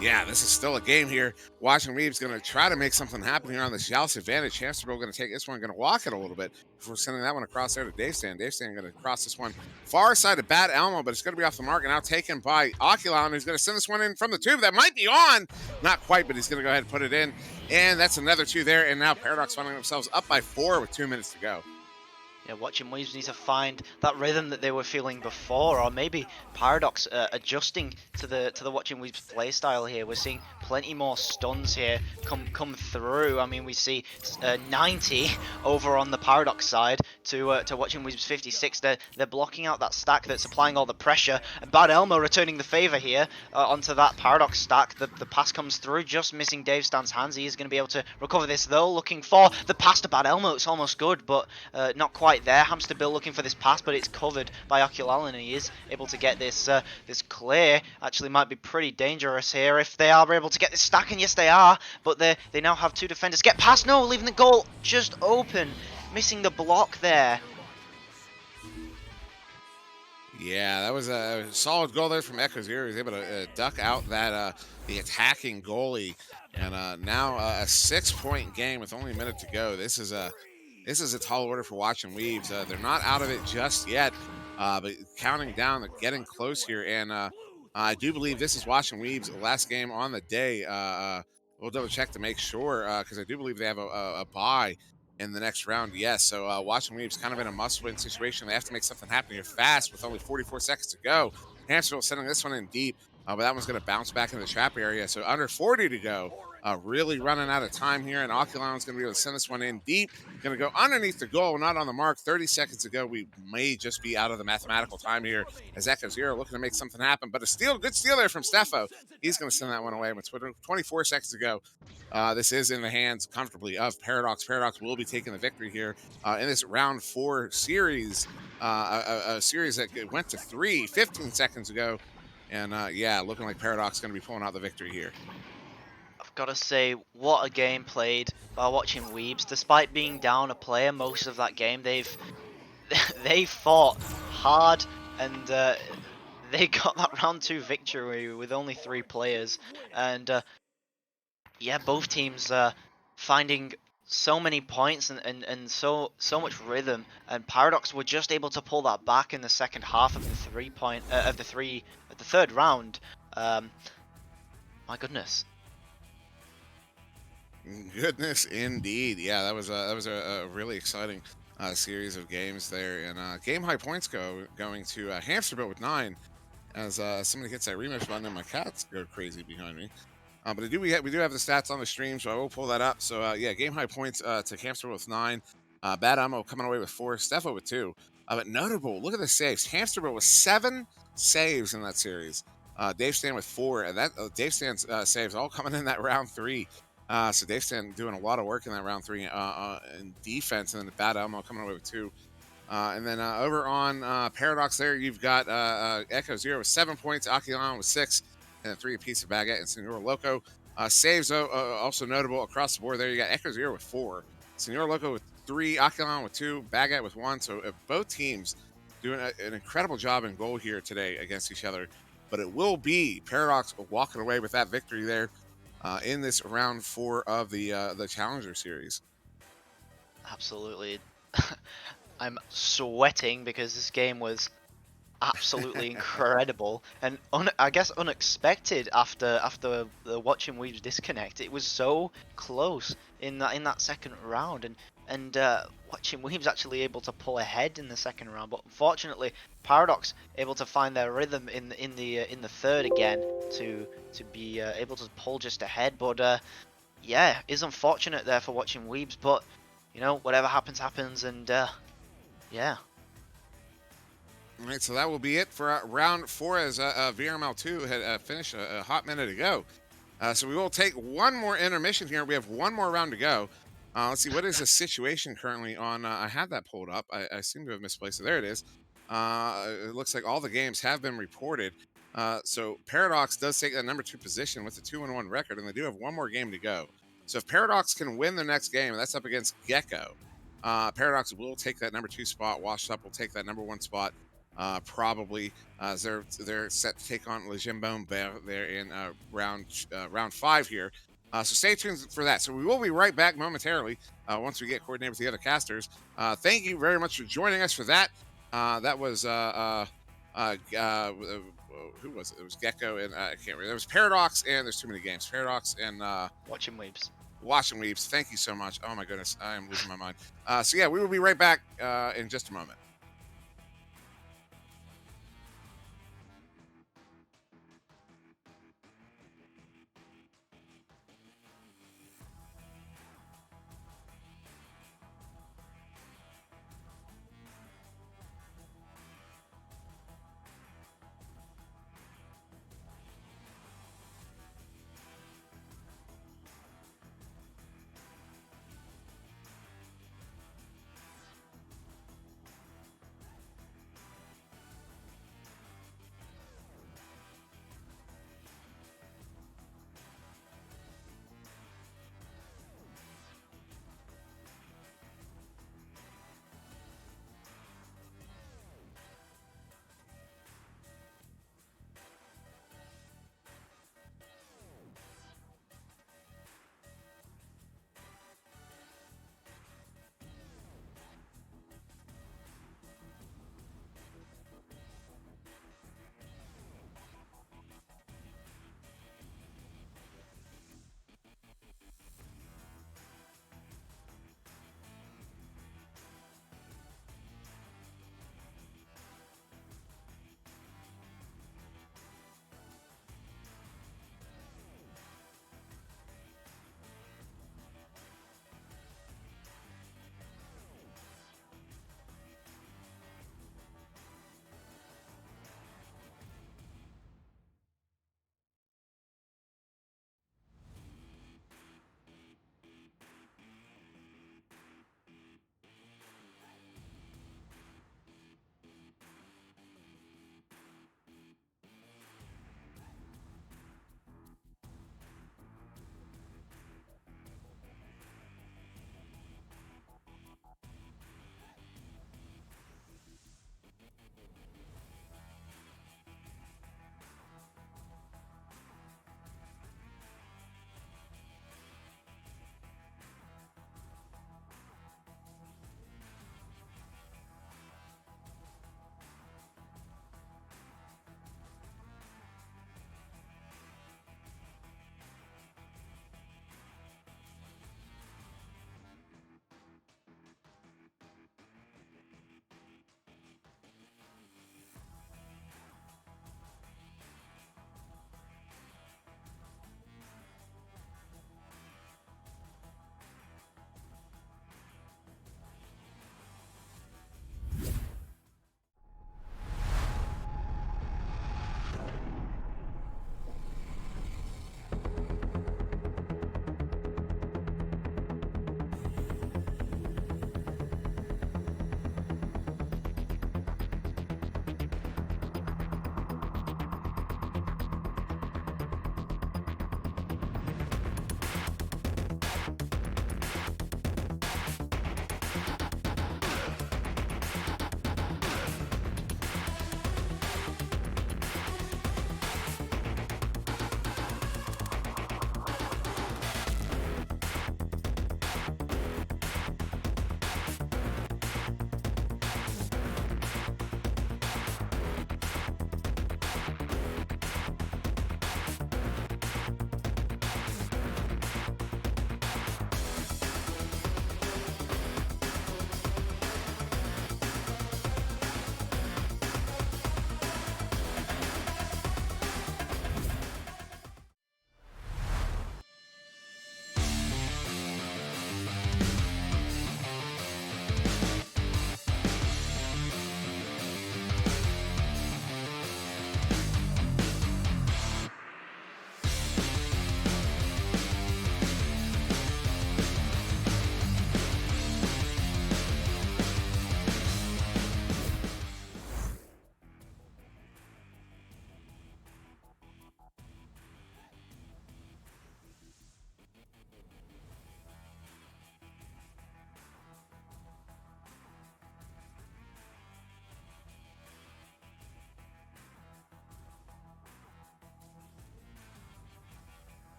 Yeah, this is still a game here. Watching Reeves going to try to make something happen here on this Yalis advantage. Hamsterville going to take this one, going to walk it a little bit before sending that one across there to Dave Stan. Dave Stan going to cross this one far side of Bad Elmo, but it's going to be off the mark and now taken by Oculallen, who's going to send this one in from the tube. That might be on. Not quite, but he's going to go ahead and put it in. And that's another 2 there. And now Paradox finding themselves up by 4 with 2 minutes to go. Yeah, watching Weaves need to find that rhythm that they were feeling before, or maybe Paradox adjusting to the Watching Weaves playstyle here. We're seeing plenty more stuns here come through. I mean, we see 90 over on the Paradox side to Watching Weaves 56. They're blocking out that stack that's applying all the pressure, and Bad Elmo returning the favor here onto that Paradox stack. The pass comes through, just missing Dave Stan's hands. He is going to be able to recover this though. Looking for the pass to Bad Elmo. It's almost good, but not quite there. Hamster Bill looking for this pass, but it's covered by Oculallen, and he is able to get this this clear. Actually might be pretty dangerous here if they are able to get this stack, and yes they are, but they now have 2 defenders. Get past, no, leaving the goal just open, missing the block there. Yeah, that was a solid goal there from Echo Zero. He was able to duck out that the attacking goalie, and now a 6-point game with only a minute to go. This is a tall order for Watching Weaves. They're not out of it just yet, but counting down, they're getting close here. And I do believe this is Watching Weaves' last game on the day. We'll double check to make sure because I do believe they have a bye in the next round. Yes, so Watching Weaves kind of in a must-win situation. They have to make something happen here fast with only 44 seconds to go. Hamsterville sending this one in deep, but that one's going to bounce back in the trap area. So under 40 to go. Really running out of time here, and Oculallen's going to be able to send this one in deep. Going to go underneath the goal, not on the mark. 30 seconds to go. We may just be out of the mathematical time here as Echo Zero looking to make something happen. But a steal, good steal there from Steffo. He's going to send that one away with 24 seconds to go. This is in the hands comfortably of Paradox. Paradox will be taking the victory here in this round 4 series. A series that went to 15 seconds ago. And yeah, looking like Paradox is going to be pulling out the victory here. Gotta say, what a game played by Watching Weebs. Despite being down a player most of that game, they fought hard, and they got that round 2 victory with only 3 players. And yeah, both teams finding so many points and so much rhythm, and Paradox were just able to pull that back in the second half of the third round. My goodness. Goodness indeed. Yeah, that was a really exciting series of games there, and game high points going to Hamsterville with 9 as somebody hits that rematch button and my cats go crazy behind me. But we do have the stats on the stream, so I will pull that up. So yeah, game high points to Hamsterville with 9, Bad Elmo coming away with 4, Steffo with 2. But notable, look at the saves. Hamsterville with 7 saves in that series. Dave Stan with 4, and that Dave Stan's saves all coming in that round 3. So Dave Stan doing a lot of work in that round 3 in defense, and then Bad Elmo coming away with 2. And then over on Paradox there, you've got Echo Zero with 7 points, Oculallen with 6, and then 3 apiece of Baguette and Senor Loco. Saves also notable across the board there. You got Echo Zero with 4, Senor Loco with 3, Oculallen with 2, Baguette with 1. So both teams doing an incredible job in goal here today against each other. But it will be Paradox walking away with that victory there. In this round 4 of the Challenger Series. Absolutely. I'm sweating because this game was absolutely incredible and I guess unexpected after the Watching Weaves disconnect. It was so close in that second round, and and watching Weeb's actually able to pull ahead in the second round, but unfortunately Paradox able to find their rhythm in the third again to be able to pull just ahead. But yeah, is unfortunate there for watching Weebs, but you know, whatever happens happens, and yeah. All right, so that will be it for round 4 as VRML 2 had finished a hot minute ago. So we will take one more intermission here. We have one more round to go. Let's see, what is the situation currently on? I had that pulled up. I seem to have misplaced it. There it is. It looks like all the games have been reported. So Paradox does take that number 2 position with a 2-1 record, and they do have one more game to go. So if Paradox can win the next game, and that's up against Gecko, Paradox will take that number 2 spot. Washed Up will take that number 1 spot. Probably they're set to take on Le Jambon Bear there in round 5 here. So stay tuned for that. So we will be right back momentarily once we get coordinated with the other casters. Thank you very much for joining us for that. That was who was it? It was Gecko and I can't remember. There was Paradox and there's too many games. Paradox and Watching Weebs. Watching Weebs. Thank you so much. Oh my goodness, I am losing my mind. So yeah, we will be right back in just a moment.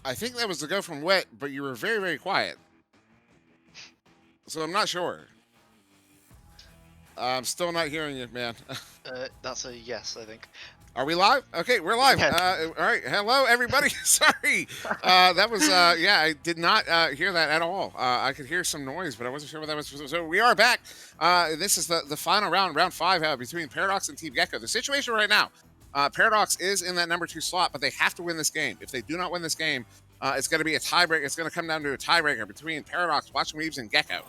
I think that was the go from Wit, but you were very, very quiet. So I'm not sure. I'm still not hearing you, man. That's a yes, I think. Are we live? Okay, we're live. Yeah. All right. Hello, everybody. Sorry. That was, yeah, I did not hear that at all. I could hear some noise, but I wasn't sure what that was. So we are back. This is the final round, round 5, between Paradox and Team Gecko. The situation right now, Paradox is in that number 2 slot, but they have to win this game. If they do not win this game, it's going to be a tiebreaker. It's going to come down to a tiebreaker between Paradox, Watching Weaves, and Gecko.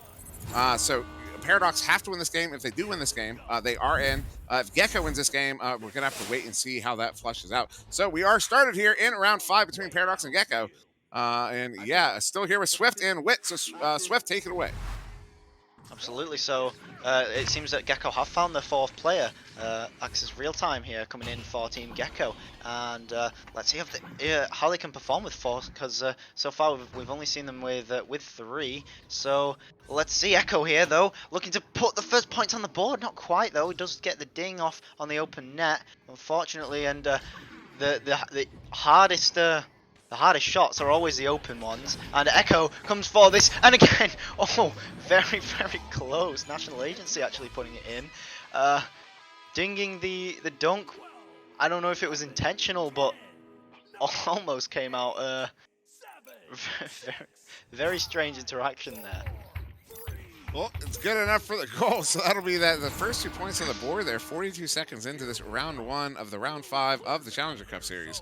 So Paradox have to win this game. If they do win this game, they are in. If Gecko wins this game, we're going to have to wait and see how that flushes out. So we are started here in round 5 between Paradox and Gecko. And yeah, still here with Swiift and Wit. So Swiift, take it away. Absolutely. So it seems that Gecko have found their 4th player. Axis real time here coming in for Team Gecko, and let's see if how they can perform with 4. Because so far we've only seen them with 3. So let's see. Echo here though, looking to put the first points on the board. Not quite though. He does get the ding off on the open net, unfortunately, and the hardest. The hardest shots are always the open ones, and Echo comes for this, and again, oh, very, very close. National Agency actually putting it in. Dinging the dunk. I don't know if it was intentional, but almost came out. Very, very strange interaction there. Well, it's good enough for the goal. So that'll be that the first 2 points on the board there. 42 seconds into this round 1 of the round 5 of the Challenger Cup series.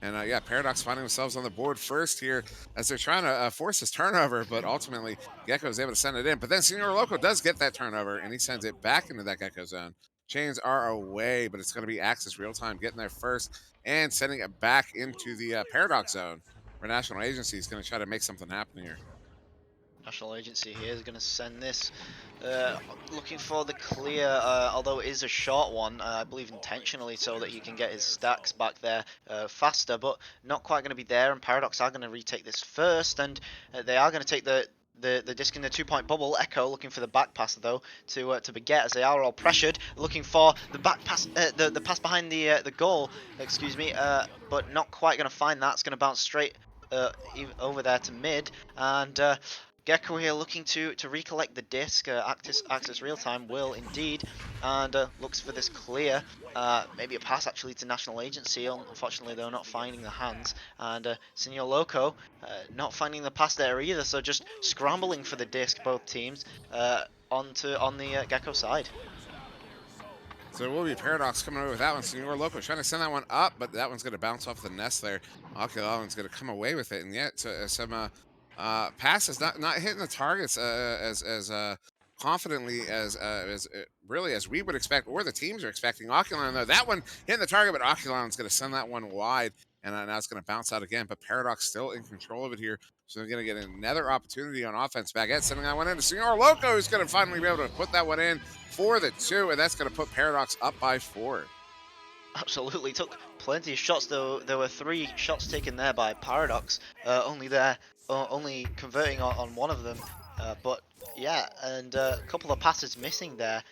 And yeah, Paradox finding themselves on the board first here as they're trying to force this turnover, but ultimately Gecko is able to send it in. But then Senor Loco does get that turnover, and he sends it back into that Gecko zone. Chains are away, but it's going to be Axis real time getting there first and sending it back into the Paradox zone, where National Agency is going to try to make something happen here. National Agency here is going to send this, looking for the clear, although it is a short one, I believe intentionally so that he can get his stacks back there faster, but not quite going to be there, and Paradox are going to retake this first, and they are going to take the disc in the 2-point bubble. Echo looking for the back pass though to Baguette, as they are all pressured, looking for the back pass, the pass behind the goal, excuse me, but not quite going to find that. It's going to bounce straight over there to mid, and Gecko here looking to recollect the disc. Axis real time will indeed, and looks for this clear. Maybe a pass actually to National Agency. Unfortunately, they're not finding the hands, and Senor Loco not finding the pass there either. So just scrambling for the disc, both teams on the Gecko side. So it will be Paradox coming away with that one. Senor Loco trying to send that one up, but that one's going to bounce off the nest there. Oculon's going to come away with it, and yet some passes not hitting the targets as confidently as really as we would expect, or the teams are expecting. Oculon though, that one hitting the target, but Oculon's going to send that one wide, and now it's going to bounce out again. But Paradox still in control of it here, so they're going to get another opportunity on offense. Baguette sending that one in to Senor Loco, who's going to finally be able to put that one in for the 2, and that's going to put Paradox up by 4. Absolutely, took plenty of shots though. There were 3 shots taken there by Paradox, only converting on one of them, but yeah, and a couple of passes missing there.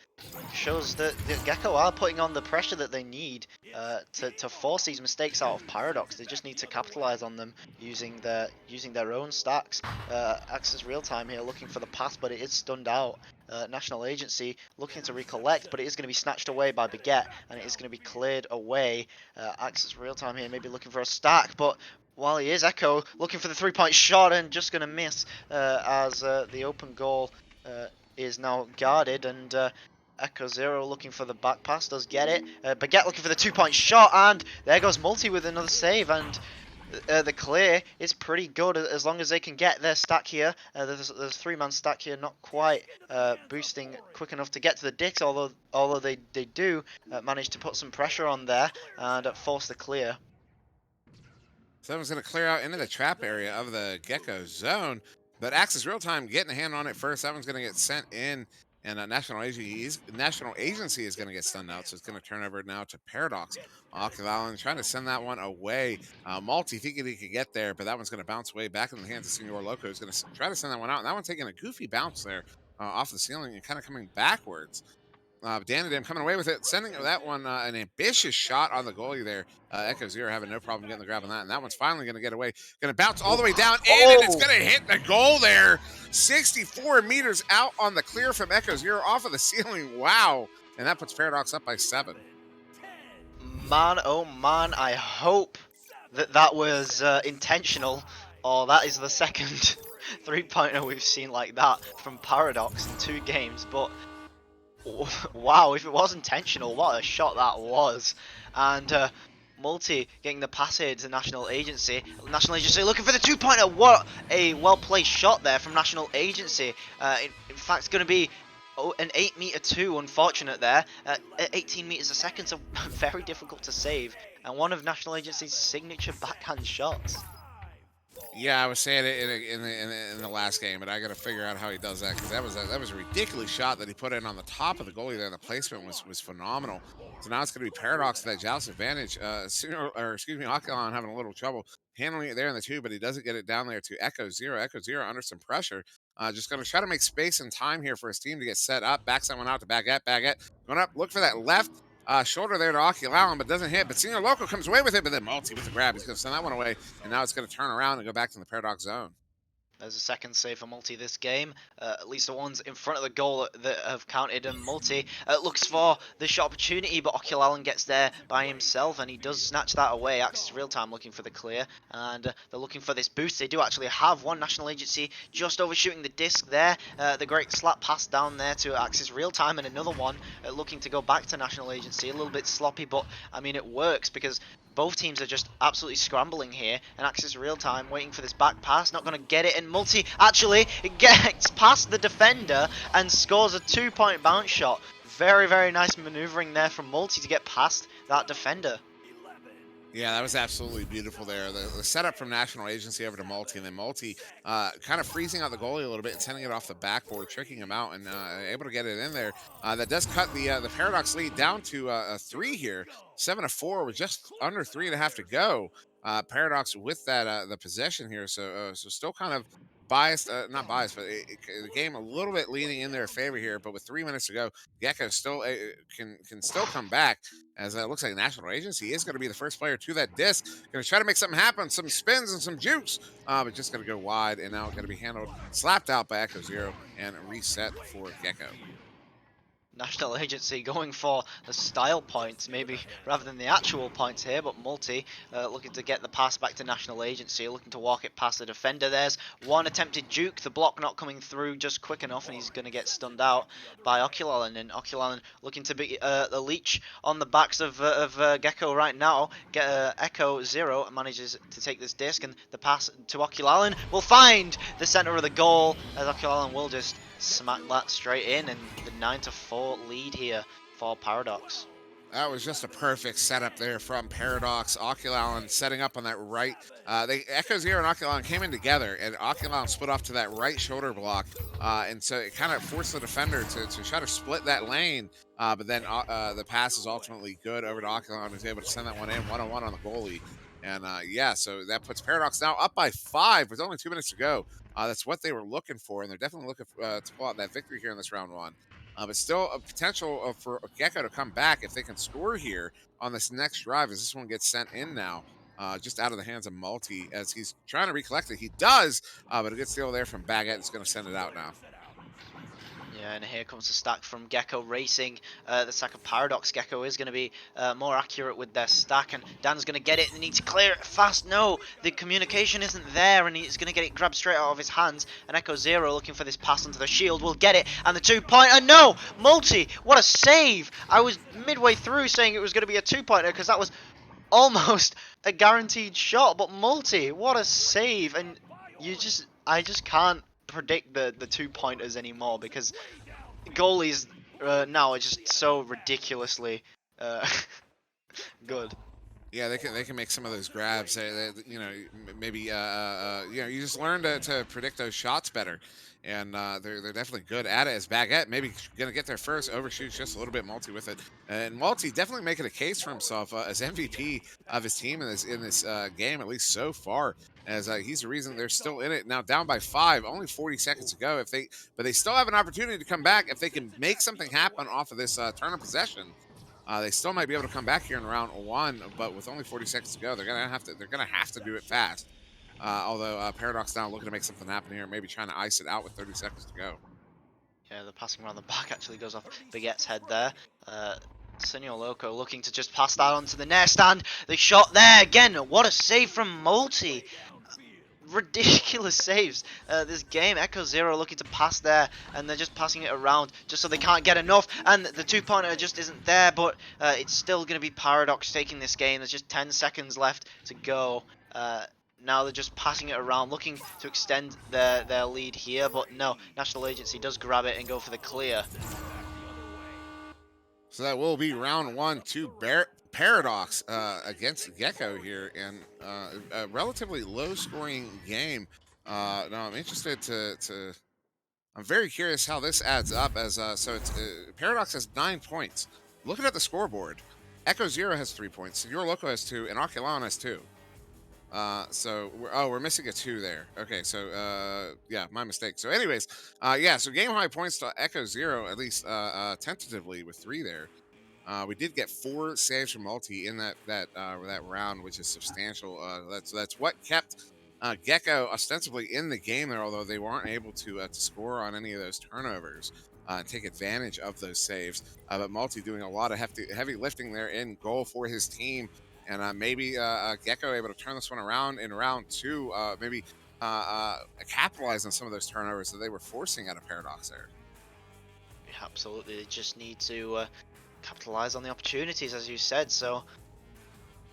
Shows that the Gecko are putting on the pressure that they need to force these mistakes out of Paradox. They just need to capitalize on them using their own stacks. Axis real time here looking for the pass, but it is stunned out. National Agency looking to recollect, but it is going to be snatched away by Baguette, and it is going to be cleared away. Axis real time here maybe looking for a stack, but while he is, Echo looking for the 3-point shot and just going to miss as the open goal is now guarded, and Echo Zero looking for the back pass, does get it. Baguette looking for the 2-point shot, and there goes Multi with another save, and the clear is pretty good as long as they can get their stack here. There's a 3-man stack here, not quite boosting quick enough to get to the Dicks, although they do manage to put some pressure on there and force the clear. So that one's going to clear out into the trap area of the Gecko zone, but Axis real time getting a hand on it first. That one's going to get sent in, and National Agency is going to get stunned out, so it's going to turn over now to Paradox. Oculon trying to send that one away. Multi thinking he could get there, but that one's going to bounce away back in the hands of Senor Loco, who's going to try to send that one out. And that one taking a goofy bounce there off the ceiling and kind of coming backwards. Dano coming away with it, sending that one an ambitious shot on the goalie there. Echo Zero having no problem getting the grab on that, and that one's finally going to get away. Going to bounce all the way down in, and it's Oh! going to hit the goal there. 64 meters out on the clear from Echo Zero off of the ceiling. Wow. And that puts Paradox up by 7. Man, oh man, I hope that that was intentional, or that is the second three-pointer we've seen like that from Paradox in 2 games, but wow, if it was intentional, what a shot that was. And Multi getting the pass here to National Agency. National Agency looking for the 2-pointer. What a well-placed shot there from National Agency. In fact, it's going to be an 8-meter 2, unfortunate there. At 18 meters a second, so very difficult to save. And one of National Agency's signature backhand shots. Yeah, I was saying it in the last game, but I got to figure out how he does that because that was a ridiculous shot that he put in on the top of the goalie there. The placement was phenomenal. So now it's going to be Paradox to that joust advantage. Oculon having a little trouble handling it there in the 2, but he doesn't get it down there to Echo Zero. Echo Zero under some pressure. Just going to try to make space and time here for his team to get set up. Back someone out to Baguette. Baguette going up, look for that left. Shoulder there to Oculon, but doesn't hit. But Senior Loco comes away with it, but then Multi with the grab. He's going to send that one away, and now it's going to turn around and go back to the Paradox zone. There's a second save for Multi this game. At least the ones in front of the goal that have counted. And Multi looks for the shot opportunity, but Oculalen gets there by himself, and he does snatch that away. Axis Real Time looking for the clear, and they're looking for this boost. They do actually have one National Agency just overshooting the disc there. The great slap pass down there to Axis Real Time, and another one looking to go back to National Agency. A little bit sloppy, but I mean it works because both teams are just absolutely scrambling here, and Axis Real Time waiting for this back pass, not going to get it, and Multi actually gets past the defender and scores a 2-point bounce shot. Very, very nice maneuvering there from Multi to get past that defender. Yeah, that was absolutely beautiful there. The setup from National Agency over to Multi, and then Multi kind of freezing out the goalie a little bit and sending it off the backboard, tricking him out, and able to get it in there. That does cut the Paradox lead down to a 3 here, 7-4 with just under 3.5 to go. Paradox with that the possession here, so still kind of biased, not biased, but the game a little bit leaning in their favor here. But with 3 minutes to go, Gecko still can still come back. As it looks like National Agency is going to be the first player to that disc. Going to try to make something happen, some spins and some jukes, but just going to go wide, and now going to be handled, slapped out by Echo Zero, and reset for Gecko. National Agency going for the style points, maybe rather than the actual points here, but Multi looking to get the pass back to National Agency, looking to walk it past the defender. There's one attempted juke, the block not coming through just quick enough, and he's going to get stunned out by Oculalen. And Oculalen looking to be the leech on the backs of Gecko right now. Echo Zero manages to take this disc, and the pass to Oculalen will find the center of the goal, as Oculalen will just smack that straight in, and the 9-4 lead here for Paradox. That was just a perfect setup there from Paradox. Oculalen setting up on that right. Echo Zero and Oculalen came in together, and Oculalen split off to that right shoulder block. And so it kind of forced the defender to try to split that lane. But then the pass is ultimately good over to Oculalen, who's able to send that one in 1-on-1 on the goalie. And yeah, so that puts Paradox now up by 5 with only 2 minutes to go. That's what they were looking for, and they're definitely looking to pull out that victory here in this round 1. But still a potential for Gecko to come back if they can score here on this next drive, as this one gets sent in now, just out of the hands of Multi, as he's trying to recollect it. He does, but a good steal there from Baguette is going to send it out now. Yeah, and here comes the stack from Gecko Racing. The stack of Paradox. Gecko is going to be more accurate with their stack, and Dan's going to get it and needs to clear it fast. No, the communication isn't there, and he's going to get it grabbed straight out of his hands. And Echo Zero looking for this pass onto the shield will get it, and the 2-pointer. No, Multi, what a save! I was midway through saying it was going to be a 2-pointer because that was almost a guaranteed shot, but Multi, what a save! And I just can't predict the 2-pointers anymore because goalies now are just so ridiculously good. Yeah, they can make some of those grabs. You know, maybe you know, you just learn to predict those shots better. and they're definitely good at it. As Baguette maybe gonna get there first, overshoots just a little bit. Multi with it, and Multi definitely making a case for himself as MVP of his team in this game, at least so far. As he's the reason they're still in it now, down by 5, only 40 seconds to go. But they still have an opportunity to come back if they can make something happen off of this turn of possession. They still might be able to come back here in round 1, but with only 40 seconds to go, they're gonna have to do it fast. Although Paradox now looking to make something happen here, maybe trying to ice it out with 30 seconds to go. Yeah, the passing around the back actually goes off Baguette's head there. Senor Loco looking to just pass that onto the nest, and the shot there again. What a save from Multi! Ridiculous saves this game. Echo Zero looking to pass there, and they're just passing it around just so they can't get enough, and the 2-pointer just isn't there, but it's still going to be Paradox taking this game. There's just 10 seconds left to go. Now they're just passing it around, looking to extend their lead here, but no, National Agency does grab it and go for the clear. So that will be round 1 to Paradox against Gecko here, and a relatively low-scoring game. Now I'm interested to. I'm very curious how this adds up. As so, it's Paradox has 9 points. Looking at the scoreboard, Echo Zero has 3 points, Your Loco has 2, and Oculon has 2. So we're missing a 2 there. Okay, so yeah, my mistake. So anyways, yeah, so game high points to Echo Zero, at least tentatively with 3 there. We did get 4 saves from Multi in that round, which is substantial. That's what kept Gecko ostensibly in the game there, although they weren't able to score on any of those turnovers and take advantage of those saves. But Multi doing a lot of heavy lifting there in goal for his team, and maybe Gecko able to turn this one around in round 2. Maybe capitalize on some of those turnovers that they were forcing out of Paradox there. Yeah, absolutely, they just need to capitalize on the opportunities, as you said. So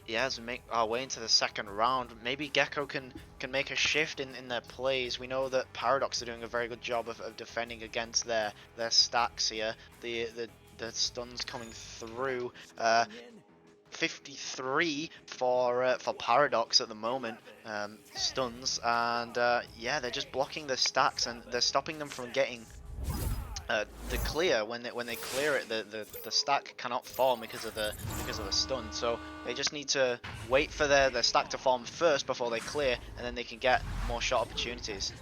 yeah, as we make our way into the second round, maybe Gecko can make a shift in their plays. We know that Paradox are doing a very good job of defending against their stacks here. The stuns coming through. 53 for Paradox at the moment, stuns, and yeah, they're just blocking the stacks, and they're stopping them from getting the clear. When they clear it, the stack cannot form because of the stun. So they just need to wait for their stack to form first before they clear, and then they can get more shot opportunities.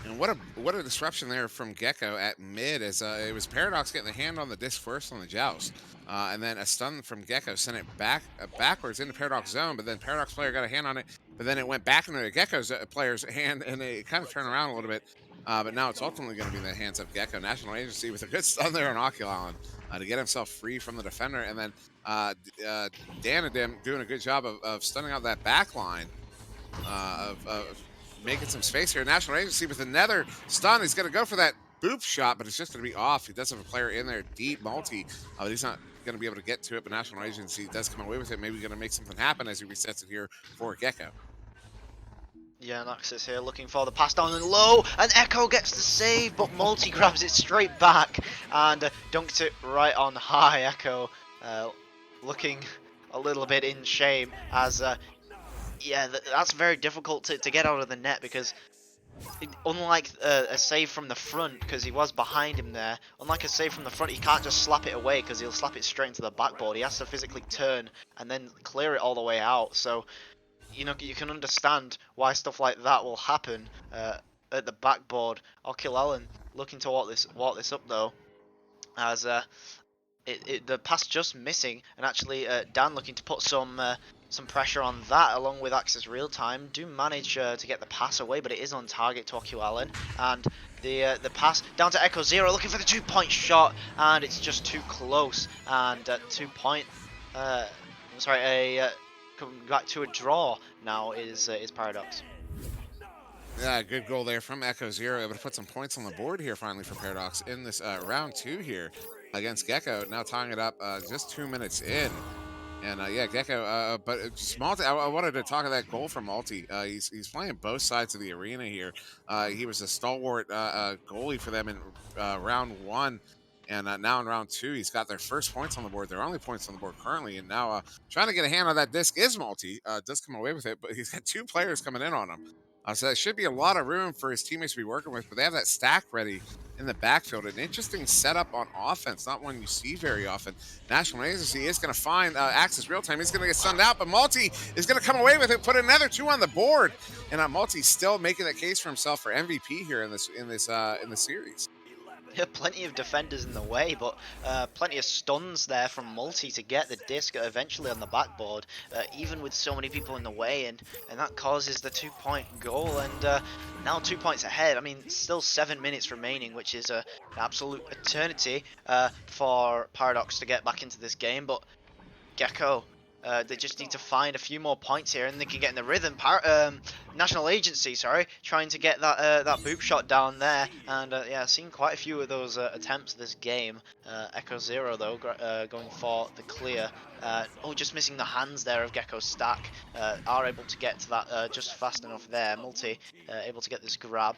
And what a disruption there from Gecko at mid, as it was Paradox getting the hand on the disc first on the joust, and then a stun from Gecko sent it backwards into Paradox zone, but then Paradox player got a hand on it, but then it went back into the Gecko's player's hand, and it kind of turned around a little bit. But now it's ultimately going to be in the hands of Gecko. National Agency with a good stun there on Oculon to get himself free from the defender, and then Dano doing a good job of stunning out that back line of making some space here. National Agency with another stun. He's going to go for that boop shot, but it's just going to be off. He does have a player in there, deep Multi, but he's not going to be able to get to it. But National Agency does come away with it. Maybe going to make something happen as he resets it here for Gecko. Yeah, Naxxus here looking for the pass down and low, and Echo gets the save, but Multi grabs it straight back and dunked it right on high. Echo looking a little bit in shame, as yeah, that's very difficult to get out of the net, because unlike a save from the front, because he was behind him there, unlike a save from the front, he can't just slap it away because he'll slap it straight into the backboard. He has to physically turn and then clear it all the way out. So you know, you can understand why stuff like that will happen at the backboard. Oculalen looking to walk this up though, as the pass just missing, and actually Dan looking to put some pressure on that, along with Access Real Time. Do manage to get the pass away, but it is on target to Oculalen, and the pass down to Echo Zero looking for the 2-point shot, and it's just too close, and 2-point. Sorry, coming back to a draw now is Paradox. Yeah, good goal there from Echo Zero, able to put some points on the board here finally for Paradox in this round 2 here against Gecko. Now tying it up just 2 minutes in. And yeah, Gecko, but just Multi, I wanted to talk about that goal from Multi. He's playing both sides of the arena here. He was a stalwart goalie for them in round 1. And now in round 2, he's got their first points on the board, their only points on the board currently. And now trying to get a hand on that disc is Multi. Does come away with it, but he's got 2 players coming in on him. So there should be a lot of room for his teammates to be working with, but they have that stack ready in the backfield. An interesting setup on offense, not one you see very often. National Agency is going to find Axis real time. He's going to get sunned out, but Multi is going to come away with it, put another 2 on the board, and Multi still making that case for himself for MVP here in this series. Plenty of defenders in the way, but plenty of stuns there from Multi to get the disc eventually on the backboard, even with so many people in the way, and that causes the 2-point goal, and now 2 points ahead. I mean, still 7 minutes remaining, which is an absolute eternity for Paradox to get back into this game, but Gecko, they just need to find a few more points here, and they can get in the rhythm. National Agency, sorry, trying to get that boop shot down there, and yeah, seen quite a few of those attempts this game. Echo Zero though, going for the clear. Oh, just missing the hands there of Gecko's stack. Are able to get to that just fast enough there. Multi able to get this grab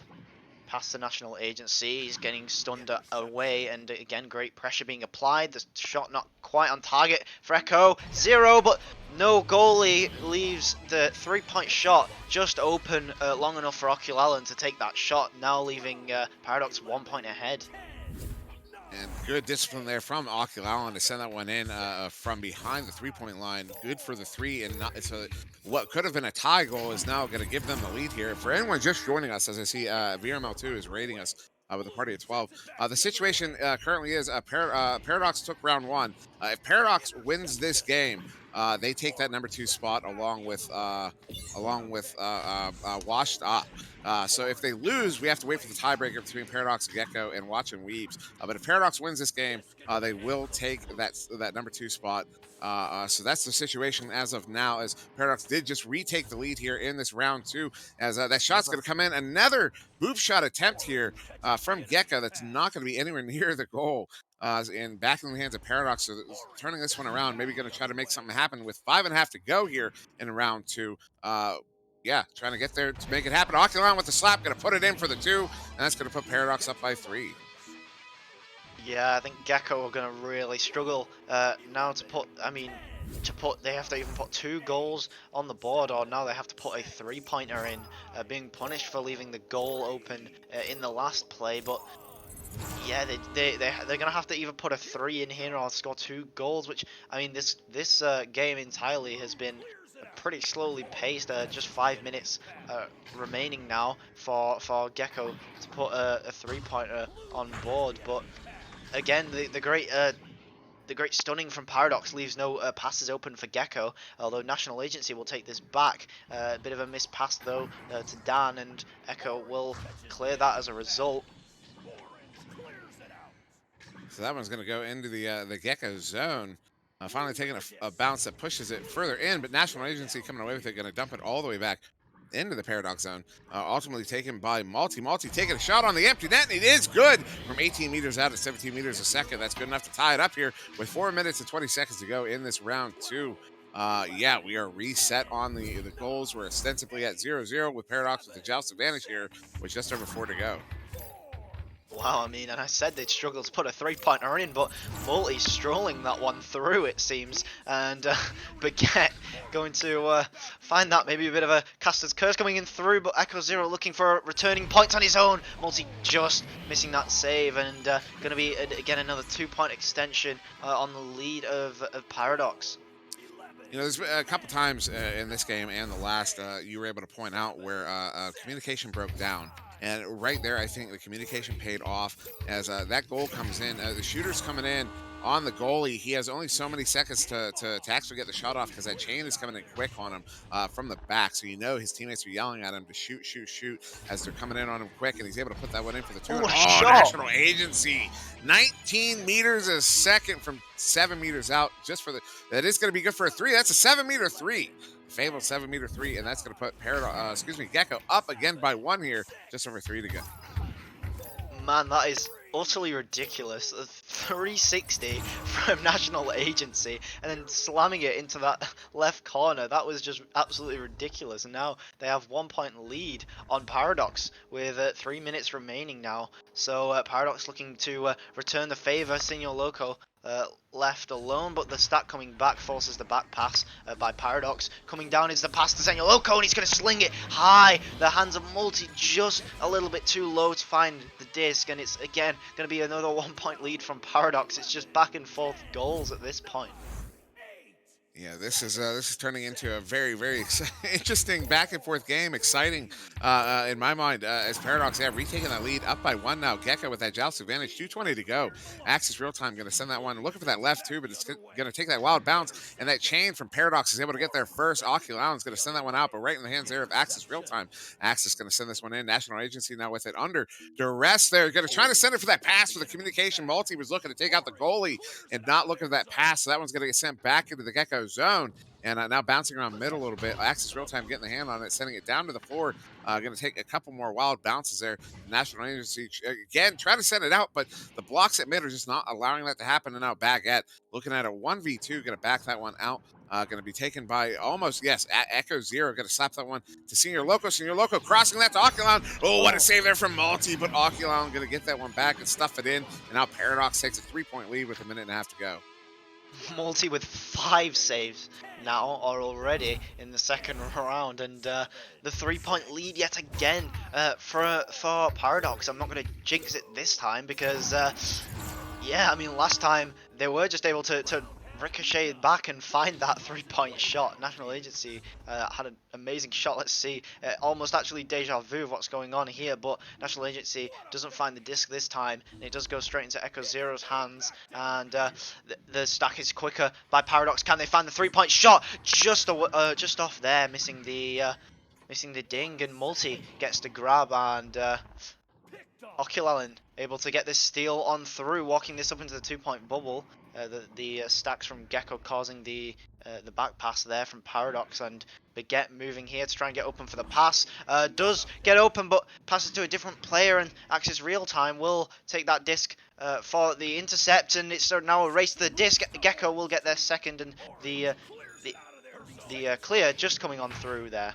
past the National Agency. He's getting stunned away, and again, great pressure being applied. The shot not quite on target for Echo Zero, but no goalie leaves the 3-point shot just open long enough for Oculalen to take that shot, now leaving Paradox 1 point ahead. And good discipline there from Oculalen to send that one in from behind the 3-point line. Good for the 3, and so what could have been a tie goal is now going to give them the lead here. For anyone just joining us, as I see VRML2 is rating us with a party of 12. The situation currently is Paradox took round 1. If Paradox wins this game, they take that number 2 spot along with Washed Up. So if they lose, we have to wait for the tiebreaker between Paradox, Gecko, and Watch and Weebs. But if Paradox wins this game, they will take that number 2 spot. So that's the situation as of now, as Paradox did just retake the lead here in this round 2, as that shot's going to come in. Another boop shot attempt here from Gecko that's not going to be anywhere near the goal. And back in the hands of Paradox, so turning this one around, maybe going to try to make something happen with 5.5 to go here in round 2. Yeah, trying to get there to make it happen. Oculalen with the slap, going to put it in for the 2, and that's going to put Paradox up by 3. Yeah, I think Gecko are going to really struggle now to put, they have to even put 2 goals on the board, or now they have to put a 3-pointer in, being punished for leaving the goal open in the last play, but yeah, they're going to have to either put a 3 in here or score 2 goals, which, I mean, this game entirely has been pretty slowly paced. Just 5 minutes remaining now for Gecko to put a 3-pointer on board, but again, the great stunning from Paradox leaves no passes open for Gecko, although National Agency will take this back. A bit of a missed pass though to Dan, and Echo will clear that as a result. So that one's going to go into the Gecko zone. Finally taking a bounce that pushes it further in, but National Agency coming away with it, going to dump it all the way back into the Paradox zone. Ultimately taken by Multi. Multi taking a shot on the empty net, and it is good from 18 meters out at 17 meters a second. That's good enough to tie it up here with 4 minutes and 20 seconds to go in this round 2. Yeah, we are reset on the goals. We're ostensibly at 0-0 with Paradox with the joust advantage here with just over 4 to go. Wow, I mean, and I said they'd struggle to put a 3-pointer in, but Multi's strolling that one through, it seems, and Baguette going to find that maybe a bit of a caster's curse coming in through, but Echo Zero looking for returning points on his own. Multi just missing that save, and going to be, again, another 2-point extension on the lead of Paradox. You know, there's a couple times in this game and the last you were able to point out where communication broke down. And right there, I think the communication paid off as that goal comes in. The shooter's coming in on the goalie. He has only so many seconds to actually get the shot off because that chain is coming in quick on him from the back. So you know his teammates are yelling at him to shoot, shoot, shoot as they're coming in on him quick. And he's able to put that one in for the 2. Oh, National Agency. 19 meters a second from 7 meters out. Just for that is going to be good for a 3. That's a 7-meter 3. Fabled 7-meter 3, and that's going to put Gecko up again by 1 here. Just over 3 to go. Man, that is utterly ridiculous. A 360 from National Agency and then slamming it into that left corner. That was just absolutely ridiculous. And now they have 1-point lead on Paradox with 3 minutes remaining now. So Paradox looking to return the favor. Senor Loco left alone, but the stack coming back forces the back pass by Paradox. Coming down is the pass to Zenyo Loco, and he's going to sling it high. The hands of Multi just a little bit too low to find the disc, and it's again going to be another 1 point lead from Paradox. It's just back and forth goals at this point. Yeah, this is turning into a very, very interesting back and forth game. Exciting in my mind as Paradox retaking that lead up by 1 now. Gecko with that joust advantage, 2:20 to go. Axis real time going to send that one, looking for that left too, but it's going to take that wild bounce, and that chain from Paradox is able to get there first. Oculan's going to send that one out, but right in the hands there of Axis real time. Axis going to send this one in. National Agency now with it under duress. They're going to try to send it for that pass for the communication. Multi was looking to take out the goalie and not looking for that pass, so that one's going to get sent back into the Gecko zone, and now bouncing around middle a little bit. Axis real time getting the hand on it, sending it down to the floor. Going to take a couple more wild bounces there. National Agency again trying to send it out, but the blocks at mid are just not allowing that to happen. And now Baguette looking at a 1v2, going to back that one out. Going to be taken by almost, yes, Echo Zero. Going to slap that one to Senior Loco. Senior Loco crossing that to Oculan. Oh, what a save there from Multi, but Oculan going to get that one back and stuff it in. And now Paradox takes a 3-point lead with a minute and a half to go. Multi with 5 saves now or already in the second round, and the 3-point lead yet again for Paradox. I'm not going to jinx it this time because yeah, I mean last time they were just able to ricochet back and find that 3-point shot. National Agency had an amazing shot. Let's see, almost actually deja vu of what's going on here, but National Agency doesn't find the disc this time, and it does go straight into Echo Zero's hands, and the stack is quicker by Paradox. Can they find the 3-point shot? Just off there, missing the ding, and Multi gets to grab, and Oculan able to get this steal on through, walking this up into the 2-point bubble. The stacks from Gecko causing the back pass there from Paradox, and Baguette moving here to try and get open for the pass. Does get open, but passes to a different player, and Axis Real Time will take that disc for the intercept, and it's now a race to the disc. Gecko will get their second, and the clear just coming on through there.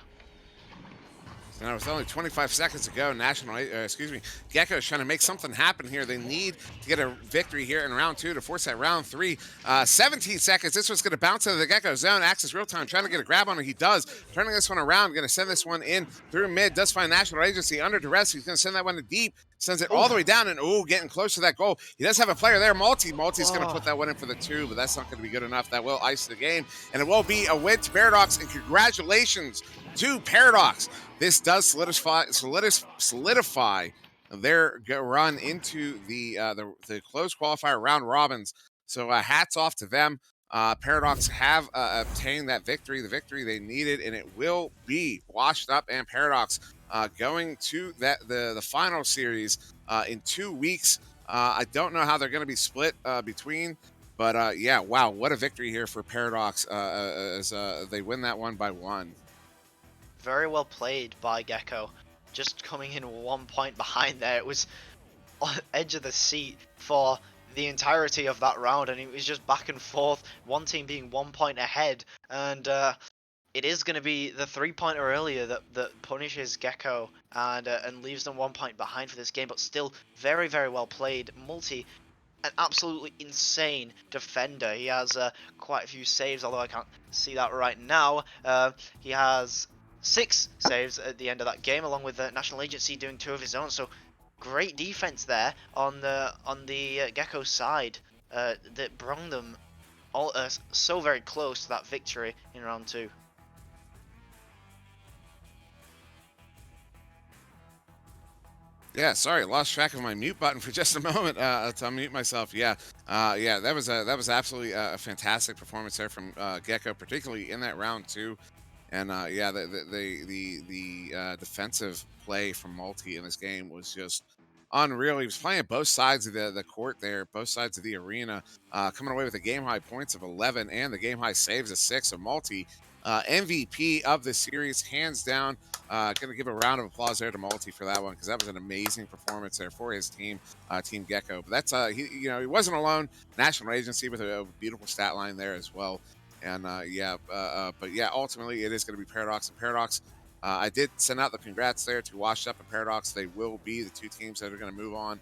Now with only 25 seconds to go, Gecko is trying to make something happen here. They need to get a victory here in round 2 to force that round 3. 17 seconds. This one's going to bounce into the Gecko zone. Axis real time trying to get a grab on it. He does. Turning this one around. Going to send this one in through mid. Does find National Agency under duress. He's going to send that one to deep. Sends it all the way down, and getting close to that goal. He does have a player there. Multi's going to put that one in for the 2, but that's not going to be good enough. That will ice the game, and it will be a win to Paradox, and congratulations to Paradox. This does solidify their run into the closed qualifier round robins. So hats off to them. Paradox have obtained that victory, the victory they needed, and it will be Washed Up and Paradox going to the final series in 2 weeks. I don't know how they're going to be split between, but yeah, wow, what a victory here for Paradox as they win that one by 1. Very well played by Gecko. Just coming in 1 point behind there. It was on edge of the seat for the entirety of that round, and it was just back and forth. One team being 1 point ahead, and it is going to be the 3-pointer earlier that punishes Gecko and leaves them 1 point behind for this game. But still, very, very well played. Multi, an absolutely insane defender. He has quite a few saves, although I can't see that right now. He has 6 saves at the end of that game, along with the National Agency doing 2 of his own. So great defense there on the Gecko side that brought them all so very close to that victory in round 2. Yeah, sorry, lost track of my mute button for just a moment to unmute myself. Yeah, that was absolutely a fantastic performance there from Gecko, particularly in that round 2. And yeah, the defensive play from Multi in this game was just unreal. He was playing both sides of the court there, both sides of the arena, coming away with the game high points of 11 and the game high saves of 6. So Multi, MVP of the series, hands down. Going to give a round of applause there to Multi for that one, because that was an amazing performance there for his team, Team Gecko. But that's he wasn't alone. National Agency with a beautiful stat line there as well. And but yeah, ultimately it is going to be Paradox. And Paradox, I did send out the congrats there to Washed Up and Paradox. They will be the 2 teams that are going to move on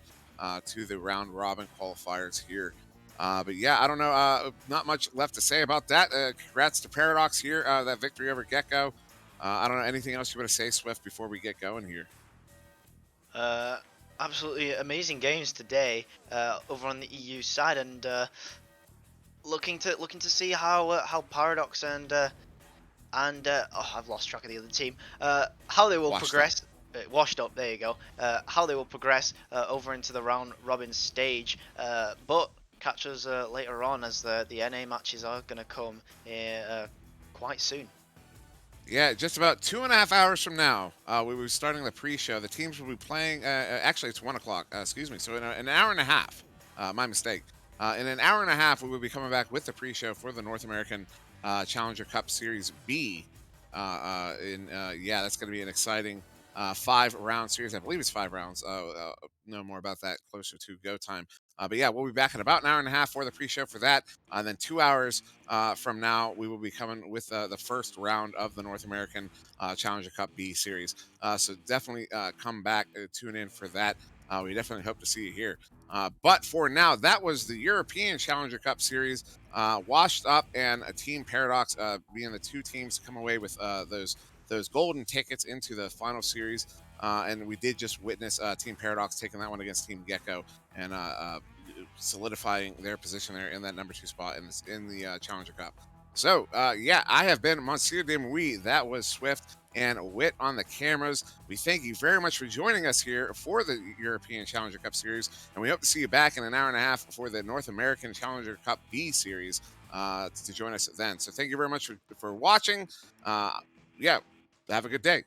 to the round robin qualifiers here But yeah, I don't know. Not much left to say about that. Congrats to Paradox here. That victory over Gecko. I don't know anything else you want to say, Swift, before we get going here. Uh, Absolutely amazing games today over on the EU side, and looking to see how Paradox and oh, I've lost track of the other team. How they will Washed progress. Washed up. There you go. How they will progress over into the round robin stage, but catch us later on as the NA matches are gonna come quite soon. Yeah, just about 2.5 hours from now, we will be starting the pre-show. The teams will be playing. Actually, it's 1 o'clock. Excuse me. So in an hour and a half. My mistake. In an hour and a half, we will be coming back with the pre-show for the North American Challenger Cup Series B. Yeah, that's going to be an exciting 5-round series. I believe it's 5 rounds. Know more about that closer to go time. But yeah, we'll be back in about an hour and a half for the pre-show for that. And then 2 hours from now, we will be coming with the first round of the North American Challenger Cup B Series. So definitely come back, tune in for that. We definitely hope to see you here. But for now, that was the European Challenger Cup Series. Washed Up and Team Paradox being the two teams to come away with those golden tickets into the final series. And we did just witness Team Paradox taking that one against Team Gecko and solidifying their position there in that #2 spot in the Challenger Cup. So yeah, I have been SirDimwi. That was Swift and Wit on the cameras. We thank you very much for joining us here for the European Challenger Cup Series, and we hope to see you back in an hour and a half for the North American Challenger Cup B Series to join us then. So thank you very much for watching. Yeah, have a good day.